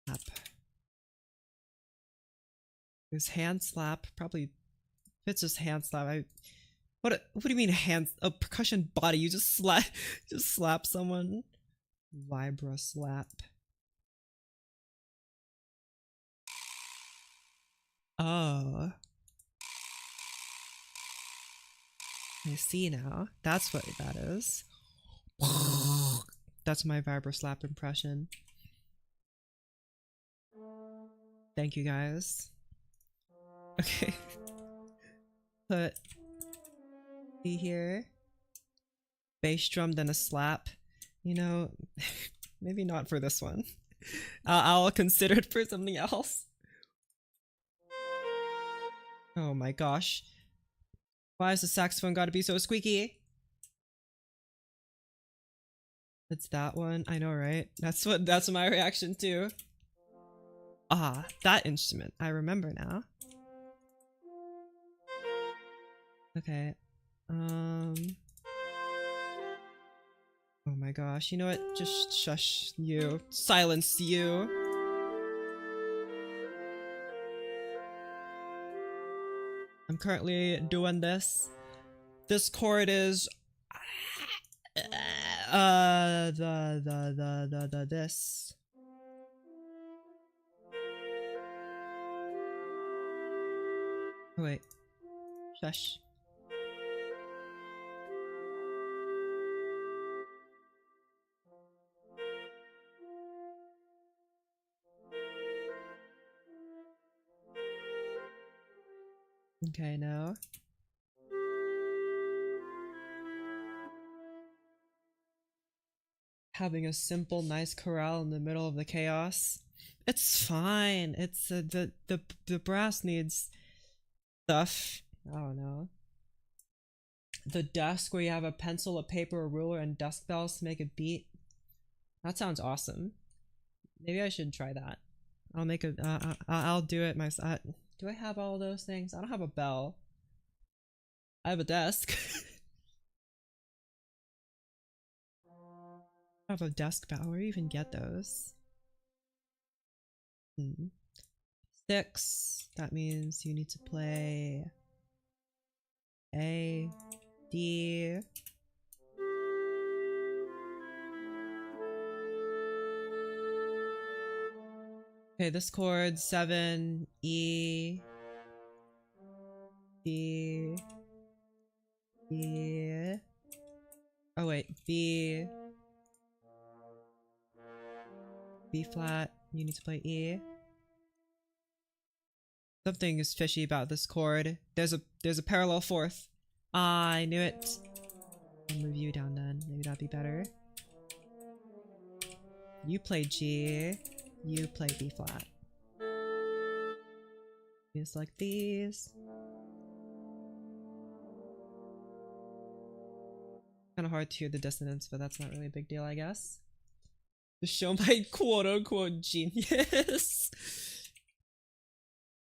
slap? There's hand slap. Probably if it's just hand slap. What do you mean hand? A percussion body? You just slap someone. Vibra slap. Oh. I see now. That's what that is. That's my vibra slap impression. Thank you guys. Okay. Put B here. Bass drum, then a slap. You know, maybe not for this one. I'll consider it for something else. Oh my gosh. Why is the saxophone gotta be so squeaky? It's that one. I know, right? That's my reaction too. Ah, that instrument. I remember now. Okay. Oh my gosh. You know what? Just shush you. Silence you. I'm currently doing this. This chord is This. Oh, wait. Shush. Okay, now. Having a simple, nice chorale in the middle of the chaos. It's fine. It's the brass needs stuff. I don't know. The desk where you have a pencil, a paper, a ruler, and desk bells to make a beat. That sounds awesome. Maybe I should try that. I'll make a. I'll do it myself. Do I have all those things? I don't have a bell. I have a desk. I have a desk bell. Where do you even get those? 6. That means you need to play A, D. Okay, this chord 7, E, D, E. Oh wait, B, B flat. You need to play E. Something is fishy about this chord. There's a parallel fourth. I knew it. I'll move you down then. Maybe that'd be better. You play G. You play B flat. Just like these. Kind of hard to hear the dissonance, but that's not really a big deal, I guess. To show my quote-unquote genius.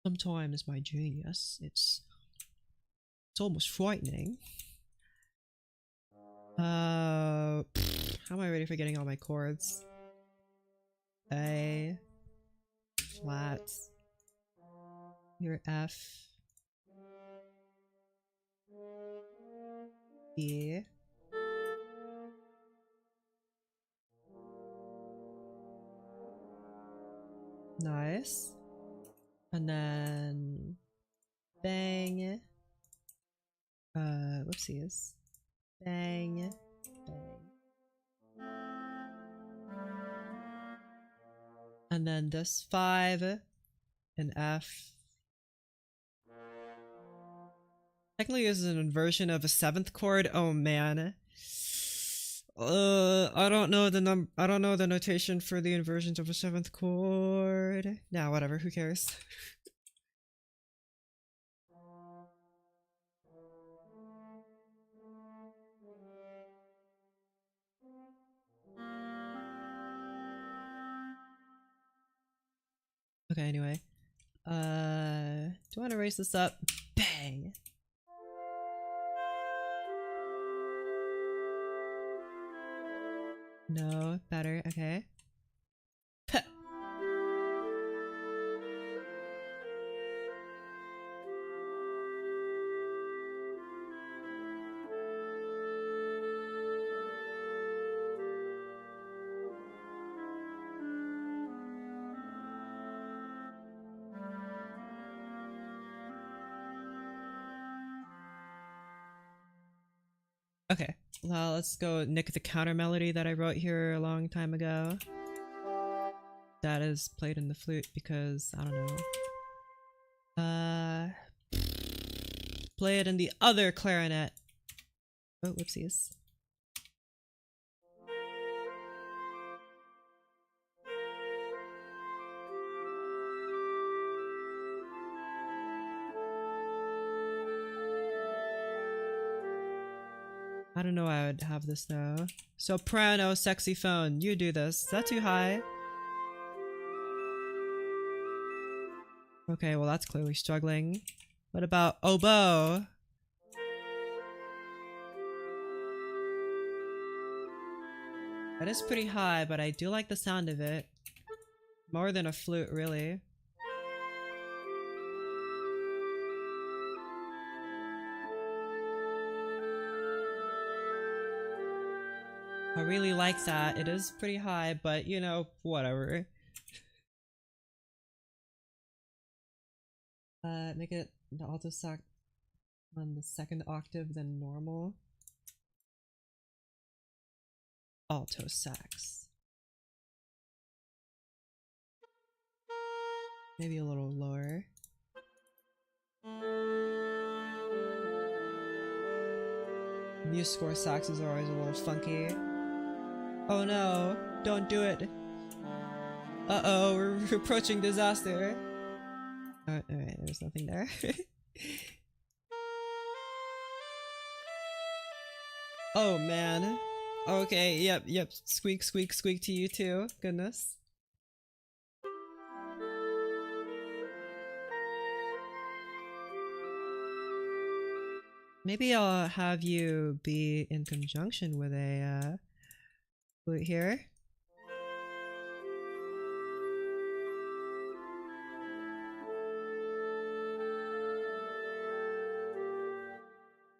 Sometimes my genius, it's almost frightening. How am I ready for getting all my chords? A, flat, your F, E, nice, and then bang, whoopsies, bang, bang. And then this 5, an F. Technically this is an inversion of a 7th chord. Oh man. I don't know the notation for the inversions of a 7th chord. Nah, whatever, who cares? Okay, anyway. Do I want to raise this up? Bang! No, better, okay. Puh. Okay, well, let's go nick the counter melody that I wrote here a long time ago. That is played in the flute because, I don't know. Play it in the other clarinet. Oh, whoopsies. I don't know why I would have this though. Soprano, sexy phone. You do this. Is that too high? Okay, well that's clearly struggling. What about oboe? That is pretty high, but I do like the sound of it. More than a flute, really. I really like that. It is pretty high, but you know, whatever. Make it the alto sax on the second octave than normal. Alto sax. Maybe a little lower. Muse score saxes are always a little funky. Oh no, don't do it. Uh-oh, we're approaching disaster. Alright, there's nothing there. Oh man. Okay, yep, squeak, squeak, squeak to you too. Goodness. Maybe I'll have you be in conjunction with a flute here.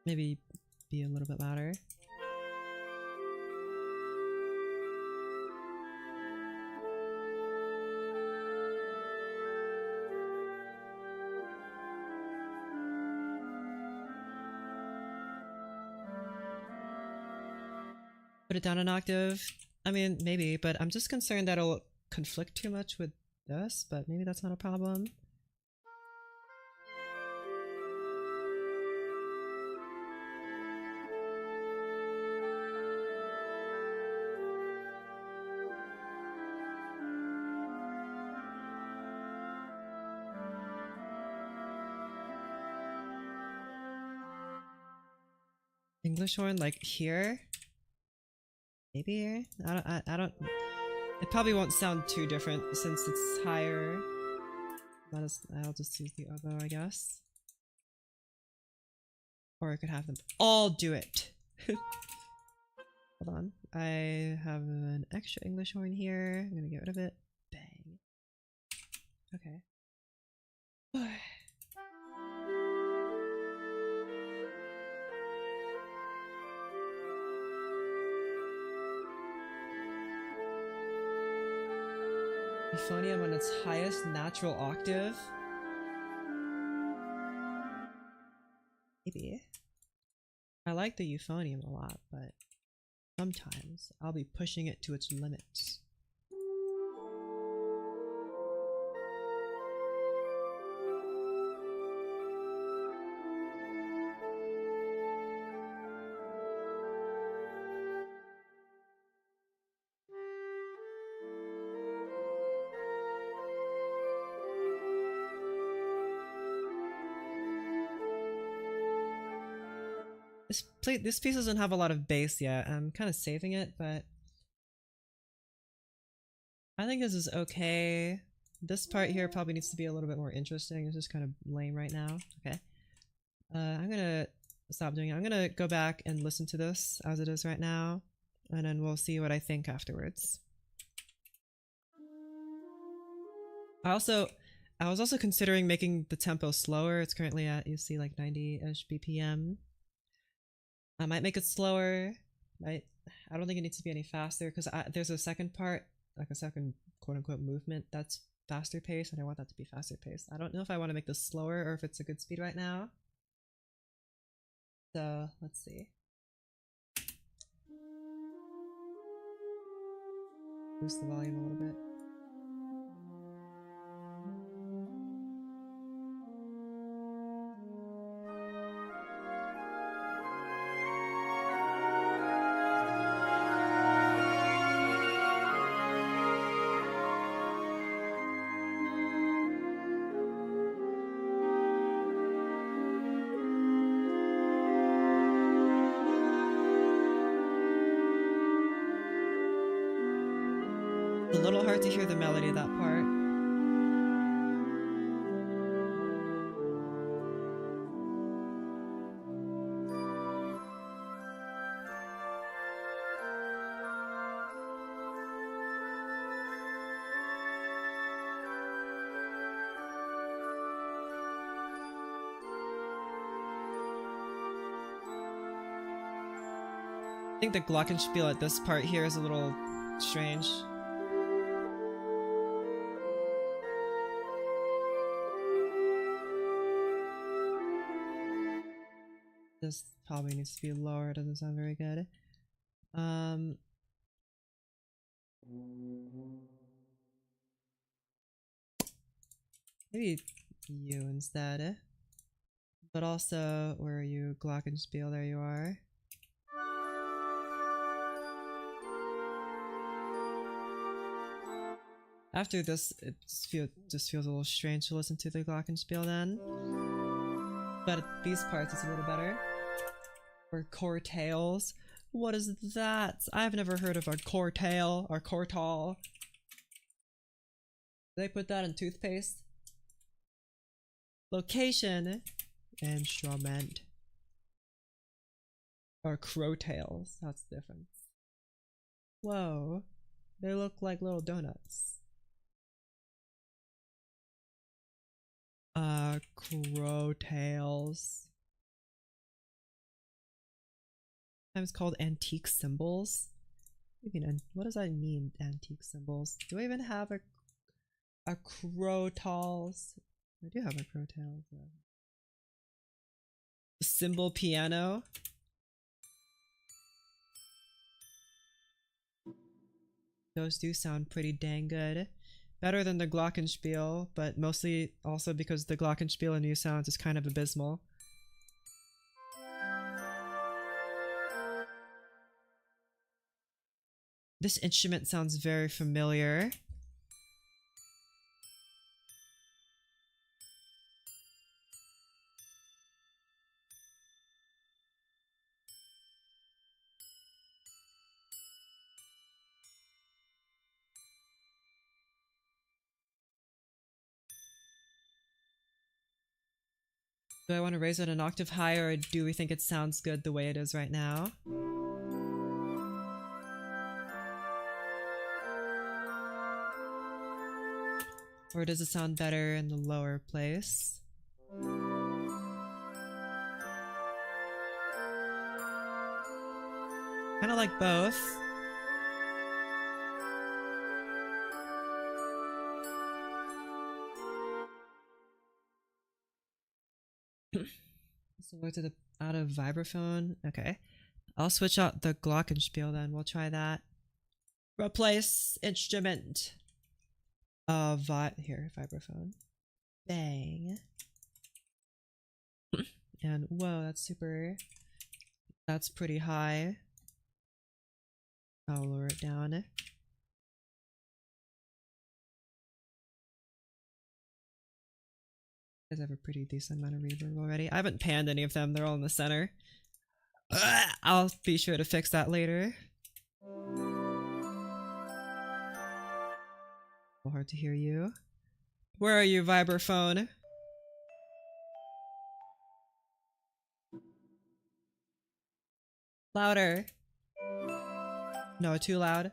Maybe be a little bit louder. Put it down an octave. I mean, maybe, but I'm just concerned that it'll conflict too much with this, but maybe that's not a problem. English horn, like here? Maybe? I don't... It probably won't sound too different since it's higher. I'll just use the oboe, I guess. Or I could have them all do it. Hold on. I have an extra English horn here. I'm gonna get rid of it. Bang. Okay. Euphonium on its highest natural octave? Maybe. I like the euphonium a lot, but sometimes I'll be pushing it to its limits. This piece doesn't have a lot of bass yet. I'm kind of saving it, but I think this is okay. This part here probably needs to be a little bit more interesting. It's just kind of lame right now. Okay. I'm gonna stop doing it. I'm gonna go back and listen to this as it is right now, and then we'll see what I think afterwards. I was also considering making the tempo slower. It's currently at, you see, like 90-ish BPM. I might make it slower. I don't think it needs to be any faster because there's a second part, like a second quote-unquote movement that's faster paced, and I want that to be faster paced. I don't know if I want to make this slower or if it's a good speed right now. So let's see. Boost the volume a little bit. A little hard to hear the melody of that part. I think the glockenspiel at this part here is a little strange. This probably needs to be lower, it doesn't sound very good. Maybe you instead. But also, where are you? Glockenspiel, there you are. After this, it just feels a little strange to listen to the glockenspiel then. But at these parts, it's a little better. Or cortails. What is that? I've never heard of a cortail or cortal. They put that in toothpaste. Location. Instrument. Or crowtails. That's the difference. Whoa. They look like little donuts. Crowtails. Sometimes called antique symbols. What does that mean, antique symbols? Do I even have a crowtails? I do have a crowtails. A cymbal piano. Those do sound pretty dang good. Better than the glockenspiel, but mostly also because the glockenspiel in New Sounds is kind of abysmal. This instrument sounds very familiar. Do I want to raise it an octave higher, or do we think it sounds good the way it is right now? Or does it sound better in the lower place? Kind of like both. Similar to the out of vibraphone. Okay. I'll switch out the glockenspiel then. We'll try that. Replace instrument. Here, vibraphone. Bang. And whoa, that's pretty high. I'll lower it down. You guys have a pretty decent amount of reverb already. I haven't panned any of them, they're all in the center. I'll be sure to fix that later. Hard to hear you. Where are you, vibraphone? Louder. No, too loud.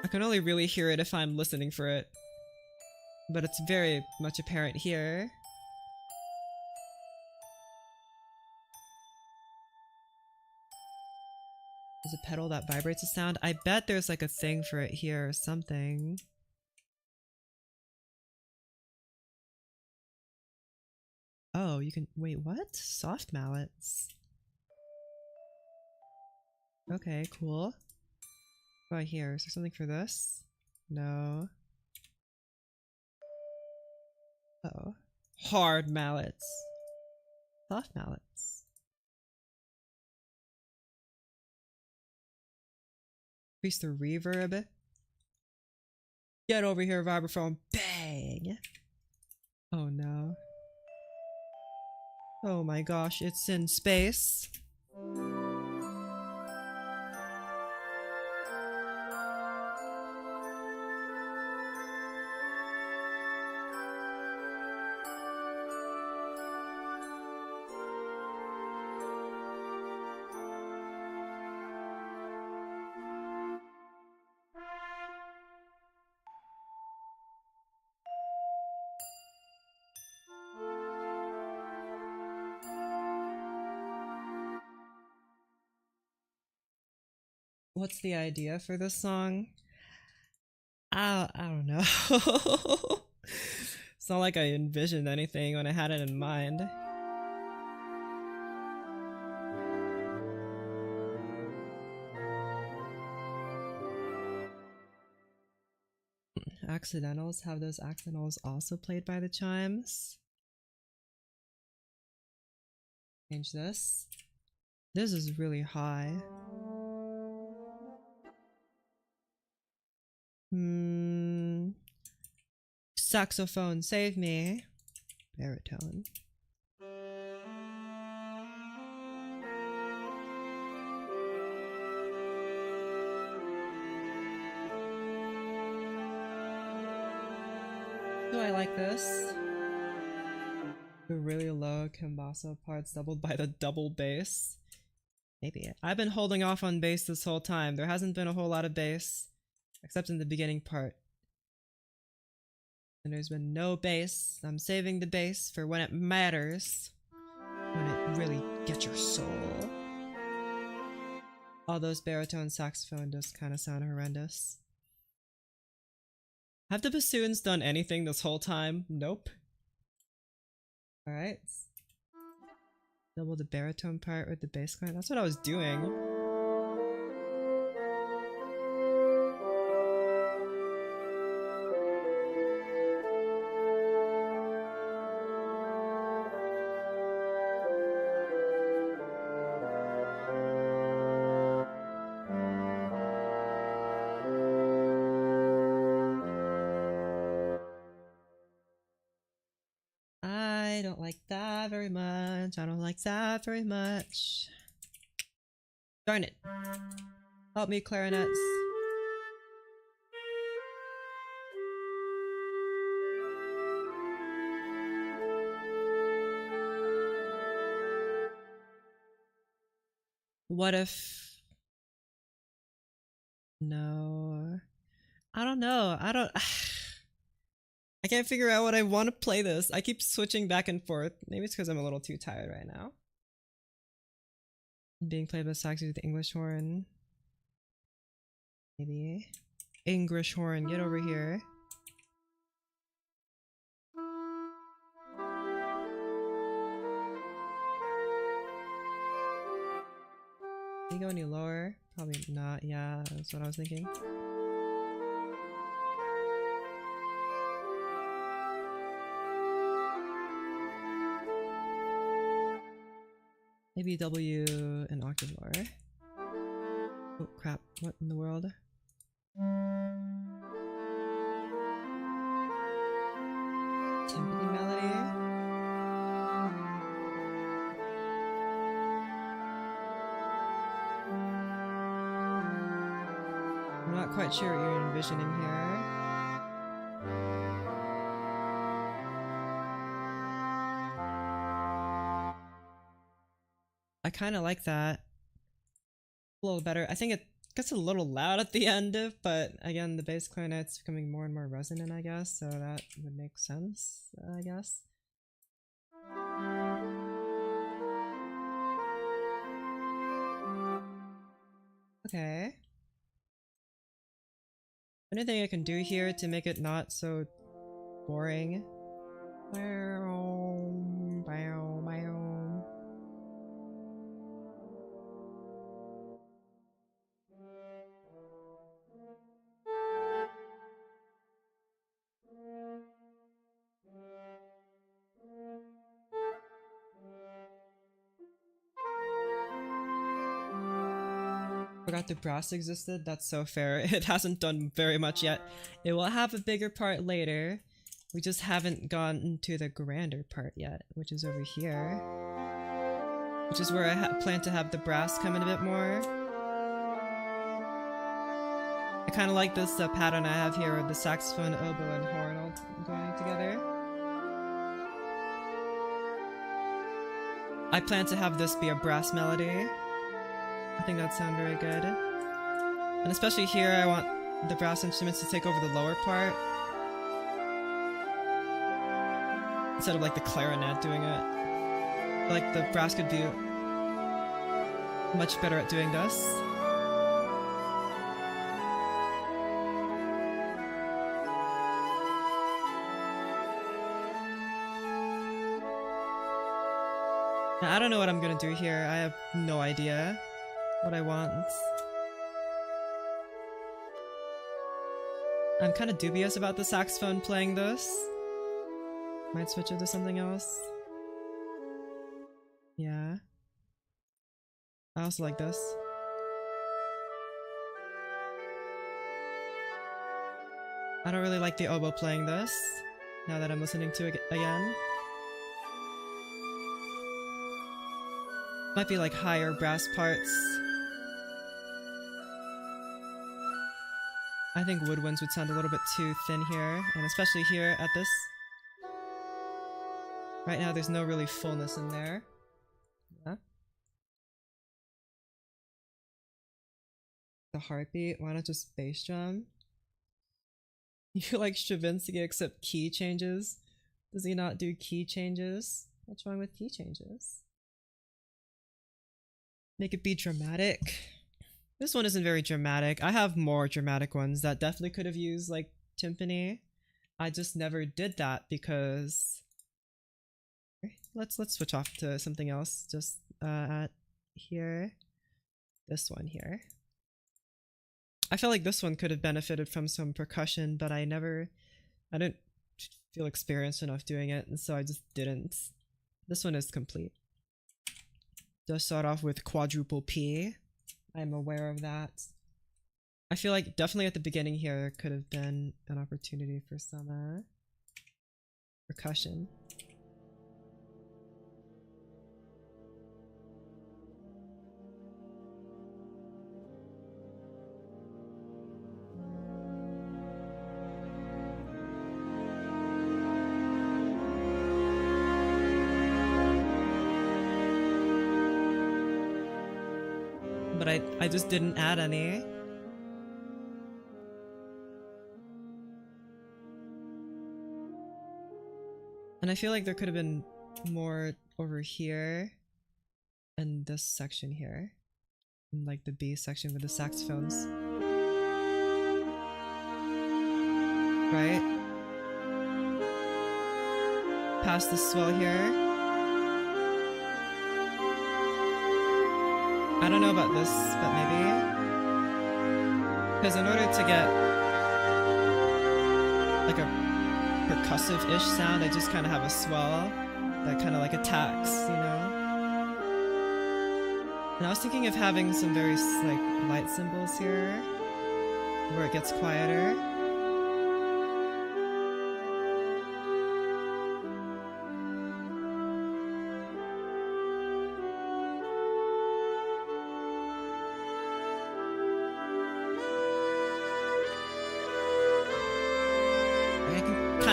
I can only really hear it if I'm listening for it. But it's very much apparent here. There's a pedal that vibrates a sound. I bet there's like a thing for it here or something. Oh, you can- wait, what? Soft mallets. Okay, cool. What about here? Is there something for this? No. Uh-oh. Hard mallets. Soft mallets. Increase the reverb. Get over here, vibraphone. Bang! Oh no. Oh my gosh, it's in space. what's the idea for this song? I don't know. It's not like I envisioned anything when I had it in mind. Accidentals, have those accidentals also played by the chimes? Change this. This is really high. Saxophone, save me. Baritone. Do I like this? The really low Kimbasso parts doubled by the double bass. Maybe. I've been holding off on bass this whole time. There hasn't been a whole lot of bass, except in the beginning part. And there's been no bass. I'm saving the bass for when it matters. When it really gets your soul. All those baritone saxophone just kind of sound horrendous. Have the bassoons done anything this whole time? Nope. Alright. Double the baritone part with the bass line. That's what I was doing. I don't like that very much. I don't like that very much. Darn it. Help me, clarinets. What if... No. I don't know. I can't figure out what I want to play this. I keep switching back and forth. Maybe it's because I'm a little too tired right now. Being played by sax with the English horn. Maybe. English horn, get over here. Can you go any lower? Probably not. Yeah, that's what I was thinking. Maybe W an octave lower. Oh crap, what in the world? Timpani melody? I'm not quite sure what you're envisioning here. I kind of like that. A little better. I think it gets a little loud at the end, but again, the bass clarinet's becoming more and more resonant, I guess, so that would make sense, I guess. Okay. Anything I can do here to make it not so boring? Bow, bow, bow. Forgot the brass existed. That's so fair. It hasn't done very much yet. It will have a bigger part later. We just haven't gotten to the grander part yet, which is over here. Which is where I plan to have the brass come in a bit more. I kind of like this pattern I have here with the saxophone, oboe, and horn all going together. I plan to have this be a brass melody. I think that sounds very good. And especially here, I want the brass instruments to take over the lower part. Instead of like the clarinet doing it. Like the brass could be much better at doing this. I don't know what I'm gonna do here. I have no idea what I want. I'm kind of dubious about the saxophone playing this. Might switch it to something else. Yeah. I also like this. I don't really like the oboe playing this, now that I'm listening to it again. Might be like higher brass parts. I think woodwinds would sound a little bit too thin here, and especially here at this. Right now there's no really fullness in there. Yeah. The heartbeat, why not just bass drum? You like Stravinsky except key changes? Does he not do key changes? What's wrong with key changes? Make it be dramatic. This one isn't very dramatic. I have more dramatic ones that definitely could have used like timpani. I just never did that because let's switch off to something else. Just at here. This one here. I feel like this one could have benefited from some percussion, but I didn't feel experienced enough doing it, and so I just didn't. This one is complete. Just start off with quadruple P. I'm aware of that. I feel like definitely at the beginning here could have been an opportunity for some percussion. But I just didn't add any. And I feel like there could have been more over here and this section here. And like the B section with the saxophones. Right? Past the swell here. I don't know about this, but maybe. Because in order to get like a percussive-ish sound, I just kind of have a swell that kind of like attacks, you know? And I was thinking of having some very like light cymbals here, where it gets quieter.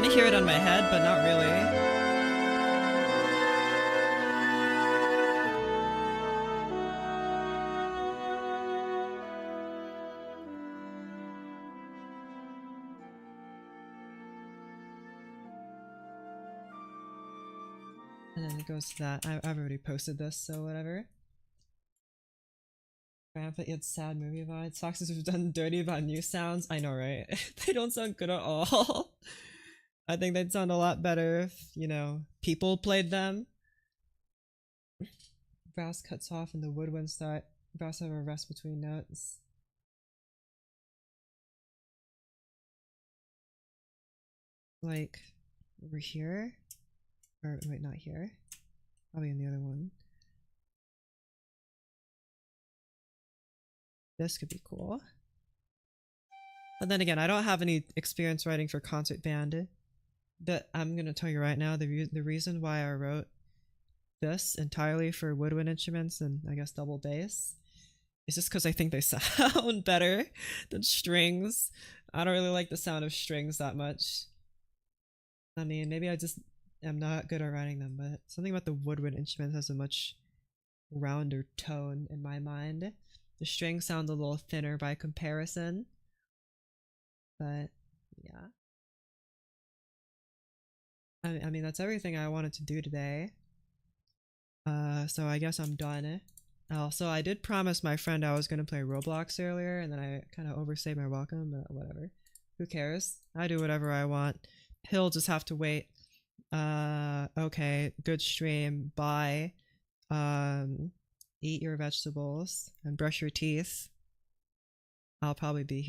I hear it on my head, but not really. And then it goes to that. I've already posted this, so whatever. Rampant yet sad movie vibes. Foxes have done dirty about new sounds. I know, right? They don't sound good at all. I think they'd sound a lot better if, you know, people played them. Brass cuts off and the woodwind start. Brass have a rest between notes. Like, over here? Or, wait, not here. Probably in the other one. This could be cool. But then again, I don't have any experience writing for concert band. But I'm gonna tell you right now, the reason why I wrote this entirely for woodwind instruments and I guess double bass is just because I think they sound better than strings. I don't really like the sound of strings that much. I mean, maybe I just am not good at writing them, but something about the woodwind instrument has a much rounder tone in my mind. The strings sound a little thinner by comparison, but yeah. I mean, that's everything I wanted to do today. So I guess I'm done. Also, I did promise my friend I was going to play Roblox earlier, and then I kind of overstayed my welcome, but whatever. Who cares? I do whatever I want. He'll just have to wait. Okay, good stream. Bye. eat your vegetables and brush your teeth. I'll probably be